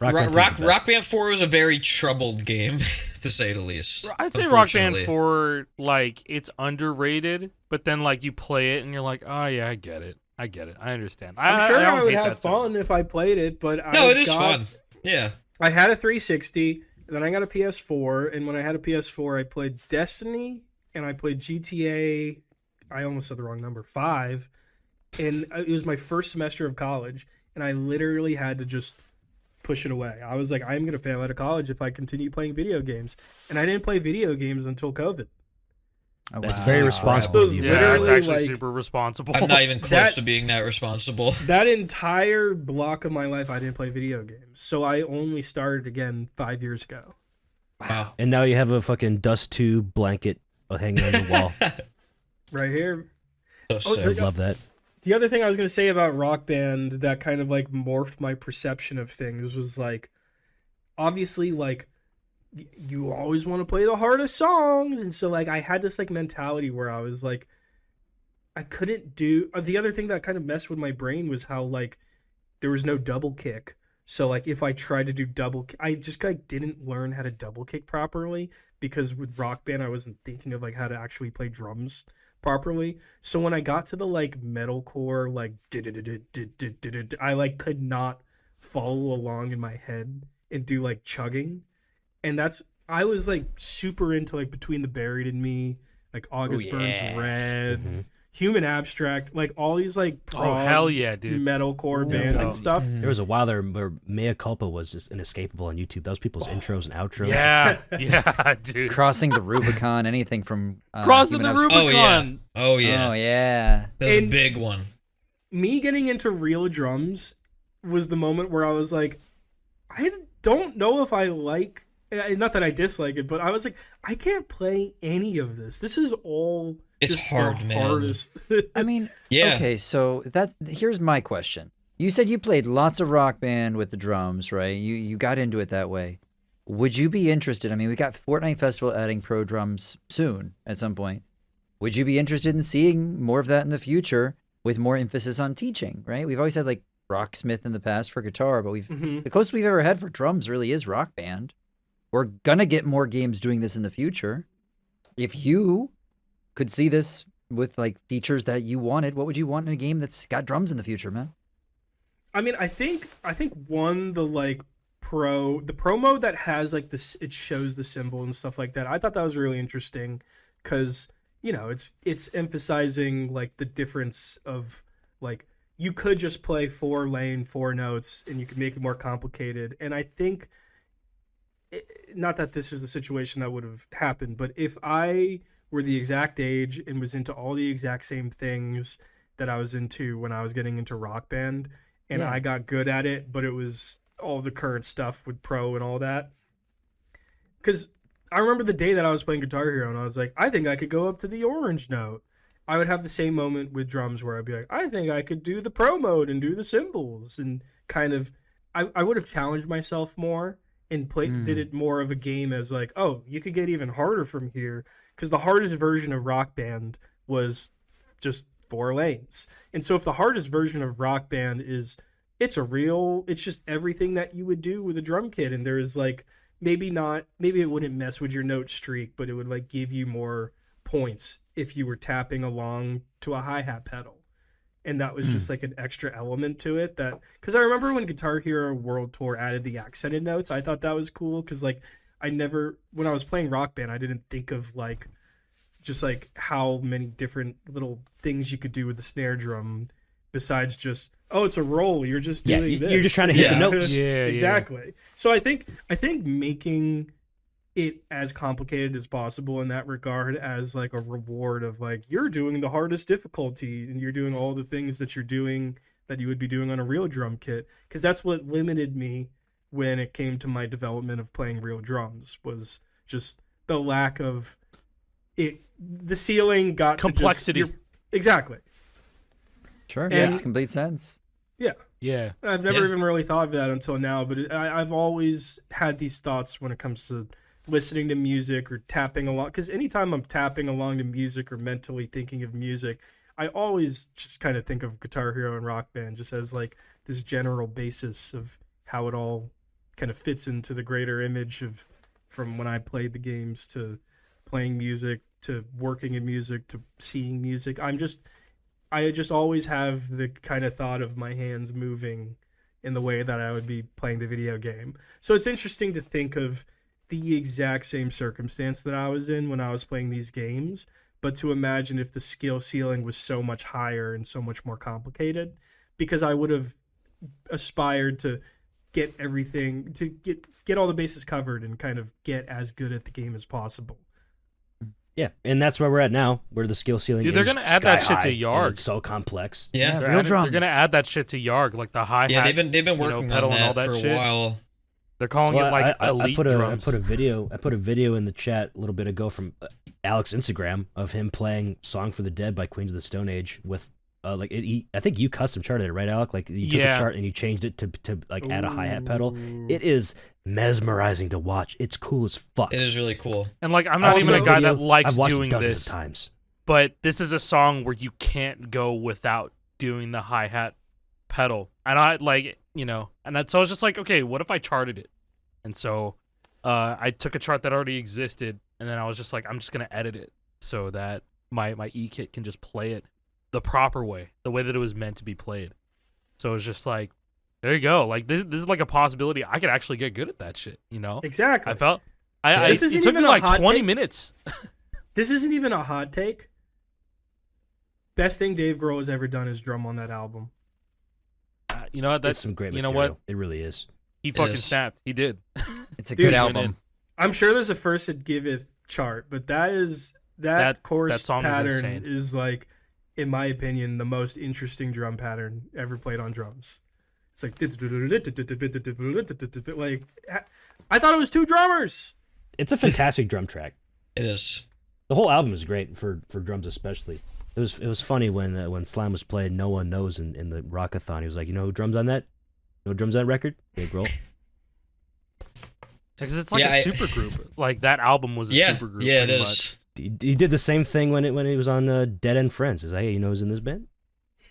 Rock Band 4 was a very troubled game, to say the least. I'd say Rock Band unfortunately. 4, like, it's underrated, but then like you play it and you're like, oh yeah, I get it. I understand. I'm sure I I, don't would hate have that so much. fun if I played it, but No, it is fun. Yeah. I had a 360, and then I got a PS4, and when I had a PS4, I played Destiny, and I played GTA, I almost said the wrong number, 5, and it was my first semester of college, and I literally had to just push it away. I was like, I'm going to fail out of college if I continue playing video games, and I didn't play video games until COVID. Oh, That's wow. very responsible. Those of you. Yeah, it's literally, actually like- super responsible. I'm not even close That- to being that responsible. That entire block of my life, I didn't play video games, so I only started again 5 years ago. Wow. And now you have a fucking dust tube blanket hanging on the wall. Right here. So sick. I love that. The other thing I was going to say about Rock Band that kind of like morphed my perception of things was like, obviously, like, you always want to play the hardest songs. And so, like, I had this like mentality where I was like, I couldn't do. The other thing that kind of messed with my brain was how, like, there was no double kick. So, like, if I tried to do double, I just like didn't learn how to double kick properly because with Rock Band, I wasn't thinking of like how to actually play drums properly. So when I got to the like metalcore, like I like could not follow along in my head and do like chugging, and I was like super into like Between the Buried and Me, like August Burns Red, Mhm. Human Abstract, like all these like Oh hell yeah, dude. metalcore Yeah. bands Oh. and stuff. There was a while there where Mea Culpa was just inescapable on YouTube. That was people's intros and outros. Yeah, yeah, dude. Crossing the Rubicon, anything from Crossing Human the Abstract- Rubicon. Oh, yeah. Oh yeah. That's a And- big one. Me getting into real drums was the moment where I was like, I don't know if I like, not that I dislike it, but I was like, I can't play any of this. This is all It's just hard, the man. hardest. I mean, Yeah. okay, so here's my question. You said you played lots of Rock Band with the drums, right? You got into it that way. Would you be interested? I mean, we got Fortnite Festival adding pro drums soon at some point. Would you be interested in seeing more of that in the future with more emphasis on teaching, right? We've always had like Rocksmith in the past for guitar, but Mhm. the closest we've ever had for drums really is Rock Band. We're gonna get more games doing this in the future. If you could see this with like features that you wanted, what would you want in a game that's got drums in the future, man? I mean, I think one, the like the pro mode that has like this, it shows the symbol and stuff like that. I thought that was really interesting because, you know, it's emphasizing like the difference of like, you could just play 4 notes and you could make it more complicated. And I think, not that this is a situation that would have happened, but if I were the exact age and was into all the exact same things that I was into when I was getting into Rock Band, and Yeah. I got good at it, but it was all the current stuff with Pro and all that. Because I remember the day that I was playing Guitar Hero, and I was like, I think I could go up to the orange note. I would have the same moment with drums where I'd be like, I think I could do the Pro mode and do the cymbals, and kind of, I would have challenged myself more and did it more of a game as like, oh, you could get even harder from here, because the hardest version of Rock Band was just 4 lanes. And so if the hardest version of Rock Band is it's just everything that you would do with a drum kit, and there's like maybe it wouldn't mess with your note streak, but it would like give you more points if you were tapping along to a hi-hat pedal. And that was just like an extra element to it, that because I remember when Guitar Hero World Tour added the accented notes, I thought that was cool, because like when I was playing Rock Band, I didn't think of like just like how many different little things you could do with the snare drum besides just, oh, it's a roll, you're just doing this. You're just trying to hit the notes. Yeah, exactly. So I think making it as complicated as possible in that regard, as like a reward of like, you're doing the hardest difficulty and you're doing all the things that you're doing that you would be doing on a real drum kit, because that's what limited me when it came to my development of playing real drums, was just the lack of it. The ceiling got complexity. To just, exactly. Sure, And- makes complete sense. Yeah. I've never even really thought of that until now, but I've always had these thoughts when it comes to listening to music or tapping along, because anytime I'm tapping along to music or mentally thinking of music, I always just kind of think of Guitar Hero and Rock Band just as like this general basis of how it all kind of fits into the greater image of from when I played the games to playing music to working in music to seeing music. I just always have the kind of thought of my hands moving in the way that I would be playing the video game. So it's interesting to think of the exact same circumstance that I was in when I was playing these games, but to imagine if the skill ceiling was so much higher and so much more complicated, because I would have aspired to get everything, to get all the bases covered and kind of get as good at the game as possible. Yeah, and that's where we're at now, where the skill ceiling Dude, is they're gonna add that sky shit to high, and YARG. It's so complex. Yeah. Real drums. They're gonna add that shit to YARG, like the hi-hat. Yeah, they've been working pedal on and all that that for a shit. while. They're calling it like elite drums. I put a video in the chat a little bit ago from Alex Instagram of him playing "Song for the Dead" by Queens of the Stone Age with I think you custom charted it, right, Alec? Like you took a chart and you changed it to like add a hi-hat pedal. It is mesmerizing to watch. It's cool as fuck. It is really cool. And like, I'm not Also- even a guy that I've likes watched it doing dozens this, of times. but this is a song where you can't go without doing the hi-hat pedal. And I like, and so I was just like, okay, what if I charted it? And so I took a chart that already existed, and then I was just like, I'm just gonna edit it so that my E-kit can just play it the proper way, the way that it was meant to be played. So it's just like, there you go. Like this is like a possibility. I could actually get good at that shit. Exactly. I felt. This It isn't took even me a like hot 20 take. minutes. This isn't even a hot take. Best thing Dave Grohl has ever done is drum on that album. You know what? That's That's some great you material. know what? It really is. He fucking is. snapped. He did. It's a Dude, good you album. I'm sure there's a first it giveth chart, but that chorus that song is pattern insane. is like, in my opinion, the most interesting drum pattern ever played on drums. It's like I thought it was 2 drummers. It's a fantastic drum track. It is. The whole album is great for drums, especially. It was funny when Slam was played. No one knows in the Rockathon. He was like, you know who drums on that? You know who drums on that record? Dave Grohl. Because it's like Yeah, a super group. Like that album was a super group. Yeah, it pretty is. much. He did the same thing when he was on Dead End Friends. He's like, hey, you know who's in this band?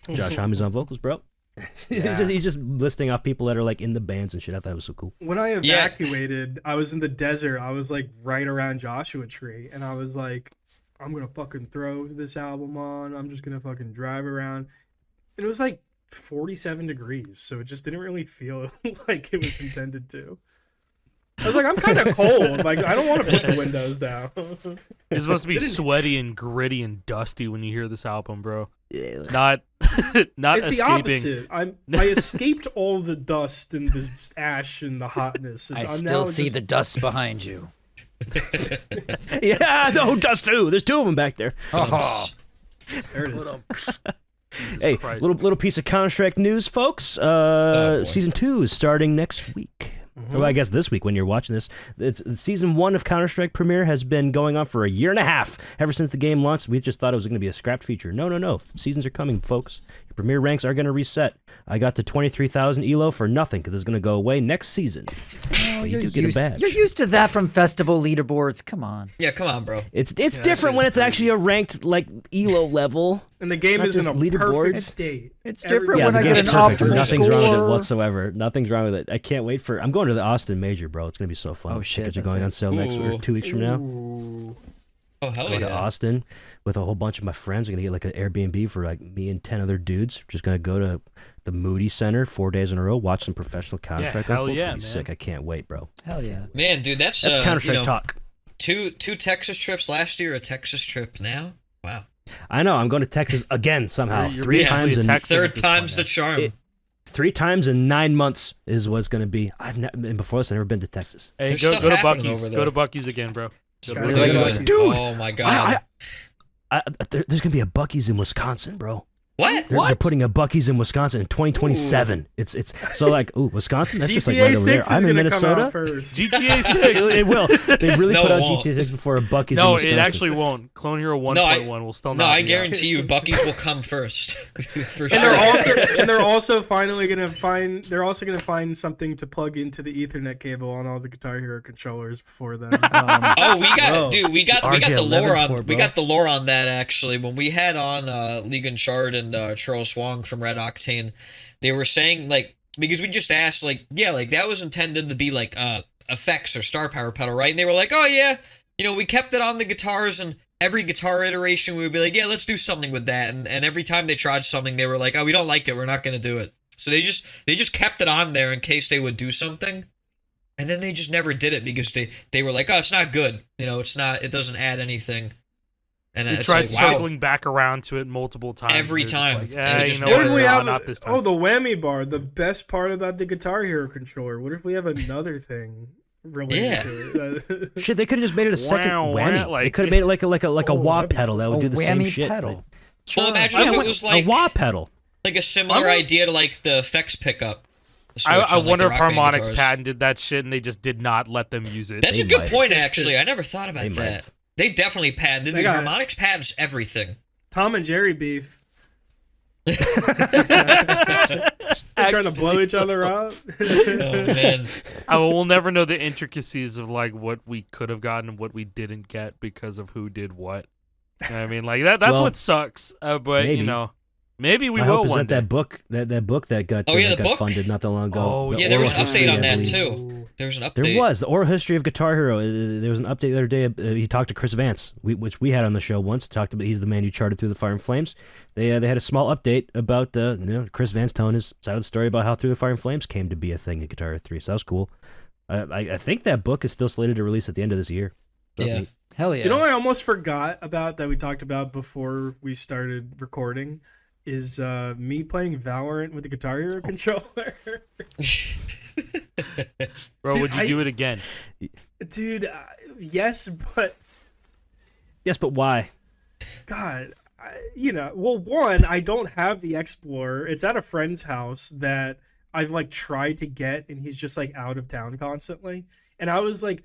Josh Homme's on vocals, bro. He's just listing off people that are like in the bands and shit. I thought it was so cool. When I evacuated, I was in the desert. I was like right around Joshua Tree, and I was like, I'm gonna fucking throw this album on. I'm just gonna fucking drive around. And it was like 47 degrees, so it just didn't really feel like it was intended to. I was like, I'm kind of cold. Like, I don't want to put the windows down. It's supposed to be sweaty and gritty and dusty when you hear this album, bro. Not not It's the escaping. opposite. I escaped all the dust and the ash and the hotness. I I'm still now see just- the dust behind you. Yeah, no, Dust 2. There's 2 of them back there. There it is. Hey, Christ. little piece of Counter-Strike news, folks. boy. Season 2 is starting next week. Well, I guess this week when you're watching this. Season 1 of Counter-Strike premiere has been going on for a year and a half. Ever since the game launched, we just thought it was going to be a scrapped feature. No. Seasons are coming, folks. Your premiere ranks are going to reset. I got to 23,000 elo for nothing because it's going to go away next season. Oh, You do get a badge. you're used to that from festival leaderboards. Come on. Yeah, come on, bro. It's different when it's actually a ranked like elo level. And the game Not is in a just leaderboards. perfect state. It's different Yeah, when the I game's get an perfect. optimal Nothing's wrong with score. it whatsoever. Nothing's wrong with it. I can't wait for. I'm going to the Austin Major, bro. It's gonna be so fun. Oh, shit, Tickets are that's going it. on sale next or Ooh. 2 weeks from now. Ooh. Oh, hell Going to yeah. Austin with a whole bunch of my friends. We're gonna get like an Airbnb for like me and 10 other dudes. Just gonna go to the Moody Center 4 days in a row, watch some professional Counter-Strike. hell unfold. It's yeah, gonna be man. sick. I can't wait, bro. Hell yeah. Man, dude, that's That's Counter-Strike talk. two Texas trips last year, a Texas trip now. Wow. I know. I'm going to Texas again somehow. You're 3 basically times a in Texan at Third this time's the point charm. It- 3 times in 9 months is what's gonna be. And before this, I've never been to Texas. now. Hey, There's go stuff to happening Buc-ee's. over Go there. to Buc-ee's again, bro. Go to Really Buc-ee's. like good. Dude, Oh my god. There's gonna be a Buc-ee's in Wisconsin, bro. What? They're putting a Buc-ee's in Wisconsin in 2027. It's so like Wisconsin. That's just like GTA right over 6 there. is I'm in gonna come out Minnesota. first. GTA 6. It will. They really No, put it out won't. GTA 6 before a Buc-ee's. No, in Wisconsin. it actually won't. Clone Hero 1.1 will still not. No, I be out. guarantee you, Buc-ee's will come first. For And sure. they're also finally gonna find. They're also gonna find something to plug into the Ethernet cable on all the Guitar Hero controllers before then. Oh, we got, Bro. dude, we got the RJ11 lore on, for, we bro. got the lore on that actually. When we had on League and Shard and Charles Wong from Red Octane, they were saying like, because we just asked like, yeah, like that was intended to be like effects or star power pedal, right? And they were like, oh yeah, we kept it on the guitars, and every guitar iteration we would be like, yeah, let's do something with that, and every time they tried something, they were like, oh, we don't like it, we're not gonna do it. So they just kept it on there in case they would do something. And then they just never did it because they were like, oh, it's not good. It doesn't add anything. And They it's tried like, wow. circling back around to it multiple times. Every They're just time. Like, And it just you know What never if what? we worked. have Not this time. the whammy bar? The best part about the Guitar Hero controller. What if we have another thing related Yeah. to it? Shit, they could have just made it a second Wow, whammy. wow, like- they could have made it like a Oh, wah that'd be pedal that would A do the same whammy shit. pedal. Well, imagine if it was like a wah pedal. a similar idea to like the effects pickup. the switch I on, like, wonder the if Rock Band Harmonix guitars. patented that shit and they just did not let them use it. That's They a good might. point, actually. I never thought about They might that. have. They definitely patented. They Dude, got it. Harmonix patents everything. Tom and Jerry beef. They're trying to blow each other up. Oh man. We'll never know the intricacies of like what we could have gotten and what we didn't get because of who did what. You know what I mean, like that's Well, what sucks. But maybe. maybe we My will hope is one that day. that book that got Oh, yeah, that the got book? funded not that long ago. Oh, The Yeah, there was an oral history, update on I that believe. too. There was an update. There was the oral history of Guitar Hero. There was an update the other day. He talked to Chris Vance, which we had on the show once. Talked about he's the man who charted through the Fire and Flames. They had a small update about Chris Vance telling his side of the story about how Through the Fire and Flames came to be a thing in Guitar Hero 3. So that was cool. I think that book is still slated to release at the end of this year. So that's Yeah. neat. Hell yeah. You know what I almost forgot about that we talked about before we started recording is me playing Valorant with the Guitar Hero controller. Bro, Dude, would you do it again? Dude, yes, but Yes, but why? God, one, I don't have the Explorer. It's at a friend's house that I've like tried to get, and he's just like out of town constantly. And I was like,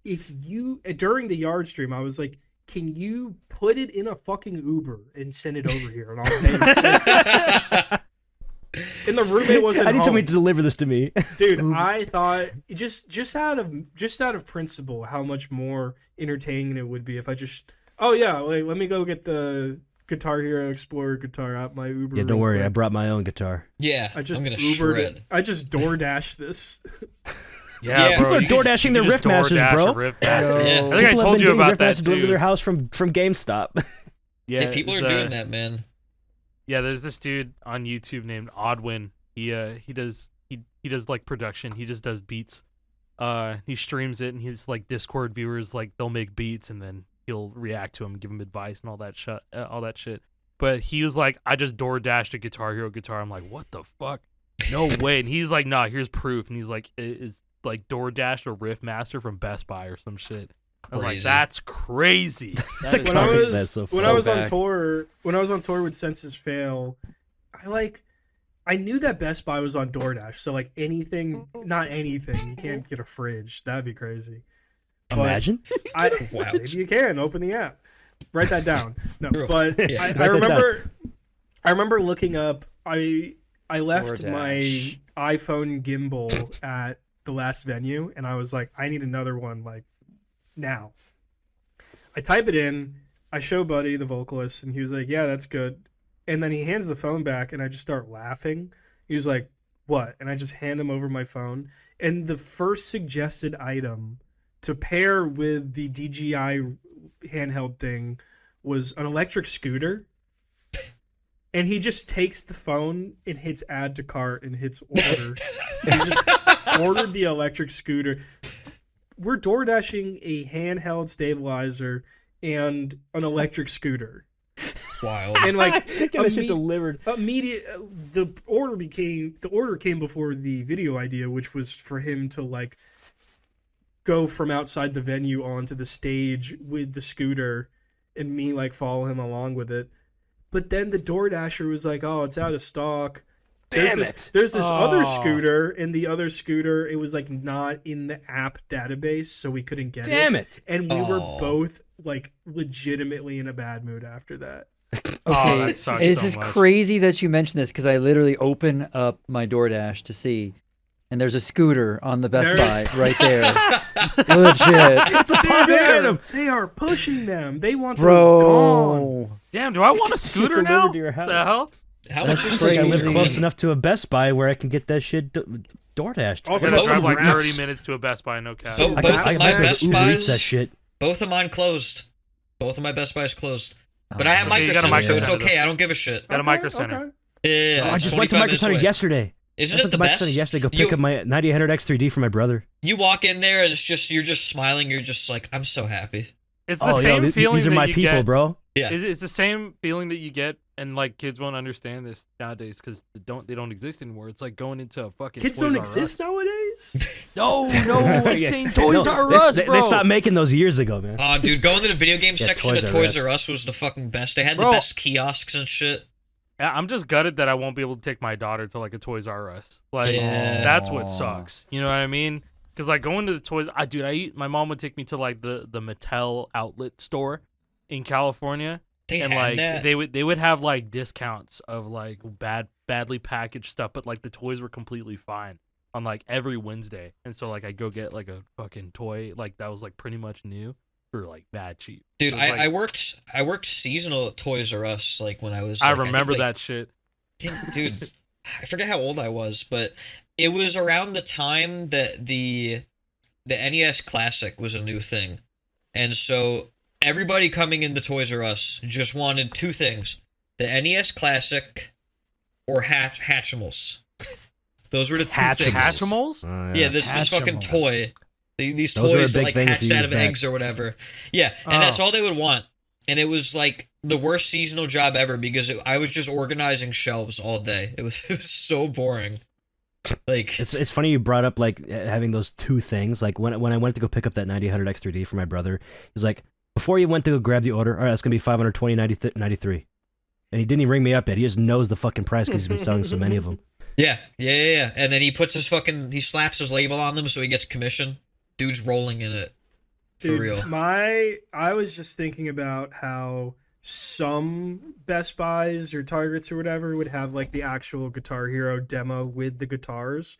during the Yard stream, I was like, can you put it in a fucking Uber and send it over here? And I'll pay you. And the roommate wasn't I need home. somebody to deliver this to me. Dude, I thought just out of principle how much more entertaining it would be if I just let me go get the Guitar Hero Explorer guitar out my Uber. Yeah, don't real worry. quick. I brought my own guitar. Yeah, I just I'm gonna Ubered shred. it. I just Doordash this. Yeah. Bro, People are you could- Doordashing you their could just Riff Masters, DoorDash bro. a Riff Master. Yo. Yeah. I think I People have told been you getting about Riff that Masters delivered to too. their house from GameStop. Yeah, Hey, people are it's, doing that, man. Yeah, there's this dude on YouTube named Oddwin. He does like production. He just does beats. He streams it, and his like Discord viewers like they'll make beats, and then he'll react to them, give him advice, and all that shit. But he was like, I just DoorDashed a Guitar Hero guitar. I'm like, what the fuck? No way. And he's like, nah, here's proof. And he's like, it's like DoorDashed a Riff Master from Best Buy or some shit. I was like, Crazy. that's crazy. That is when I That's was so when I was on back. tour with Senses Fail, I knew that Best Buy was on Doordash, so like anything, not anything, you can't get a fridge. That'd be crazy. But Imagine. Wow. Maybe you can open the app. Write that down. No, Bro, but yeah. I Write that remember looking up. I left my Doordash. iPhone gimbal at the last venue, and I was like, I need another one like now. I type it in. I show Buddy, the vocalist, and he was like, "Yeah, that's good." And then he hands the phone back, and I just start laughing. He was like, "What?" And I just hand him over my phone. And the first suggested item to pair with the DJI handheld thing was an electric scooter. And he just takes the phone and hits add to cart and hits order. And he just ordered the electric scooter. We're DoorDashing a handheld stabilizer and an electric scooter. Wild. And like Get that shit delivered. the order came before the video idea, which was for him to like go from outside the venue onto the stage with the scooter and me like follow him along with it. But then the DoorDasher was like, "Oh, it's out of stock." There's this other scooter, and the other scooter, it was like not in the app database, so we couldn't get it. Damn it. And we were both like legitimately in a bad mood after that. Oh, that sucks This so is much. crazy that you mentioned this because I literally open up my DoorDash to see, and there's a scooter on the Best There- Buy right there. Legit. They are pushing them. They want those gone. Bro. Damn, do I want a scooter delivered now? to your house. The hell? How That's much is crazy. I live Crazy. close enough to a Best Buy where I can get that shit DoorDashed. Also, I gotta both drive of like them 30 apps. minutes to a Best Buy, no cap. So- I both can, of I my can Best Uber Eats that Buys- shit. Both of mine closed. Both of my Best Buys closed. But I have Okay, you Micro got a Center, Micro so it's Center, okay. I don't give a shit. Got a Micro Center. Okay. Yeah, I it's just went to 25 Micro minutes Center away. yesterday. Isn't I it went the to Micro Center best? yesterday to go pick up my 9800X3D for my brother. You walk in there and it's just you're just smiling. You're just like, I'm so happy. It's the Oh, same yo, feeling these are that my you people, get. bro. Yeah. It's the same feeling that you get, and like kids won't understand this nowadays because they don't exist anymore. It's like going into a fucking Kids Toys don't R exist Us. nowadays. No, I'm Yeah. saying Toys No, R Us, bro. They stopped making those years ago, man. Oh, dude, going to the video game Yeah, section Toys at R Toys Us. R Us was the fucking best. They had the Bro. best kiosks and shit. Yeah, I'm just gutted that I won't be able to take my daughter to like a Toys R Us. Like Yeah. that's what sucks. You know what I mean? Because like going to the toys, my mom would take me to like the Mattel outlet store in California, They and had like that. they would have like discounts of like badly packaged stuff, but like the toys were completely fine on like every Wednesday, and so like I go get like a fucking toy like that was like pretty much new for like bad cheap. Dude, It was, like- I worked seasonal at Toys R Us like when I was. I like, think, remember like, that shit. Dude, I forget how old I was, but it was around the time that the NES Classic was a new thing, and so everybody coming into Toys R Us just wanted two things: the NES Classic or Hatchimals. Those were the two things. Hatchimals? Yeah, this fucking toy. These Those were a toys that big like thing a hatched few out years of back. eggs or whatever. Yeah, and that's all they would want. And it was like the worst seasonal job ever because I was just organizing shelves all day. It was so boring. Like It's funny you brought up like having those two things. Like when I went to go pick up that 9800X3D for my brother, he was like, before you went to go grab the order, all right, that's gonna be $520.93, and he didn't even ring me up yet. He just knows the fucking price because he's been selling so many of them. yeah. And then he puts he slaps his label on them so he gets commission. Dude's rolling in it. For Dude, real. I was just thinking about how some Best Buys or Targets or whatever would have like the actual Guitar Hero demo with the guitars,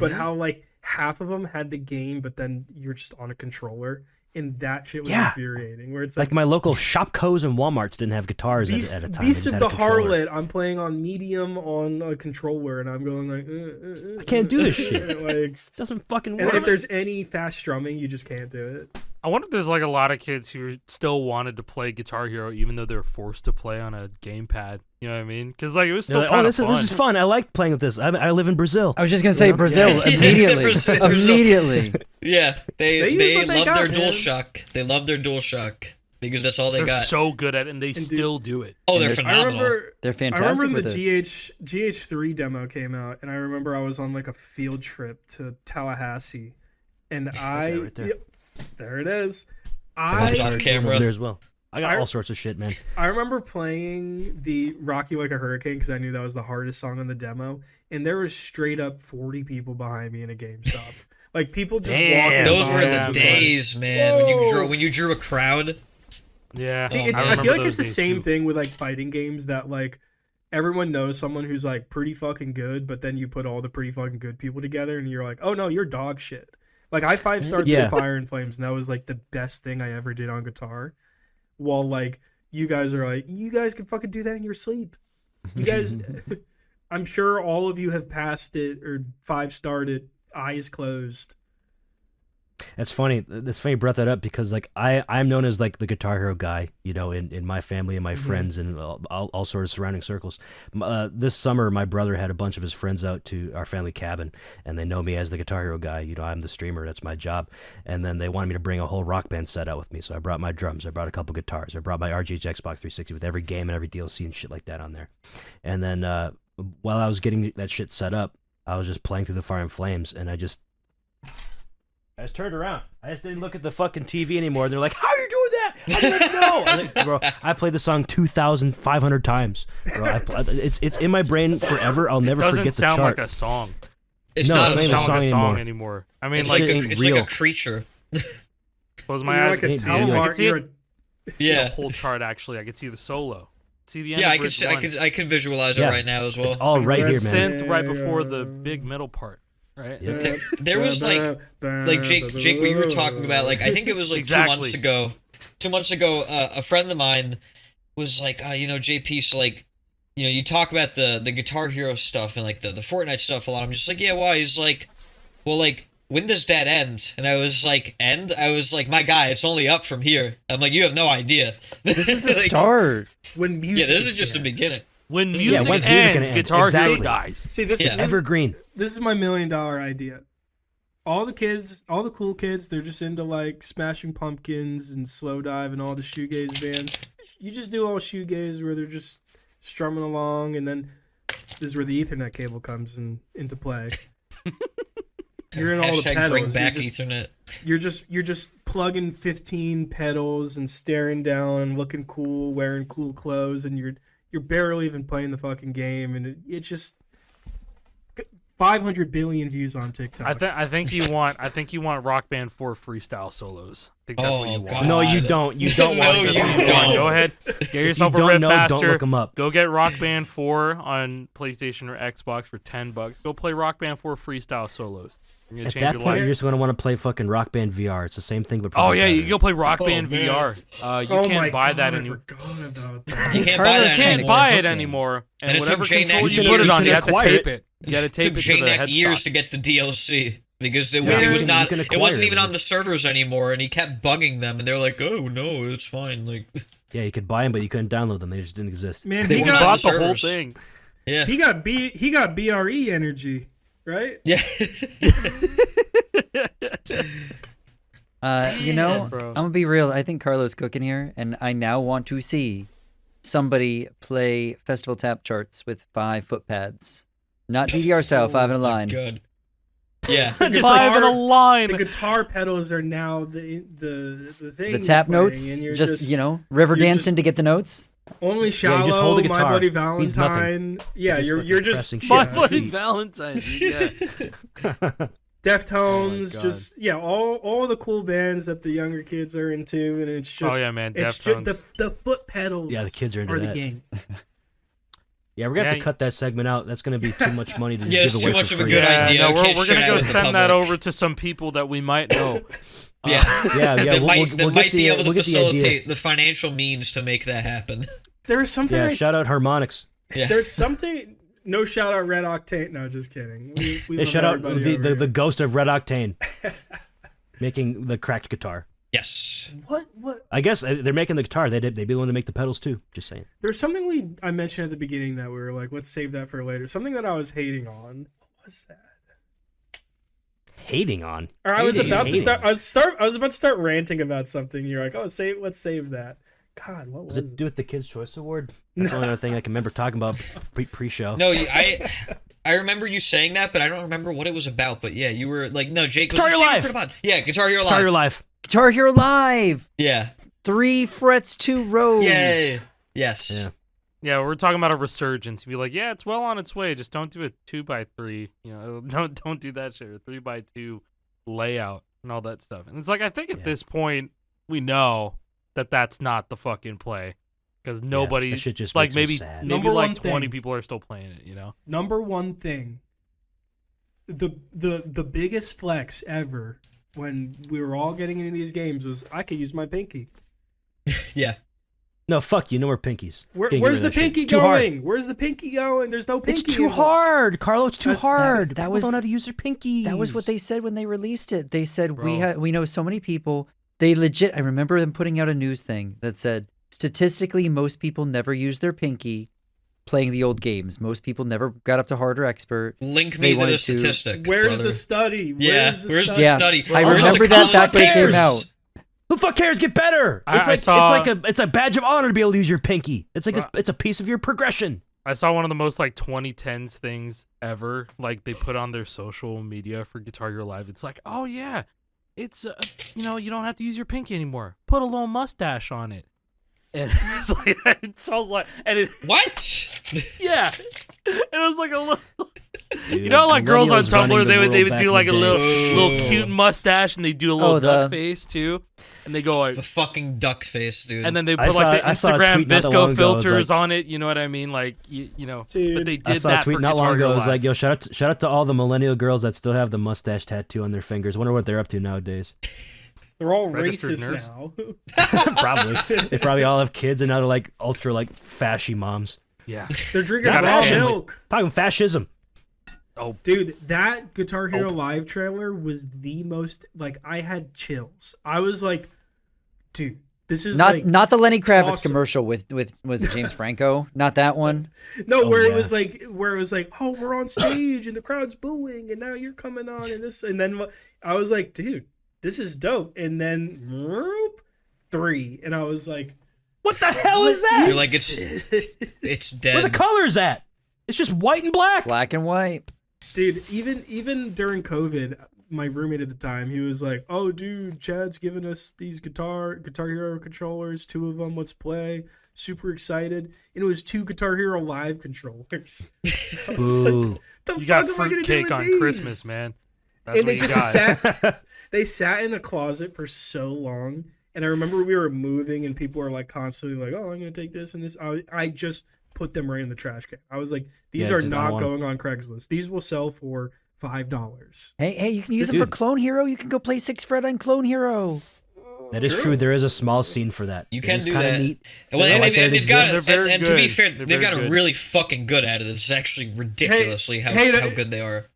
but how like half of them had the game, but then you're just on a controller, and that shit was Yeah. infuriating. Where it's Like my local Shopco's and Walmarts didn't have guitars Beast, at a time. They Beast just of had the a controller. Harlot, I'm playing on medium on a controller, and I'm going like, I can't do this shit. like, It doesn't fucking and work. if there's any fast strumming, you just can't do it. I wonder if there's like a lot of kids who still wanted to play Guitar Hero even though they were forced to play on a gamepad. You know what I mean? Because like it was They're still like, kind oh, of fun. this is fun. I like playing with this. I live in Brazil. I was just gonna say Yeah. Brazil Yeah. immediately. Brazil. Immediately. Yeah, They use they what they love got, their man. DualShock. They love their DualShock because that's all they They're got. so good at it, and they And dude- still do it. Oh, they're And phenomenal. They're I fantastic remember with when it. the GH3 demo came out, and I remember I was on like a field trip to Tallahassee, and right there. Yep, there it is. Watch off camera. there as well. I got I- all sorts of shit, man. I remember playing the Rock You Like a Hurricane because I knew that was the hardest song on the demo, and there was straight up 40 people behind me in a GameStop. Like people just Damn. walking. Those by were and the just days, man. When you Whoa. drew a crowd. Yeah. See, I I remember feel like those it's the days, same too. thing with like fighting games that like everyone knows someone who's like pretty fucking good, but then you put all the pretty fucking good people together and you're like, oh no, you're dog shit. Like I 5-starred Yeah. Fire and Flames, and that was like the best thing I ever did on guitar. While like you guys are like, you guys can fucking do that in your sleep. You guys, I'm sure all of you have passed it or 5-starred it, eyes closed. It's funny. It's funny you brought that up because like I'm known as like the Guitar Hero guy, you know, in my family and my friends and all sort of surrounding circles. This summer, my brother had a bunch of his friends out to our family cabin, and they know me as the Guitar Hero guy. You know, I'm the streamer. That's my job. And then they wanted me to bring a whole rock band set out with me, so I brought my drums. I brought a couple guitars. I brought my RGH Xbox 360 with every game and every DLC and shit like that on there. And then while I was getting that shit set up, I was just playing through the Fire and Flames, and I just turned around. I just didn't look at the fucking TV anymore. They're like, "How are you doing that? I didn't know." I'm like, bro, I played the song 2,500 times. Bro, it's in my brain forever. I'll never It doesn't forget the sound chart. like a song. It's No, not it's a not song. even a song anymore. I mean, It's like, like it ain't it's like real. a creature. close my You're eyes. like a I can see it. I Talmar, can see you're it. a Yeah. The whole chart actually. I can see the solo. See the end. Yeah, of I can bridge see, one. I can visualize Yeah. it right now as well. It's all right here, There's man. synth right before the big middle part, right? Yep. There was like Jake, what you were talking about, like I think it was like Exactly. 2 months ago. 2 months ago, a friend of mine was like, you know, JP, so like, you know, you talk about the Guitar Hero stuff and like the Fortnite stuff a lot. I'm just like, yeah, why? He's like, well, like, when does that end? And I was like, end? I was like, my guy, it's only up from here. I'm like, you have no idea. This is the Like, start. when music. Yeah, this is just the beginning. When music when's music ends, gonna end? Guitar Hero Exactly. dies. See, this Yeah. is Evergreen. this is my $1 million idea. All the kids, all the cool kids, they're just into like Smashing Pumpkins and Slow Dive and all the shoegaze bands. You just do all shoegaze where they're just strumming along, and then this is where the Ethernet cable comes into play. You're in all the Hashtag pedals. bring back you're, just, Ethernet. you're just plugging 15 pedals and staring down and looking cool, wearing cool clothes, and you're barely even playing the fucking game, and it's just 500 billion views on TikTok. I think you want Rock Band 4 freestyle solos. I think that's what you Oh, want. God. No, you don't. You don't No, want you to. That's what you want. don't. Go ahead, get yourself you a don't Riff know, Master. don't look 'em up. Go get Rock Band 4 on PlayStation or Xbox for $10. Go play Rock Band 4 freestyle solos. You're gonna At change that your point, life. you're just going to want to play fucking Rock Band VR. It's the same thing, but Oh probably yeah, you better. can go play Rock Oh, Band man. VR. You oh my can't buy God, that I anymore. forgot about that. You can't buy Carlos that You can't anymore. buy it Okay. anymore. And, And it whatever took J-Neck controller you put it years on, to you have to acquire tape it. it. You got to It tape took it to the J-Neck years headstock. to get the DLC because it Yeah, was you not. can It acquire wasn't it. even on the servers anymore, and he kept bugging them, and they're like, "Oh no, it's fine." Like, Yeah, you could buy them, but you couldn't download them. They just didn't exist. Man, They he were You not got bought the whole servers. thing. yeah, he got BRE energy, right? yeah. You know, bro. I'm gonna be real. I think Carlos cooking here, and I now want to see somebody play festival tap charts with 5 foot pads, not DDR style, 5 in a line. Good. Yeah. Just Five in a The line. guitar pedals are now the thing. The tap you're playing, notes, and you're just you know, river you're dancing just- to get the notes. only Yeah, shallow. you just hold the My guitar. Bloody Means nothing. Valentine. Yeah, Just you're fucking just pressing shit. My Yeah. buddy Valentine's. Yeah. Deftones. God. Just all the cool bands that the younger kids are into, and it's just Oh yeah, man. it's just Deftones. the foot pedals. Yeah, the kids are into are the that. game. Yeah, we're going to have Yeah, to cut that segment out. That's going to be too much money to Yeah, give it's away too for much of a free. good Yeah, idea. no, I we're can't gonna share go it with the send that public. over to some people that we might know. Yeah. Yeah, that we'll might get be the, able to we'll get the idea. facilitate the financial means to make that happen. There was something. Yeah, I- shout out Harmonix. Yeah. There's something. No shout out Red Octane. No, just kidding. We Hey, love shout out everybody over the here. ghost of Red Octane making the cracked guitar. Yes. What? I guess they're making the guitar. They'd be willing to make the pedals too. Just saying. There's something I mentioned at the beginning that we were like, let's save that for later. Something that I was hating on. What was that? Hating on. Or I was Hating. about to Hating. start. I was about to start ranting about something. You're like, oh, let's save that. God, what Was was it to it? do with the Kids' Choice Award? That's the only other thing I can remember talking about pre-show. No, I remember you saying that, but I don't remember what it was about. But yeah, you were like, no, Jake was Guitar Hero saying it Live! for the pod. Yeah, Guitar Hero Live. Guitar Hero Live. Guitar Hero Live. Yeah. 3 frets, 2 rows. Yay. Yes. Yeah. Yeah, we're talking about a resurgence. You'd be like, yeah, it's well on its way. Just don't do a 2x3. You know, don't do that shit. A 3x2 layout and all that stuff. And it's like, I think at this point we know that that's not the fucking play, because nobody, that shit just like makes me maybe sad. Number like one 20 thing. people are still playing it. You know. Number one thing, the biggest flex ever when we were all getting into these games was I could use my pinky. Yeah. No, fuck you. No more pinkies. Can't get Where's rid the of that shit. pinky It's too hard. going? Where's the pinky going? There's no pinky. It's too involved. hard, Carlo. It's too That's- hard. that People was- don't know how to use their pinkies. That was what they said when they released it. They said Bro. we know so many people. They legit. I remember them putting out a news thing that said statistically most people never use their pinky playing the old games. Most people never got up to hard or expert. Link They me to the wanted to- statistic. Where's brother. the study? Yeah. Where's the Yeah, study? I Where's remember the that college back when it came papers? out. Who fuck cares? Get better. I saw- It's a badge of honor to be able to use your pinky. It's like it's a piece of your progression. I saw one of the most like 2010s things ever. Like they put on their social media for Guitar Hero Live. It's like, oh yeah, it's you know, you don't have to use your pinky anymore. Put a little mustache on it. And it's like, it sounds like, and it, What? yeah, it was like a little. Dude, You know, like girls on millennials running Tumblr, the they world would back do in like the a day. little cute mustache, and they do a little Oh, duck the- face too, and they go like, The fucking duck face, dude. and then they I put like the saw a Instagram tweet not that long visco ago. It was filters like- on it. You know what I mean? Like you know, Dude. but they I did saw a that tweet for not Guitar long ago. Hero It was Live. like, yo, shout out to all the millennial girls that still have the mustache tattoo on their fingers. Wonder what they're up to nowadays. They're all Registered racist nurse. now. Probably. They probably all have kids and now they're like ultra like fashy moms. yeah. They're drinking Yeah, raw family. milk. Talking fascism. Oh, Dude, that Guitar Hero Live trailer was the most, like, I had chills. I was like, dude, this is Not like, not the Lenny Kravitz awesome. commercial with was it James Franco? Not that one. no, Oh, where yeah. it was like, oh, we're on stage and the crowd's booing and now you're coming on and this, and then I was like, dude, this is dope. And then, whoop, 3, and I was like, What the hell is that? You're like, it's Where the dead. colors at? It's just white and black. Black and white. dude, even during COVID, my roommate at the time, he was like, "Oh, dude, Chad's giving us these Guitar Hero controllers, 2 of them. Let's play." Super excited, and it was 2 Guitar Hero Live controllers. I was like, Boo. the you got fuck am I gonna do fruitcake with on these? Christmas, man. That's And what they you just got. they sat in a closet for so long. And I remember we were moving, and people were like constantly like, "Oh, I'm gonna take this and this." I just put them right in the trash can. I was like, "These Yeah, are just I not want 'em. going on Craigslist. These will sell for $5." Hey, you can use them Dude. for Clone Hero. You can go play 6 fret on Clone Hero. That is true. There is a small scene for that. You It can is do kinda that. Neat. Well, I and like that it they've got, exists. They're very and to be good. fair, They're they've very gotten good. really fucking good at it. It's actually ridiculously how hey, good they are.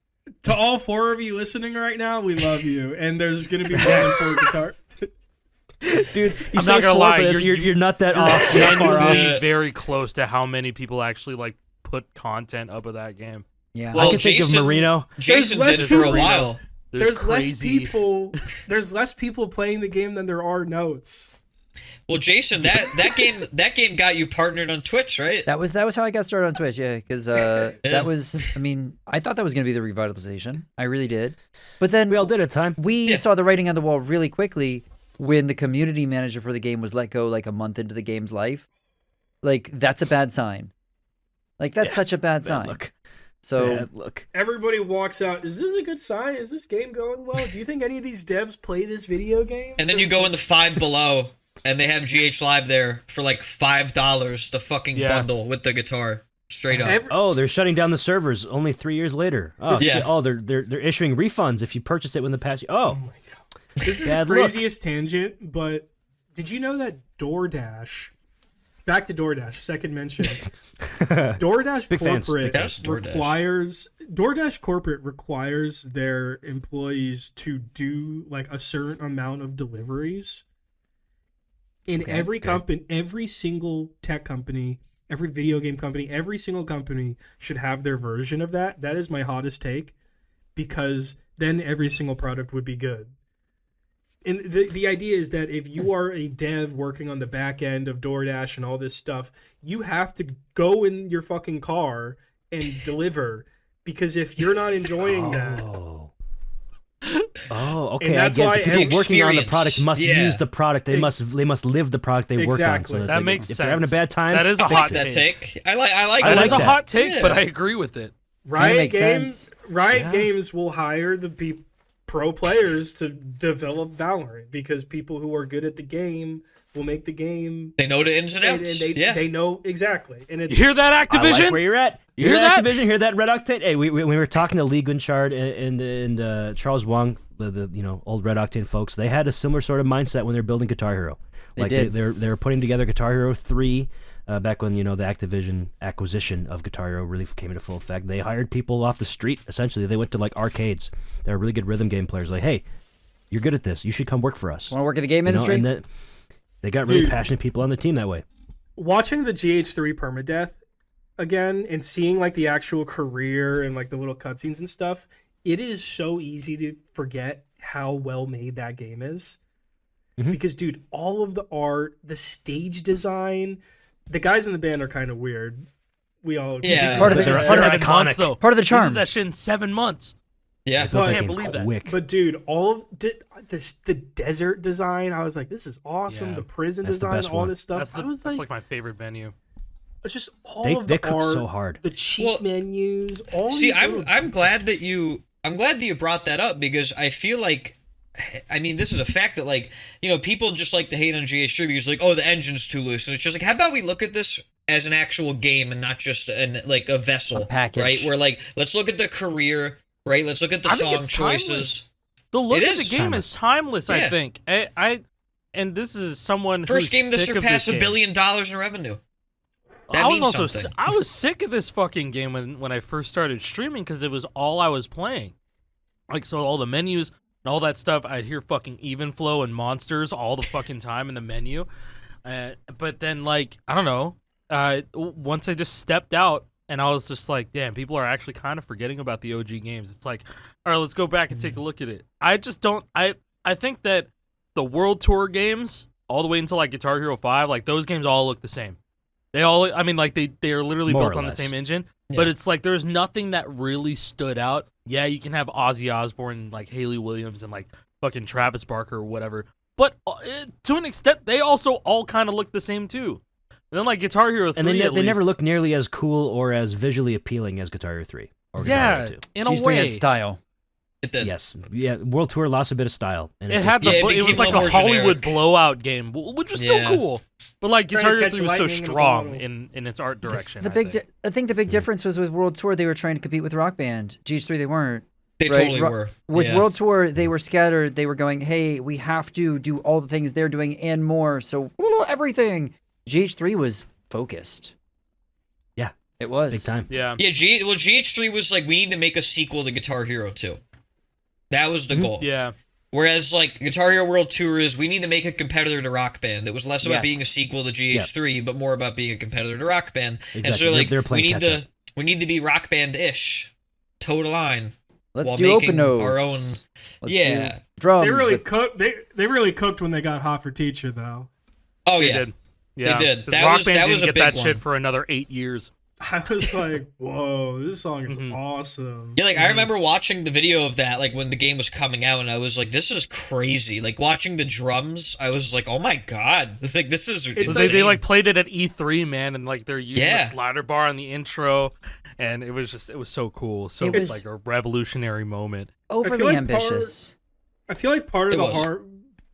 To all 4 of you listening right now, we love you, and there's gonna be more than 4 guitar. Dude, you I'm say not gonna 4, lie, but it's- you're- you're not that You're off. You're not far off. genuinely very close to how many people actually like put content up of that game. Yeah. Well, I can think of Jason- Marino. Jason less did it for a people- while. There's less crazy- people. There's less people playing the game than there are notes. Well, Jason, that game got you partnered on Twitch, right? That was how I got started on Twitch. Yeah, because that was. I mean, I thought that was gonna be the revitalization. I really did. But then We all did at time. we Yeah. saw the writing on the wall really quickly when the community manager for the game was let go like a month into the game's life. Like that's a bad sign. Like that's such a bad sign. Look. So Bad look. Everybody walks out. Is this a good sign? Is this game going well? Do you think any of these devs play this video game? And then you go in the Five Below, and they have GH Live there for like $5, the fucking Yeah. bundle with the guitar, straight up. Oh, they're shutting down the servers only 3 years later. Oh, Yeah. Oh, they're issuing refunds if you purchased it within the past. Oh, This is Bad the look. craziest tangent, but did you know that Doordash, back to Doordash, second mention, Doordash Big fans, corporate big fans. Doordash. Doordash corporate requires their employees to do like a certain amount of deliveries. In every company, every single tech company, every video game company, every single company should have their version of that. That is my hottest take, because then every single product would be good. And the idea is that if you are a dev working on the back end of Doordash and all this stuff, you have to go in your fucking car and deliver, because if you're not enjoying that, oh. Oh, okay. And that's I why get the people the working on the product experience, must yeah. use the product. They must live the product they worked on. Exactly. So it's That like, makes if they're having a sense. bad time, That is a I hot like that take. take. I like That like is a that. hot take, Yeah. but I agree with it. Riot makes Games, sense. Riot Yeah. Games will hire the pro players to develop Valorant because people who are good at the game will make the game. They know the ins and And outs. they, yeah. they know exactly. And You it's hear that, I Activision? like where you're at. You Hear hear that, that? Activision? Hear that, Red Octane? Hey, we were talking to Lee Guinchard and Charles Wang, the old Red Octane folks. They had a similar sort of mindset when they were building Guitar Hero. They did. They were putting together Guitar Hero 3 back when the Activision acquisition of Guitar Hero really came into full effect. They hired people off the street. Essentially, they went to like arcades. They were really good rhythm game players. Like, hey, you're good at this. You should come work for us. Want to work in the game You know, industry? and then they got really Dude. passionate people on the team that way. watching the GH3 permadeath again and seeing like the actual career and like the little cutscenes and stuff. It is so easy to forget how well made that game is. Mhm. Because, dude, all of the art, the stage design, the guys in the band are kind of weird. We all Yeah. Part of the- They're part of the- 7 months, iconic. though. Part of the They did charm. that shit in 7 months. Yeah. They built But- that Can't game believe that. quick. But dude, the desert design, I was like, this is awesome. Yeah. The prison That's the design, best all one. this stuff. That's, I was that's like, my favorite venue. just all They of the cook art, so hard. the cheap Well, menus. All See, these I'm little I'm glad that details. I'm glad that you brought that up because I feel like I mean, this is a fact that, like, people just like to hate on GH3 because, like, oh, the engine's too loose. And it's just like, how about we look at this as an actual game and not just a vessel, A package. right? Where, like, let's look at the career, right? Let's look at the I think song it's choices. The look It of the is game timeless. is timeless, I Yeah. think. And this is someone First who's game to sick of surpass this $1 game. billion in revenue. That I was means also something. I was sick of this fucking game when I first started streaming because it was all I was playing. Like, so all the menus and all that stuff, I'd hear fucking even flow and monsters all the fucking time in the menu. But then, like, I don't know. Once I just stepped out and I was just like, damn, people are actually kind of forgetting about the OG games. It's like, all right, let's go back and take a look at it. I just don't. I think that the World Tour games, all the way until like Guitar Hero 5, like those games all look the same. They all, I mean, like they are literally More built or on the less. same engine, Yeah. but it's like there's nothing that really stood out. Yeah, you can have Ozzy Osbourne and like Haley Williams and like fucking Travis Barker or whatever, but to an extent, they also all kind of look the same too. And then like Guitar Hero 3, And they at never least, look nearly as cool or as visually appealing as Guitar Hero 3 or Guitar yeah, Hero 2. in a G3 way, had style. It did. Yes, yeah. World Tour lost a bit of style, and it had the, Yeah, it it became was a like little a more Hollywood generic. blowout game, which was Yeah. still cool. But like Trying Guitar to Hero catch 3 was so lightning in a strong bottle. in its art direction. The I big, think. I think the big difference was with World Tour, they were trying to compete with Rock Band. GH3, they weren't. They Right, totally were. With Yeah. World Tour, they were scattered. They were going, hey, we have to do all the things they're doing and more. So everything. GH3 was focused. Yeah. It was. big time. Yeah. Yeah, GH3 was like, we need to make a sequel to Guitar Hero 2. That was the goal. Yeah. Whereas, like, Guitar Hero World Tour is, we need to make a competitor to Rock Band. It was less about Yes. being a sequel to GH3, but more about being a competitor to Rock Band. And Exactly. so, They're- like, they're we playing need catch-up. to be Rock Band-ish, toe to line, Let's while do open making notes. our own. Let's Yeah. do drums. They really with- cooked. They really cooked when they got Hot for Teacher though. Oh They yeah, did. Yeah. did. 'Cause That Rock was- Band that didn't was a get big that shit one. for another 8 years. I was like, whoa, this song is Mhm. awesome. yeah. Like I remember watching the video of that, like when the game was coming out, and I was like, "This is crazy!" Like watching the drums, I was like, "Oh my god!" Like this is. It's They insane. like played it at E3, man, and like they're using Yeah. the slider bar on the intro, and it was so cool. So It it's was- like a revolutionary moment. overly like part- ambitious. I feel like part of It the was.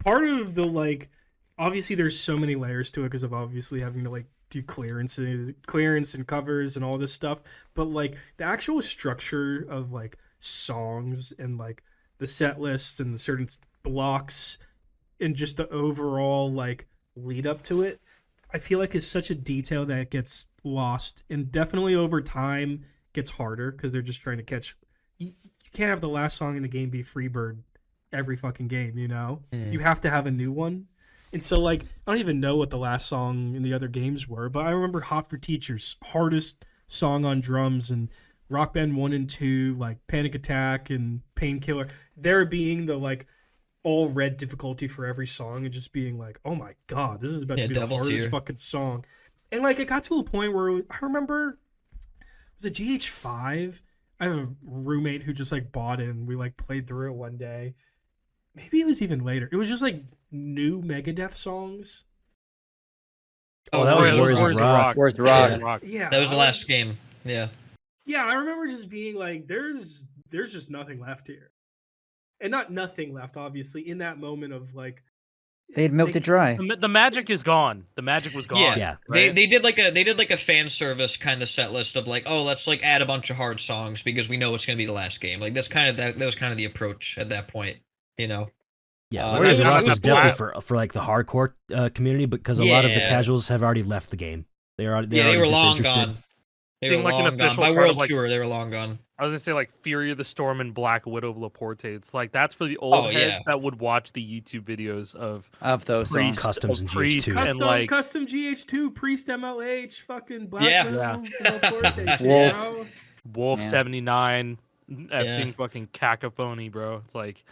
part of the like, obviously there's so many layers to it because of obviously having to like do clearance and covers and all this stuff. But like the actual structure of like songs and like the set list and the certain blocks and just the overall like lead up to it, I feel like is such a detail that it gets lost and definitely over time gets harder because they're just trying to catch. You can't have the last song in the game be Freebird every fucking game, you know? You have to have a new one. And so, like, I don't even know what the last song in the other games were, but I remember Hot for Teachers, hardest song on drums, and Rock Band 1 and 2, like Panic Attack and Painkiller, there being the, like, all red difficulty for every song and just being like, oh my god, this is about Yeah, to be the Devil hardest Tear. fucking song. And, like, it got to a point where I remember, was it GH5? I have a roommate who just like bought it and we like played through it one day. Maybe it was even later. It was just like new Megadeth songs. Oh, that was Where's the Rock. Where's the Yeah. Rock? Yeah, That was the last game. Yeah. Yeah, I remember just being like, "There's just nothing left here," and not nothing left, obviously. In that moment of like, They had milked it dry. The magic is gone. The magic was gone. Yeah. They did like a fan service kind of set list of like, oh, let's like add a bunch of hard songs because we know it's gonna be the last game. Like that's kind of that was kind of the approach at that point, you know. Yeah, it Where's the was- Rock it was was definitely cool. for like the hardcore community, because a lot of the Yeah. casuals have already left the game. They were They already were long disinterested. gone. They were Seemed like an long gone. official By part World of, like- Tour, they were long gone. I was gonna say like Fury of the Storm and Black Widow of Laporte. It's like that's for the old Oh, heads yeah. that would watch the YouTube videos of Of those Priest, songs. Customs of and Priest, GH2. and like custom GH2, Priest MLH, fucking Black Yeah. Widow, Laporte shit, Wolf. bro. Wolf Yeah. 79, Yeah. FCing fucking cacophony, bro. It's like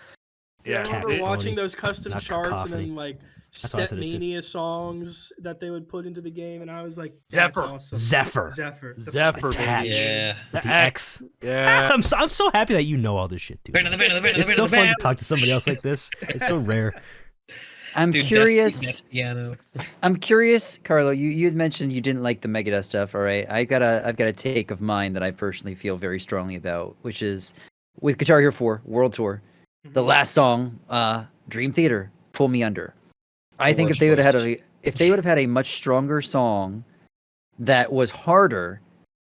Yeah, I remember Cacophony, watching those custom not charts cacophony. and then like That's why I said it too. Stepmania songs that they would put into the game, and I was like, Zephyr. that's awesome. Zephyr. Zephyr. Zephyr, Attach. baby. Yeah. The X. Yeah. I'm so happy that you know all this shit, dude. Band of the band of the band of the It's band so of the fun to band. talk to somebody else like this. It's so rare. I'm Dude, curious. That's piano. I'm curious, Carlo. You had mentioned you didn't like the Megadeth stuff. All right, I've got a take of mine that I personally feel very strongly about, which is with Guitar Hero 4 World Tour, the last song, Dream Theater, Pull Me Under. I think if worst they would have choice. had a much stronger song that was harder,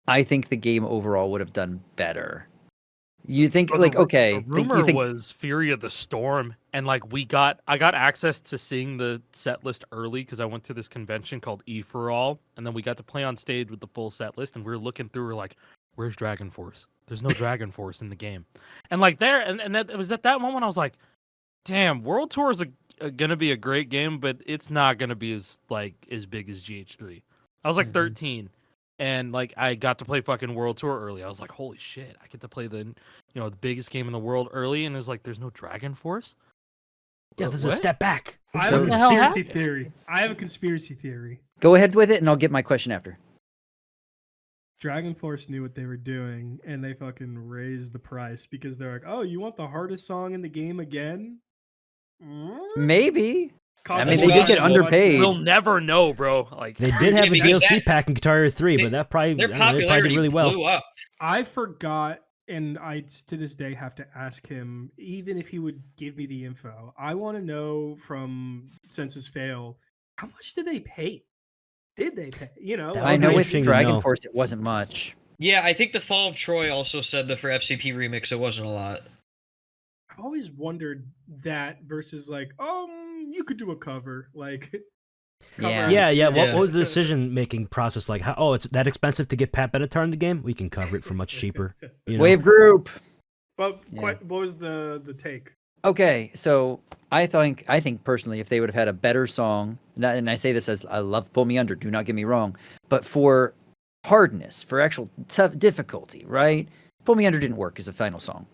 I think the game overall would have done better. You think Well, like the okay, rumor you think was Fury of the Storm, and like I got access to seeing the set list early because I went to this convention called E for All, and then we got to play on stage with the full set list, and we were looking through, we're like, "Where's Dragon Force? There's no Dragon Force in the game," and like there, and that it was at that moment I was like, "Damn, World Tour is gonna be a great game, but it's not gonna be as big as GH3." I was like 13. And like I got to play fucking World Tour early. I was like, holy shit! I get to play the biggest game in the world early, and it was like, there's no Dragon Force. Yeah, this is a What? step back. I So- have a What the hell conspiracy happened? theory. I have a conspiracy theory. go ahead with it, and I'll get my question after. Dragon Force knew what they were doing, and they fucking raised the price because they're like, "Oh, you want the hardest song in the game again?" Maybe. Costs I mean, us they did much get more. underpaid. We'll never know, bro. Like They did have a because DLC that- pack in Guitar Hero 3, they- but that probably, Their I don't know, they probably popularity did really well. blew up. I forgot, and I to this day have to ask him, even if he would give me the info. I want to know from Census Fail, how much did they pay? Did they pay? You know, That I would know be with interesting to Dragon know. Force it wasn't much. Yeah, I think the Fall of Troy also said that for FCP Remix it wasn't a lot. I've always wondered that versus like, you could do a cover, like. Yeah. cover- Yeah. What Yeah. was the decision-making process like? It's that expensive to get Pat Benatar in the game? We can cover it for much cheaper. You know? Wave group. But Yeah. what was the take? Okay, so I think personally, if they would have had a better song, and I say this as I love Pull Me Under, do not get me wrong, but for hardness, for actual tough difficulty, right? Pull Me Under didn't work as a final song.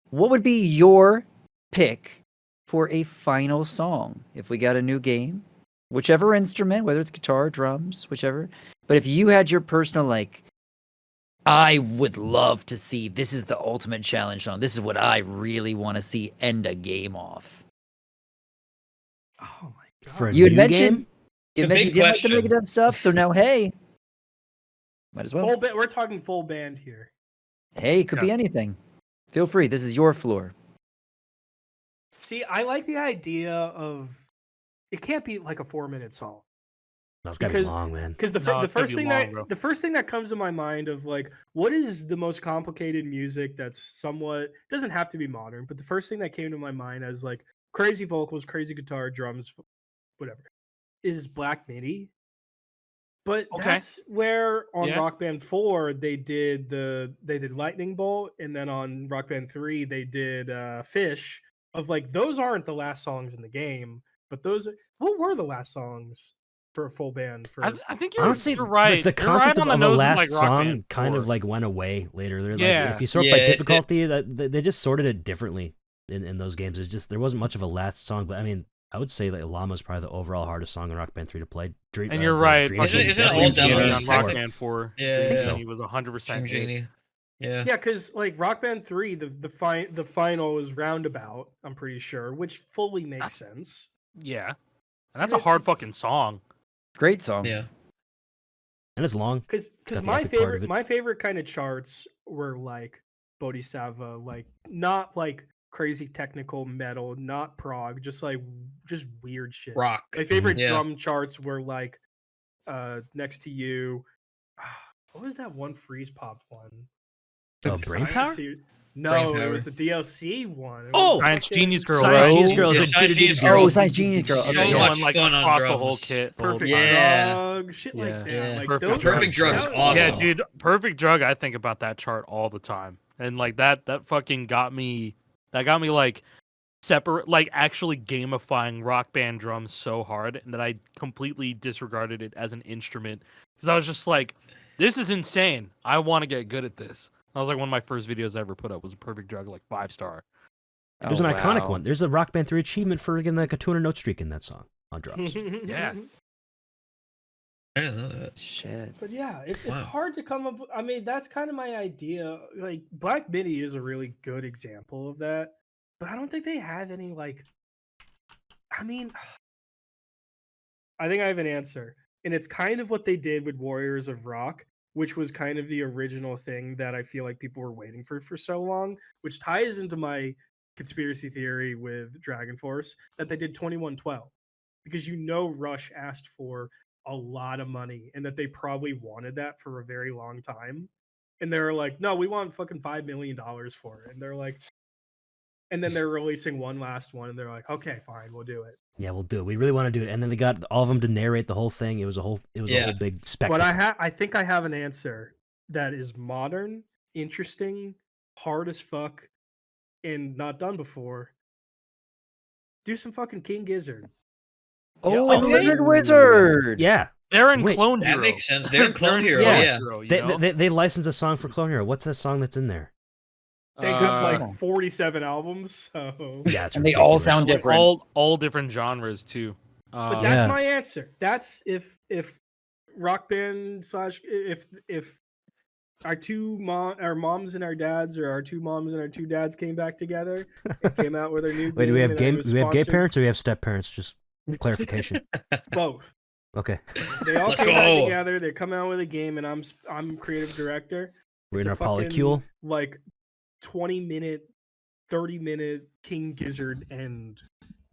What would be your pick for a final song if we got a new game? Whichever instrument, whether it's guitar, drums, whichever. But if you had your personal, like, I would love to see, this is the ultimate challenge song. This is what I really want to see end a game off. Oh my god! For a You had new mentioned game? you The mentioned big you didn't like the question. Megadeth stuff, so now hey, might as well. We're talking full band here. Hey, it could be anything. Feel free. This is your floor. See, I like the idea of it can't be like a 4-minute song. No, it's gotta be because- long, man. Because No, the it's gotta first be thing long, bro. the first thing that comes to my mind of like what is the most complicated music that's somewhat doesn't have to be modern, but the first thing that came to my mind as like crazy vocals, crazy guitar, drums, whatever, is Black Midi. But Okay. that's where on Yeah. Rock Band 4 they did Lightning Bolt, and then on Rock Band 3 they did Fish. Of like those aren't the last songs in the game, but those what were the last songs for a full band for I think you're, Honestly, you're right. the You're concept right on of the a nose with, last like, Rock song Band kind 4. of like went away later. They're Yeah. like, if you sort Yeah, by it- difficulty, they just sorted it differently in those games. It's just there wasn't much of a last song, but I mean, I would say like Llama's probably the overall hardest song in Rock Band 3 to play. And you're right. Dream Isn't it Genie all definitely Dream Genie demos, on Rock technically? Band 4. Yeah, Dream yeah. Genie was 100% Dream it. Genie. Yeah. Yeah, because like Rock Band 3, the final is Roundabout, I'm pretty sure, which fully makes sense. Yeah, and that's And a hard it's- fucking song. Great song. Yeah. And it's long. Because Got the my epic part of favorite it. my favorite kind of charts were like Bodhisattva, like not like crazy technical metal, not prog, just weird shit. Rock. My favorite Yeah. drum charts were like Next to You. What was that one freeze pop one? Oh, Brain Power? No, Brain it Power. was the DLC one. It Oh! was Science fucking- Genius Girl. Science right? Genius Girl. Yeah, is Science like, Genius do-do-do-do. Girl. Oh, Science Genius Girl. So Okay, Going, yeah. much like, fun on across the whole drums. kit. the whole Perfect time. Yeah. Drug, shit like Yeah. that. Yeah. Like Perfect those Drug. Perfect Drug's that was- awesome. Yeah, dude, Perfect Drug. I think about that chart all the time, and like that fucking got me. That got me like separate, like actually gamifying Rock Band drums so hard, and that I completely disregarded it as an instrument because I was just like, "This is insane. I want to get good at this." That was like one of my first videos I ever put up was a Perfect Drug, like 5-star. There's Oh, an iconic wow. one. There's a Rock Band 3 achievement for getting like a 200 note streak in that song on drums. Yeah. I didn't know that. Shit. But yeah, it's Wow. hard to come up. I mean, that's kind of my idea. Like Black Midi is a really good example of that, but I don't think they have any like. I mean, I think I have an answer, and it's kind of what they did with Warriors of Rock, which was kind of the original thing that I feel like people were waiting for so long, which ties into my conspiracy theory with Dragon Force that they did 2112 because Rush asked for a lot of money and that they probably wanted that for a very long time, and they're like, no, we want fucking $5 million for it, and they're like, and then they're releasing one last one, and they're like, okay, fine, we'll do it. Yeah, we'll do it. We really want to do it. And then they got all of them to narrate the whole thing. It was a whole Yeah. big spectacle. But I think I have an answer that is modern, interesting, hard as fuck, and not done before. Do some fucking King Gizzard. Oh, okay. Lizard Wizard. Yeah. They're in Wait, Clone That Hero. makes sense. They're in Clone Hero. Yeah. Yeah. Hero, you They, know? they licensed a song for Clone Hero. What's that song that's in there? They have Uh, like 47 albums, so. Yeah, it's And they all ridiculous. sound like, different. all different genres too. But that's Yeah. my answer. That's if Rock Band / if our moms and our dads, or our two moms and our two dads came back together and came out with their new. Wait, do we have game and it game? was Do we have gay sponsored- parents or do we have step parents? Just clarification. Both. Okay, They all Let's came out go. together. They come out with a game, and I'm creative director. we're It's in a our fucking, polycule. like 20-minute, 30-minute King Gizzard end.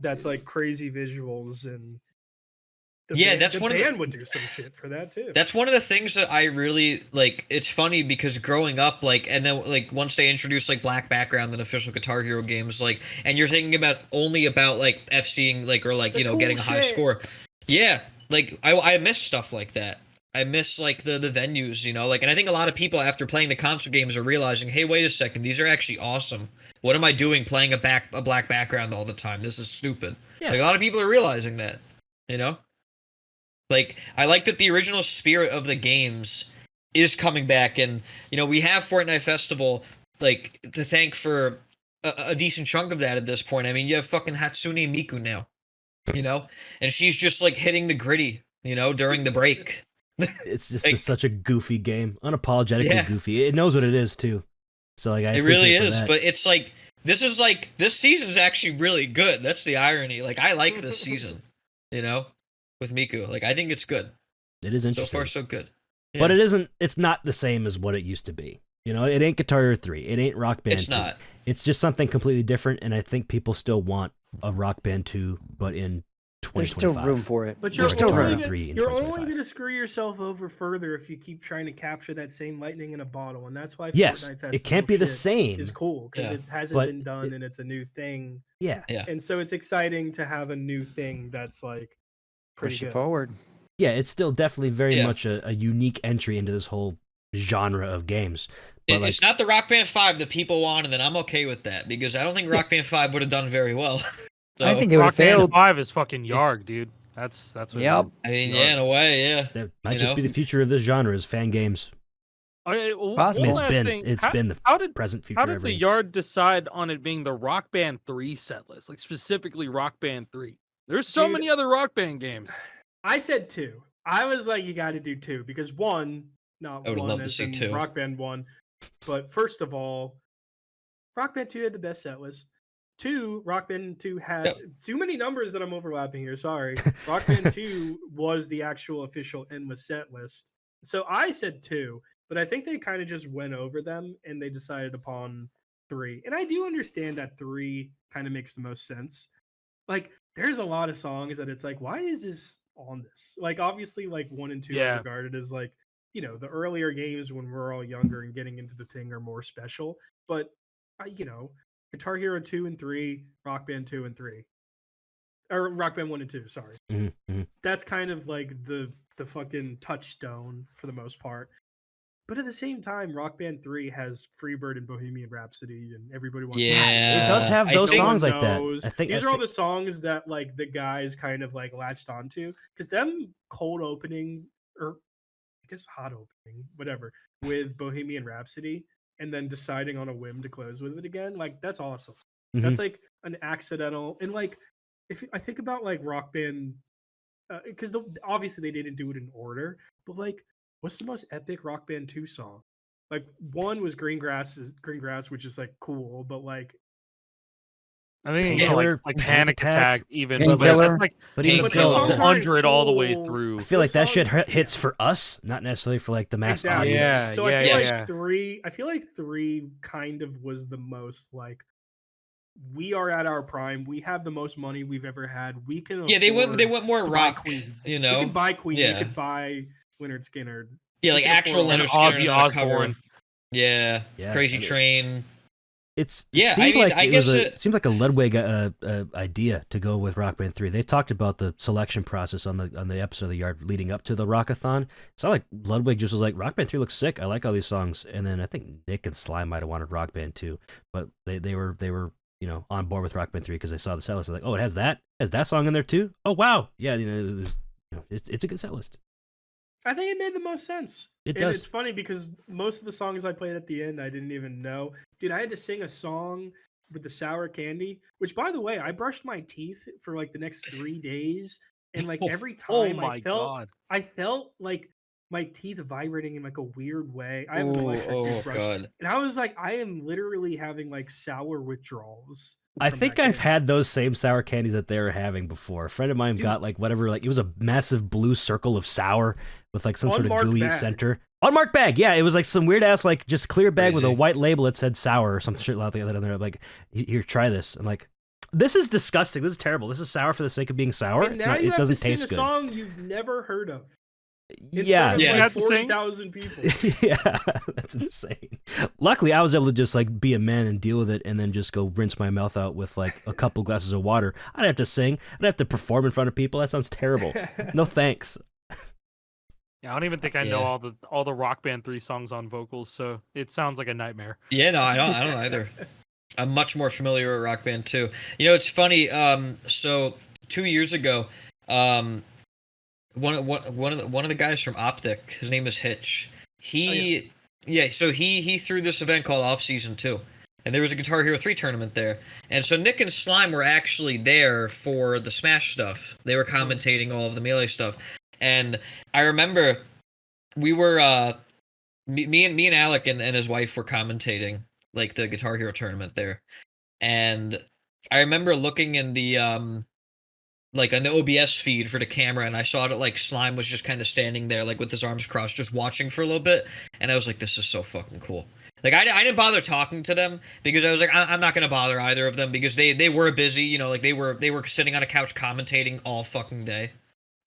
That's like crazy visuals, and That's the one of the- band would do some shit for that too. That's one of the things that I really like. It's funny because growing up, like, and then like once they introduced like black background in official Guitar Hero games, like, and you're thinking about like FCing, like, or like, The you know, cool getting a high shit. score. Yeah, like I miss stuff like that. I miss like the venues, you know, like, and I think a lot of people after playing the console games are realizing, hey, wait a second, these are actually awesome. What am I doing playing a black background all the time? This is stupid. Yeah. Like a lot of people are realizing that, you know. Like, I like that the original spirit of the games is coming back, and, you know, we have Fortnite Festival, like, to thank for a decent chunk of that at this point. I mean, you have fucking Hatsune Miku now, you know? And she's just, like, hitting the gritty, you know, during the break. It's just like- such a goofy game, unapologetically Yeah. goofy. It knows what it is too. So like, I It really appreciate for is, that. but it's like, this season's actually really good. That's the irony. Like, I like this season, you know, with Miku. Like, I think it's good. it is So interesting. far, so good. But Yeah. it isn't. It's not the same as what it used to be. You know, it ain't Guitar Hero 3. It ain't Rock Band. It's 2. not. It's just something completely different, and I think people still want a Rock Band 2, but in 2025. There's still room for it. But There's you're still only room gonna, 3 in you're only 2025. going to screw yourself over further if you keep trying to capture that same lightning in a bottle, and that's why Yes, Fortnite it Festival can't be the shit same. is cool because Yeah. it hasn't But been done and it's a new thing, Yeah, and so it's exciting to have a new thing that's like pretty Push it good. forward. yeah. It's still definitely very Yeah. much a unique entry into this whole genre of games. But like, It's not the Rock Band 5 that people wanted, and I'm okay with that, because I don't think Rock Band 5 would have done very well. I So, think it would have Rock Band failed. 5 is fucking Yarg, dude. That's what. it Yep. is. I mean, yeah, in a way, yeah. that might you just know? be the future of this genre is fan games. Okay, one Possibly. It's last been thing. it's how, been the how did present, future, how did the everything. Yard decide on it being the Rock Band 3 set list, like specifically Rock Band 3? There's so Dude, many other Rock Band games. I said 2. I was like, you got to do 2 because 1, not I would 1 love to as see in 2. Rock Band 1, But first of all, Rock Band 2 had the best set list. 2, Rock Band 2 had too many numbers that I'm overlapping here. Sorry. Rock Band 2 was the actual official endless set list. So I said 2, but I think they kind of just went over them and they decided upon 3. And I do understand that 3 kind of makes the most sense. Like, there's a lot of songs that it's like, why is this on this? Like, obviously, like 1 and 2 are regarded as like, you know, the earlier games when we're all younger and getting into the thing are more special. But, you know, Guitar Hero 2 and 3, Rock Band 2 and 3. Or Rock Band 1 and 2, sorry. Mm-hmm. That's kind of like the fucking touchstone for the most part. But at the same time, Rock Band 3 has Freebird and Bohemian Rhapsody and Everybody Wants to It does have those songs like that. These are all the songs that like the guys kind of like latched onto. Because them cold opening, or I guess hot opening, whatever, with Bohemian Rhapsody and then deciding on a whim to close with it again, like that's awesome. Mm-hmm. That's like an accidental, and like if I think about like Rock Band, because obviously they didn't do it in order, but like what's the most epic Rock Band 2 song? Like 1 was Green Grass, which is like cool, but like I think like Panic Attack even, but that's like but even still 100 all the way through. I feel like that shit hits for us, not necessarily for like the mass audience. Yeah, so I feel like 3. I feel like 3 kind of was the most like, we are at our prime. We have the most money we've ever had. We can. Yeah, they went more rock. Queen. You know, you can buy Queen. Yeah. You could buy Leonard Skinner. Yeah, like actual Leonard Skinner. Ozzy Osbourne. Yeah, Crazy Train. I guess it seemed like a Ludwig idea to go with Rock Band 3. They talked about the selection process on the episode of the Yard leading up to the Rockathon. So like Ludwig just was like, Rock Band 3 looks sick. I like all these songs. And then I think Nick and Sly might have wanted Rock Band 2, but they were you know on board with Rock Band 3 because they saw the set list. They're like, oh, it has that song in there too. Oh wow, yeah, you know, it's a good set list. I think it made the most sense. It does. It's funny because most of the songs I played at the end, I didn't even know. Dude, I had to sing a song with the sour candy, which, by the way, I brushed my teeth for like the next 3 days. And like every time I felt like my teeth vibrating in like a weird way. I have an electric toothbrush. God. And I was like, I am literally having like sour withdrawals. I think I've had those same sour candies that they were having before. A friend of mine got like whatever, like it was a massive blue circle of sour with like some sort of gooey center. Unmarked bag, yeah. It was like some weird ass like just clear bag with a white label that said sour or some shit like that on there. I'm like, here, try this. I'm like, this is disgusting. This is terrible. This is sour for the sake of being sour. And now you it have doesn't to sing taste a good. song you've never heard of. Yeah, like 40,000 people. Yeah, that's insane. Luckily, I was able to just like be a man and deal with it, and then just go rinse my mouth out with like a couple glasses of water. I don't have to sing. I don't have to perform in front of people. That sounds terrible. No thanks. Yeah, I don't even think I know all the Rock Band 3 songs on vocals, so it sounds like a nightmare. Yeah, no, I don't either. I'm much more familiar with Rock Band 2. You know, it's funny. So 2 years ago, one of the guys from Optic, his name is Hitch. So he threw this event called Off Season 2. And there was a Guitar Hero 3 tournament there. And so Nick and Slime were actually there for the Smash stuff. They were commentating all of the Melee stuff. And I remember we were me and Alec and his wife were commentating like the Guitar Hero tournament there. And I remember looking in the like an OBS feed for the camera, and I saw that like Slime was just kind of standing there like with his arms crossed just watching for a little bit, and I was like, this is so fucking cool. Like I didn't bother talking to them because I was like, I'm not gonna bother either of them because they were busy, you know, like they were sitting on a couch commentating all fucking day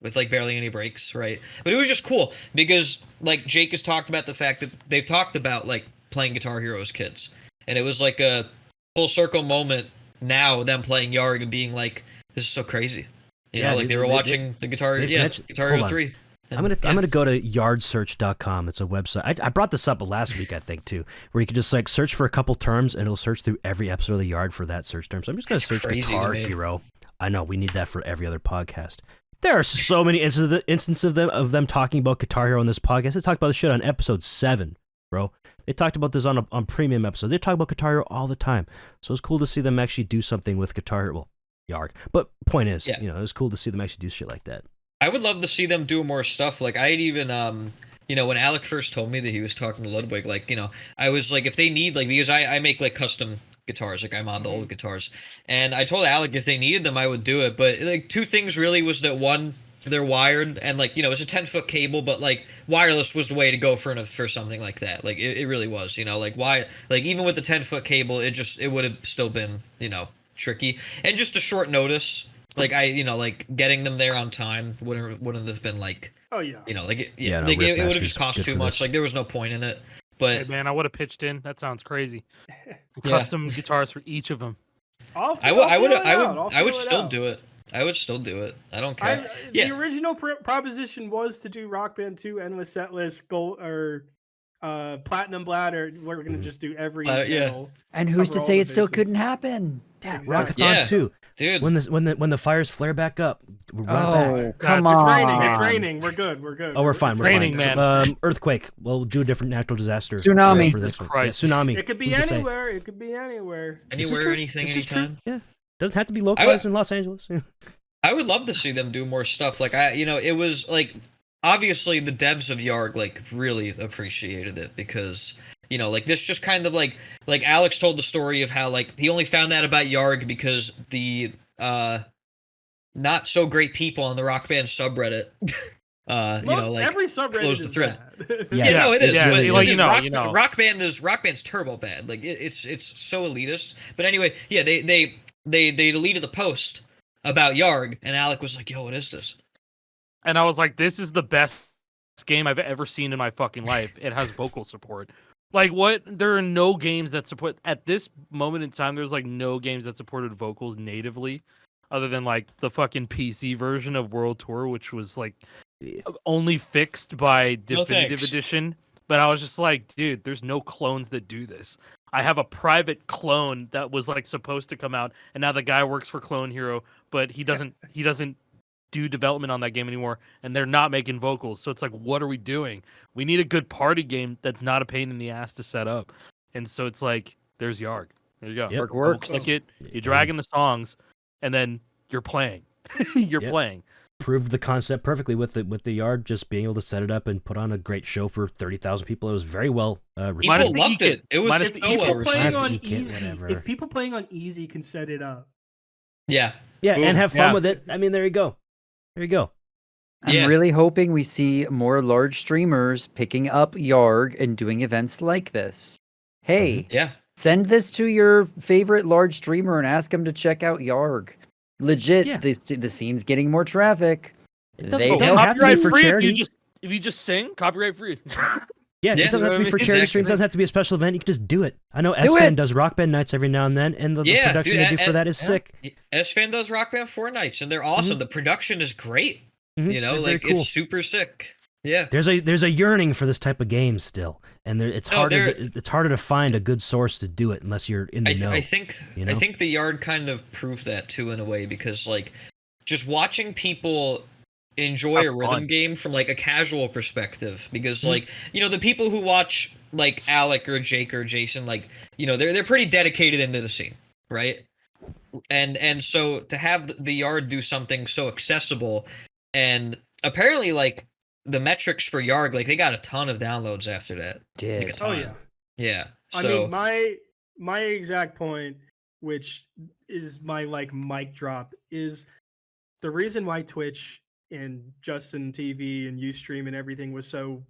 with like barely any breaks, right? But it was just cool because like Jake has talked about the fact that they've talked about like playing Guitar Hero as kids, and it was like a full circle moment now, them playing Yarg and being like, this is so crazy. You know, like they were watching the Guitar Hero 3. I'm gonna go to yardsearch.com. It's a website. I brought this up last week, I think, too, where you can just like search for a couple terms and it'll search through every episode of the Yard for that search term. So I'm just gonna search Guitar Hero. I know we need that for every other podcast. There are so many instances of them talking about Guitar Hero on this podcast. They talked about the shit on episode 7, bro. They talked about this on premium episodes. They talk about Guitar Hero all the time. So it's cool to see them actually do something with Guitar Hero. Well, Yarg. But point is, you know, it was cool to see them actually do shit like that. I would love to see them do more stuff. Like I had even when Alec first told me that he was talking to Ludwig, like, I was like, if they need, like, because I make like custom guitars, like I'm on the old guitars, and I told Alec if they needed them I would do it, but like two things really was that one, they're wired, and like, it's a 10-foot cable, but like wireless was the way to go for something like that. Like it really was, like why, like even with the 10-foot cable, it would have still been, tricky, and just a short notice. Like like getting them there on time wouldn't have been like, Oh yeah. It would have just cost too much. Like there was no point in it. But Hey man, I would have pitched in. That sounds crazy. Custom guitars for each of them. I would still do it. I would still do it. I don't care. The original proposition was to do Rock Band 2 Endless Setlist Gold or Platinum Bladder. We're gonna just do every channel. And who's to say it still couldn't happen? Yeah, Exactly. Rockathon too. Dude. When the fires flare back up, we're right back. Come It's on. It's raining. We're good. We're good. Oh, we're fine. It's We're raining, fine. man. Earthquake. We'll do a different natural disaster. Tsunami. For this Jesus one. Christ. Yeah, tsunami. It could be Who's to say? anywhere. It could be anywhere. Anywhere, anything, This is true. anytime. Yeah, doesn't have to be localized in Los Angeles. I would love to see them do more stuff. Like it was like, obviously the devs of YARG like really appreciated it because like this just kind of like Alex told the story of how like he only found out about YARG because the not so great people on the Rock Band subreddit Every subreddit closed the is thread. bad. No, it is. Yeah, But Rock Band's turbo bad. Like it's so elitist. But anyway, yeah, they deleted the post about YARG, and Alec was like, "Yo, what is this?" And I was like, this is the best game I've ever seen in my fucking life. It has vocal support. Like, what? There are no games that support, at this moment in time, there's like no games that supported vocals natively, other than like the fucking PC version of World Tour, which was like only fixed by Definitive Edition. But I was just like, dude, there's no clones that do this. I have a private clone that was like supposed to come out, and now the guy works for Clone Hero, but he doesn't do development on that game anymore, and they're not making vocals. So it's like, what are we doing? We need a good party game that's not a pain in the ass to set up. And so it's like, there's YARG. There you go. Yep. Works. Click it, you drag in the songs, and then you're playing. You're playing. Proved the concept perfectly with the Yard, just being able to set it up and put on a great show for 30,000 people. It was very well received. Minus People the loved e-kit. it. It was Minus so the well e-kit. received. Minus on e-kit, easy, whatever. if people playing on easy can set it up, Yeah. Yeah, Boom. and have fun Yeah. with it. I mean, there you go. There you go. Yeah. I'm really hoping we see more large streamers picking up YARG and doing events like this. Hey, Yeah. send this to your favorite large streamer and ask them to check out YARG. Legit, Yeah. the scene's getting more traffic. It doesn't- They it doesn't help. have to be Copyright for free charity. if you just sing, copyright free. Yeah, Yeah. it doesn't have to be for charity stream. It doesn't have to be a special event. You can just do it. I know Do S-Fan it. does Rock Band nights every now and then, and the Yeah, production dude, they do for that is sick. S-Fan does Rock Band 4 nights, and they're awesome. The production is great. Mhm. You know, They're very like cool. it's super sick. Yeah. There's a yearning for this type of game still, and it's harder to find a good source to do it unless you're in the know. I think you know? I think the Yard kind of proved that too in a way, because like just watching people enjoy a rhythm game from like a casual perspective, because like the people who watch like Alec or Jake or Jason, like they're pretty dedicated into the scene, right? And so to have the Yard do something so accessible, and apparently like the metrics for YARG, like they got a ton of downloads after that. Did. Like a ton. oh yeah. Yeah. I So mean, my exact point, which is my like mic drop, is the reason why Twitch and Justin TV and Ustream and everything was so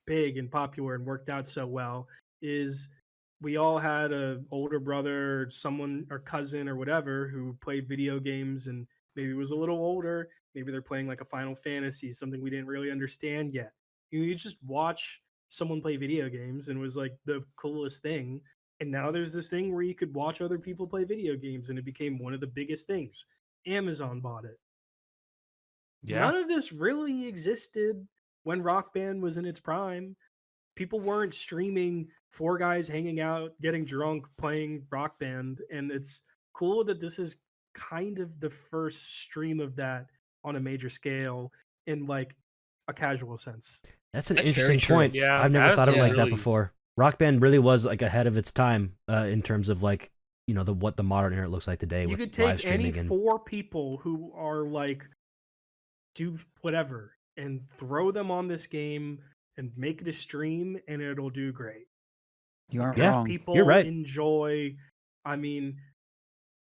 big and popular and worked out so well is we all had a older brother or someone or cousin or whatever who played video games and maybe was a little older. Maybe they're playing like a Final Fantasy, something we didn't really understand yet. You just watch someone play video games and it was like the coolest thing. And now there's this thing where you could watch other people play video games, and it became one of the biggest things. Amazon bought it. Yeah. None of this really existed when Rock Band was in its prime. People weren't streaming 4 guys hanging out, getting drunk, playing Rock Band. And it's cool that this is kind of the first stream of that on a major scale in like a casual sense. That's an That's very interesting true. point. Yeah, I've never that thought of is it like that really- before. Rock Band really was like ahead of its time in terms of like what the modern internet looks like today. You with could live take any streaming and 4 people who are like do whatever and throw them on this game and make it a stream, and it'll do great. You aren't Yeah. wrong. People You're right. enjoy. I mean,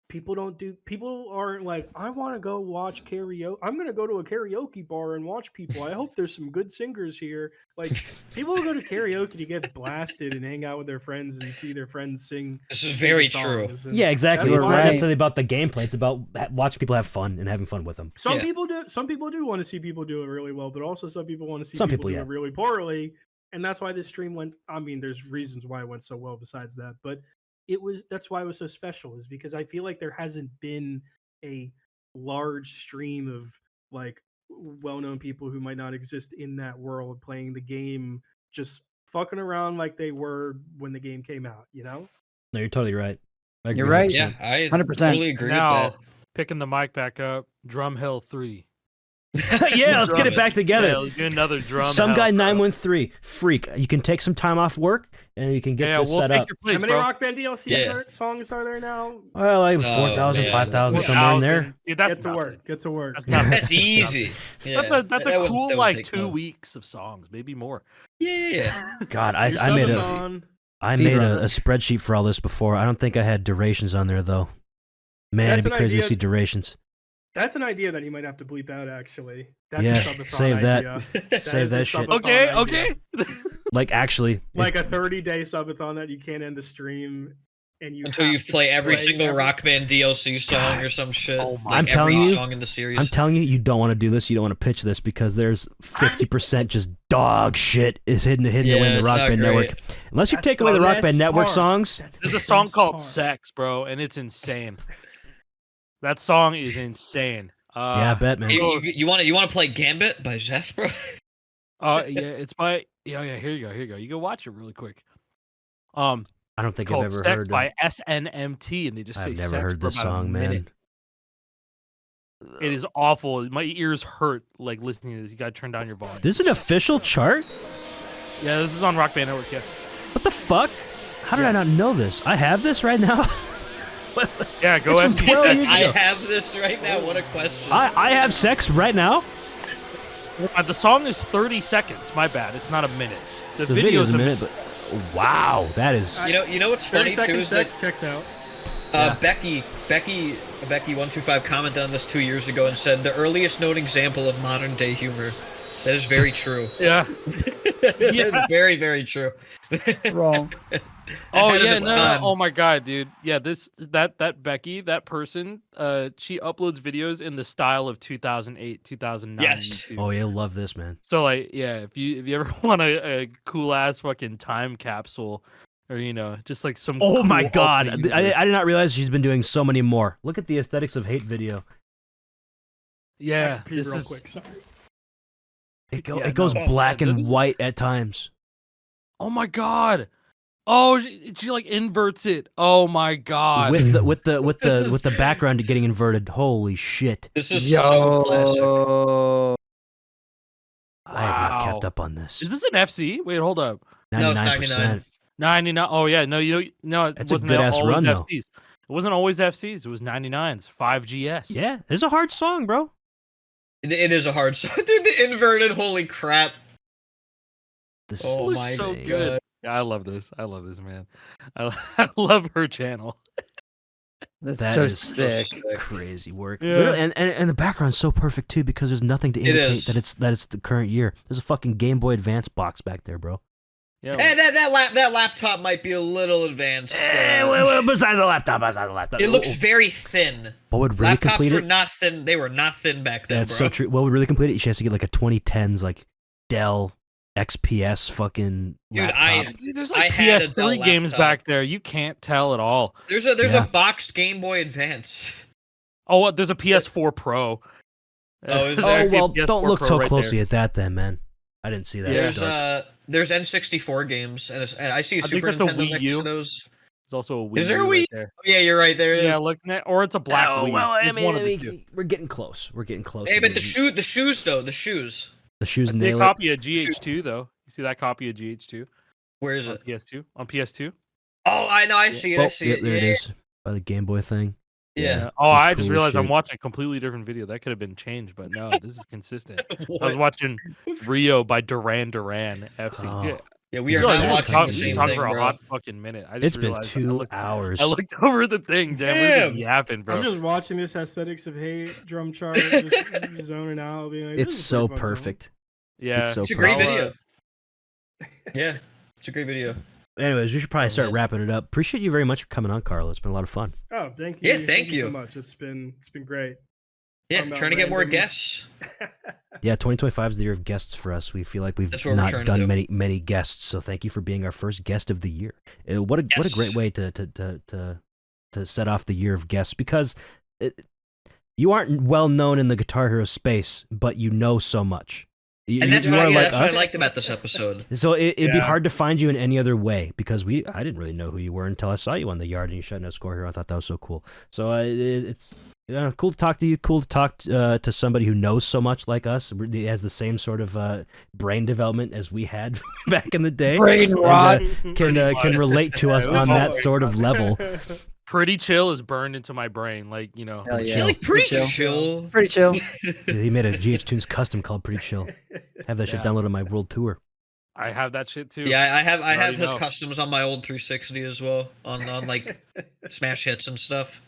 people aren't like, I want to go watch karaoke. I'm going to go to a karaoke bar and watch people. I hope there's some good singers here. Like, people go to karaoke to get blasted and hang out with their friends and see their friends sing. This is very true. songs. And Yeah, exactly. that's It's why- not necessarily about the gameplay. It's about watching people have fun and having fun with them. Some Yeah. people do want to see people do it really well, but also some people want to see Some people people, do yeah. it really poorly. And that's why this stream went. I mean, there's reasons why it went so well besides that, but that's why it was so special, is because I feel like there hasn't been a large stream of like well-known people who might not exist in that world playing the game, just fucking around like they were when the game came out, you know? No, you're totally right. I agree You're right. 100%. Yeah, I 100%. totally agree with Now, that. picking the mic back up, Drum Hill 3. Yeah, let's get it back Yeah, together. let's do another drum. Some hell, guy bro. 913 freak. You can take some time off work and you can get Yeah, this we'll set take up. your place, How many bro. Rock Band DLC Yeah. songs are there now? Well, like Oh, 4,000, man. 5,000, somewhere in there. Dude, that's Get to nothing. work. Get to work. That's nothing. That's easy. Yeah, That's a that wouldn't- cool that wouldn't like take 2 long. weeks of songs, maybe more. Yeah. God, Your I made subathon. I made a Speedrunner. spreadsheet for all this before. I don't think I had durations on there though. Man, That's it'd be an crazy to idea. see durations. That's an idea that you might have to bleep out, actually. That's Yeah, a subathon save that. idea. Save is a that shit. subathon Okay, idea. okay. Like actually, Like a 30-day subathon that you can't end the stream, and you Until have you to play every single every- Rock Band DLC song God. or some shit. Oh my- like I'm telling every you- song in the series. I'm telling you, you don't want to do this. You don't want to pitch this because there's 50% just dog shit is hidden away in Yeah, the it's Rock not Band great. Network. Unless you That's take away the Rock best Band Network part. songs, That's There's the a song best called part. Sex, bro, and it's insane. That song is insane. yeah, I bet, man. you want to play Gambit by Zeph, bro? Yeah, it's by yeah. Here you go. You go watch it really quick. I don't It's think I've called ever Sex heard. by SNMT, and they just say I've never sex heard for this about a song, man. minute. It is awful. My ears hurt like listening to this. You gotta turn down your volume. This is an official chart? Yeah, this is on Rock Band Network. Yeah, What the fuck? How did I not know this? I have this right now. yeah. Go It's from FC 12 Sex. years I ago. have this right now. What a question. I have sex right now. The song is 30 seconds. My bad. It's not a minute. The, The video video's is a minute, but wow, that is. You know what's 30 funny too second is sex that checks out. Becky 125 commented on this 2 years ago and said the earliest known example of modern day humor. That is very true. Yeah. That is very, very true. Wrong. Oh Ahead of yeah, its no. time. Oh my god, dude. Yeah, that Becky, that person, she uploads videos in the style of 2008, 2009. Yes. YouTube. Oh, you'll love this, man. So like, yeah, if you ever want a cool ass fucking time capsule, or just like some. Oh my cool god, alternate I universe. did not realize she's been doing so many more. Look at the Aesthetics of Hate video. I Yeah, have to pee this real is. quick. Sorry. Yeah, It goes no, black and this is- white at times. Oh my god. Oh, she like inverts it. Oh my god. With This is- the background getting inverted. Holy shit! This is so classic. Yo. I have not Wow. kept up on this. Is this an FC? Wait, hold up. No, it's 99%. 99. Oh yeah, no, no, it That's a wasn't good-ass always run, though. FCs. It wasn't always FCs. It was 99s, 5GS. Yeah, it's a hard song, bro. It is a hard song. Dude, the inverted, holy crap. This Oh is my so insane. good. god. Yeah, I love this. I love this, man. I love her channel. That's That so is sick. sick. Crazy work. Yeah. Literally, and the background's so perfect too because there's nothing to It indicate is. that it's the current year. There's a fucking Game Boy Advance box back there, bro. Yeah. That laptop might be a little advanced. Besides the laptop. It looks very thin. What would really Laptops complete were it? not thin. They were not thin back then, That's bro. so true. What would really complete it? She has to get like a 2010s like Dell XPS fucking Dude, laptop. Dude, there's I like had a PS3 Dell games laptop. back there. You can't tell at all. There's Yeah. a boxed Game Boy Advance. Oh, what? There's a PS4 Pro. Oh, is Oh there? Actually, a well, PS4 don't look Pro so right closely there. at that then, man. I didn't see that. Yeah. There's N64 games, and I see a I think Super that's a Nintendo Wii next U. to those. There's also a Wii Is there a U Wii? right there. Oh, yeah, you're right. There it is. Yeah, looking at, or it's a black Oh Wii. well, I It's mean, one of the two. we're getting close. We're getting close. Hey, to but the shoes though, the shoes. the shoes I see a nail it. copy of GH2 though. You see that copy of GH2 Where is on it? PS2? On PS2? Oh, I know. I see it. I Oh, see yeah, it. there it Yeah. is by the Game Boy thing. Yeah. Oh, It's I just cool realized I'm shit. watching a completely different video. That could have been changed, but no, this is consistent. I was What? watching Rio by Duran Duran FC. Oh. Yeah, Yeah, we Is are it not that watching kind the of same video? talking thing, for a bro. hot fucking minute. I just It's been realized 2 hours. I looked over the thing. Damn, we're just Damn. yapping, bro. I'm just watching this aesthetics of hate drum chart, just zoning out, being like, this It's is a so pretty fun song. perfect. Yeah, It's so It's a great perfect. video. Yeah, it's a great video. Anyways, we should probably Oh, start man. wrapping it up. Appreciate you very much for coming on, Carlo. It's been a lot of fun. Oh, thank you. Yeah, thank so you. much. It's been great. Yeah, Talking about trying to get more random- guests. Yeah, 2025 is the year of guests for us. We feel like we've That's what we're not trying to done do. many guests. So thank you for being our first guest of the year. What a Yes. great way to set off the year of guests, because you aren't well known in the Guitar Hero space, but you know so much. And that's you what, are yeah, like that's what us. I liked about this episode. So it'd be Yeah. hard to find you in any other way, because I didn't really know who you were until I saw you on the Yard and you shut no score here. I thought that was so cool. So it's cool to talk to you. Cool to talk to somebody who knows so much like us. He has the same sort of brain development as we had back in the day. Brain And, rot. can relate to us on that sort of level. Pretty Chill is burned into my brain. Like, you know, Hell Yeah, yeah. like pretty Chill. chill. Pretty chill. He made a GH Tunes custom called Pretty Chill. Have that shit Yeah. downloaded on my world tour. I have that shit too. Yeah, I have already his know. customs on my old 360 as well, on like smash hits and stuff.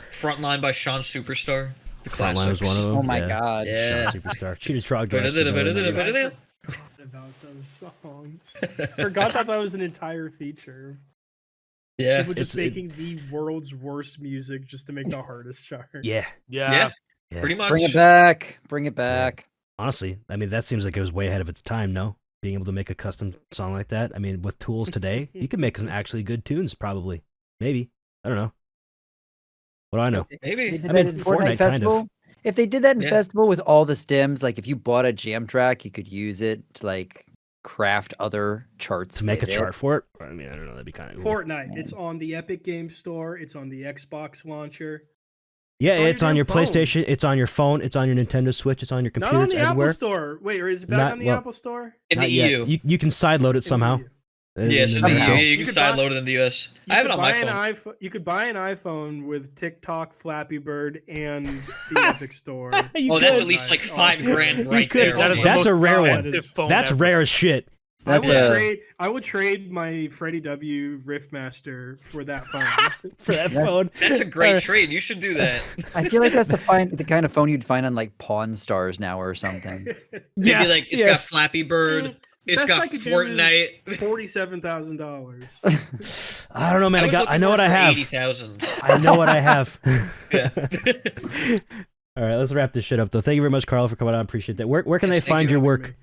Frontline by Sean Superstar, the Frontline classics. was one of them. Oh my yeah. god. Yeah. Sean Superstar. Cheated Trog Better Drive. than a- better than a- better than a- I forgot about those songs. Forgot that was an entire feature. Yeah, People just it's- making the world's worst music just to make the hardest charts. Yeah. Yeah. Yeah. pretty much. Bring it back. Bring it back. Honestly, I mean, that seems like it was way ahead of its time, no? Being able to make a custom song like that. I mean, with tools today, you can make some actually good tunes, probably. Maybe. I don't know. What do I know? They Maybe. did I that mean, in Fortnite, Fortnite kind of. Festival. If they did that in Yeah. Festival with all the stems, like if you bought a jam track, you could use it to like craft other charts. To make a with it. chart for it? I mean, I don't know. That'd be kind of cool. Fortnite. It's on the Epic Games Store. It's on the Xbox launcher. Yeah, on it's your on damn your phone. PlayStation. It's on your phone. It's on your Nintendo Switch. It's on your Not computer. on It's the everywhere. Apple Store. Wait, or is it back Not- on the well, Apple Store? In the Not yet. EU. You can sideload it In the somehow. EU. Yes, in the EU. Somehow. Yeah, you You can could side buy- load it in the US. You I have could it on my buy an phone. You could buy an iPhone with TikTok, Flappy Bird, and the Epic Store. You Oh, that's could. at least like Fortnite. $5,000 right could. there. That is buddy. the That's most a rare one. expensive phone That's ever. rare as shit. That's I would trade my FreddieW Riffmaster for that phone. For that Yeah. phone. That's a great trade. You should do that. I feel like that's the kind of phone you'd find on like Pawn Stars now or something. It'd be like, it's got Flappy Bird. It's Best got I could do Fortnite. is $47,000. I don't know, man. I know what I have. 80,000. I know what I have. Yeah. All right, let's wrap this shit up, though. Thank you very much, Carlo, for coming on. I appreciate that. Where can they Yes, thank find you. your work?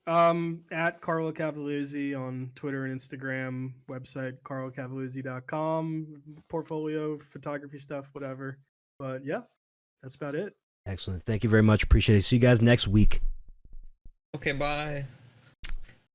At Carlo Cavaluzzi on Twitter and Instagram, website carlocavaluzzi.com, portfolio, photography stuff, whatever. But yeah, that's about it. Excellent. Thank you very much. Appreciate it. See you guys next week. Okay, bye.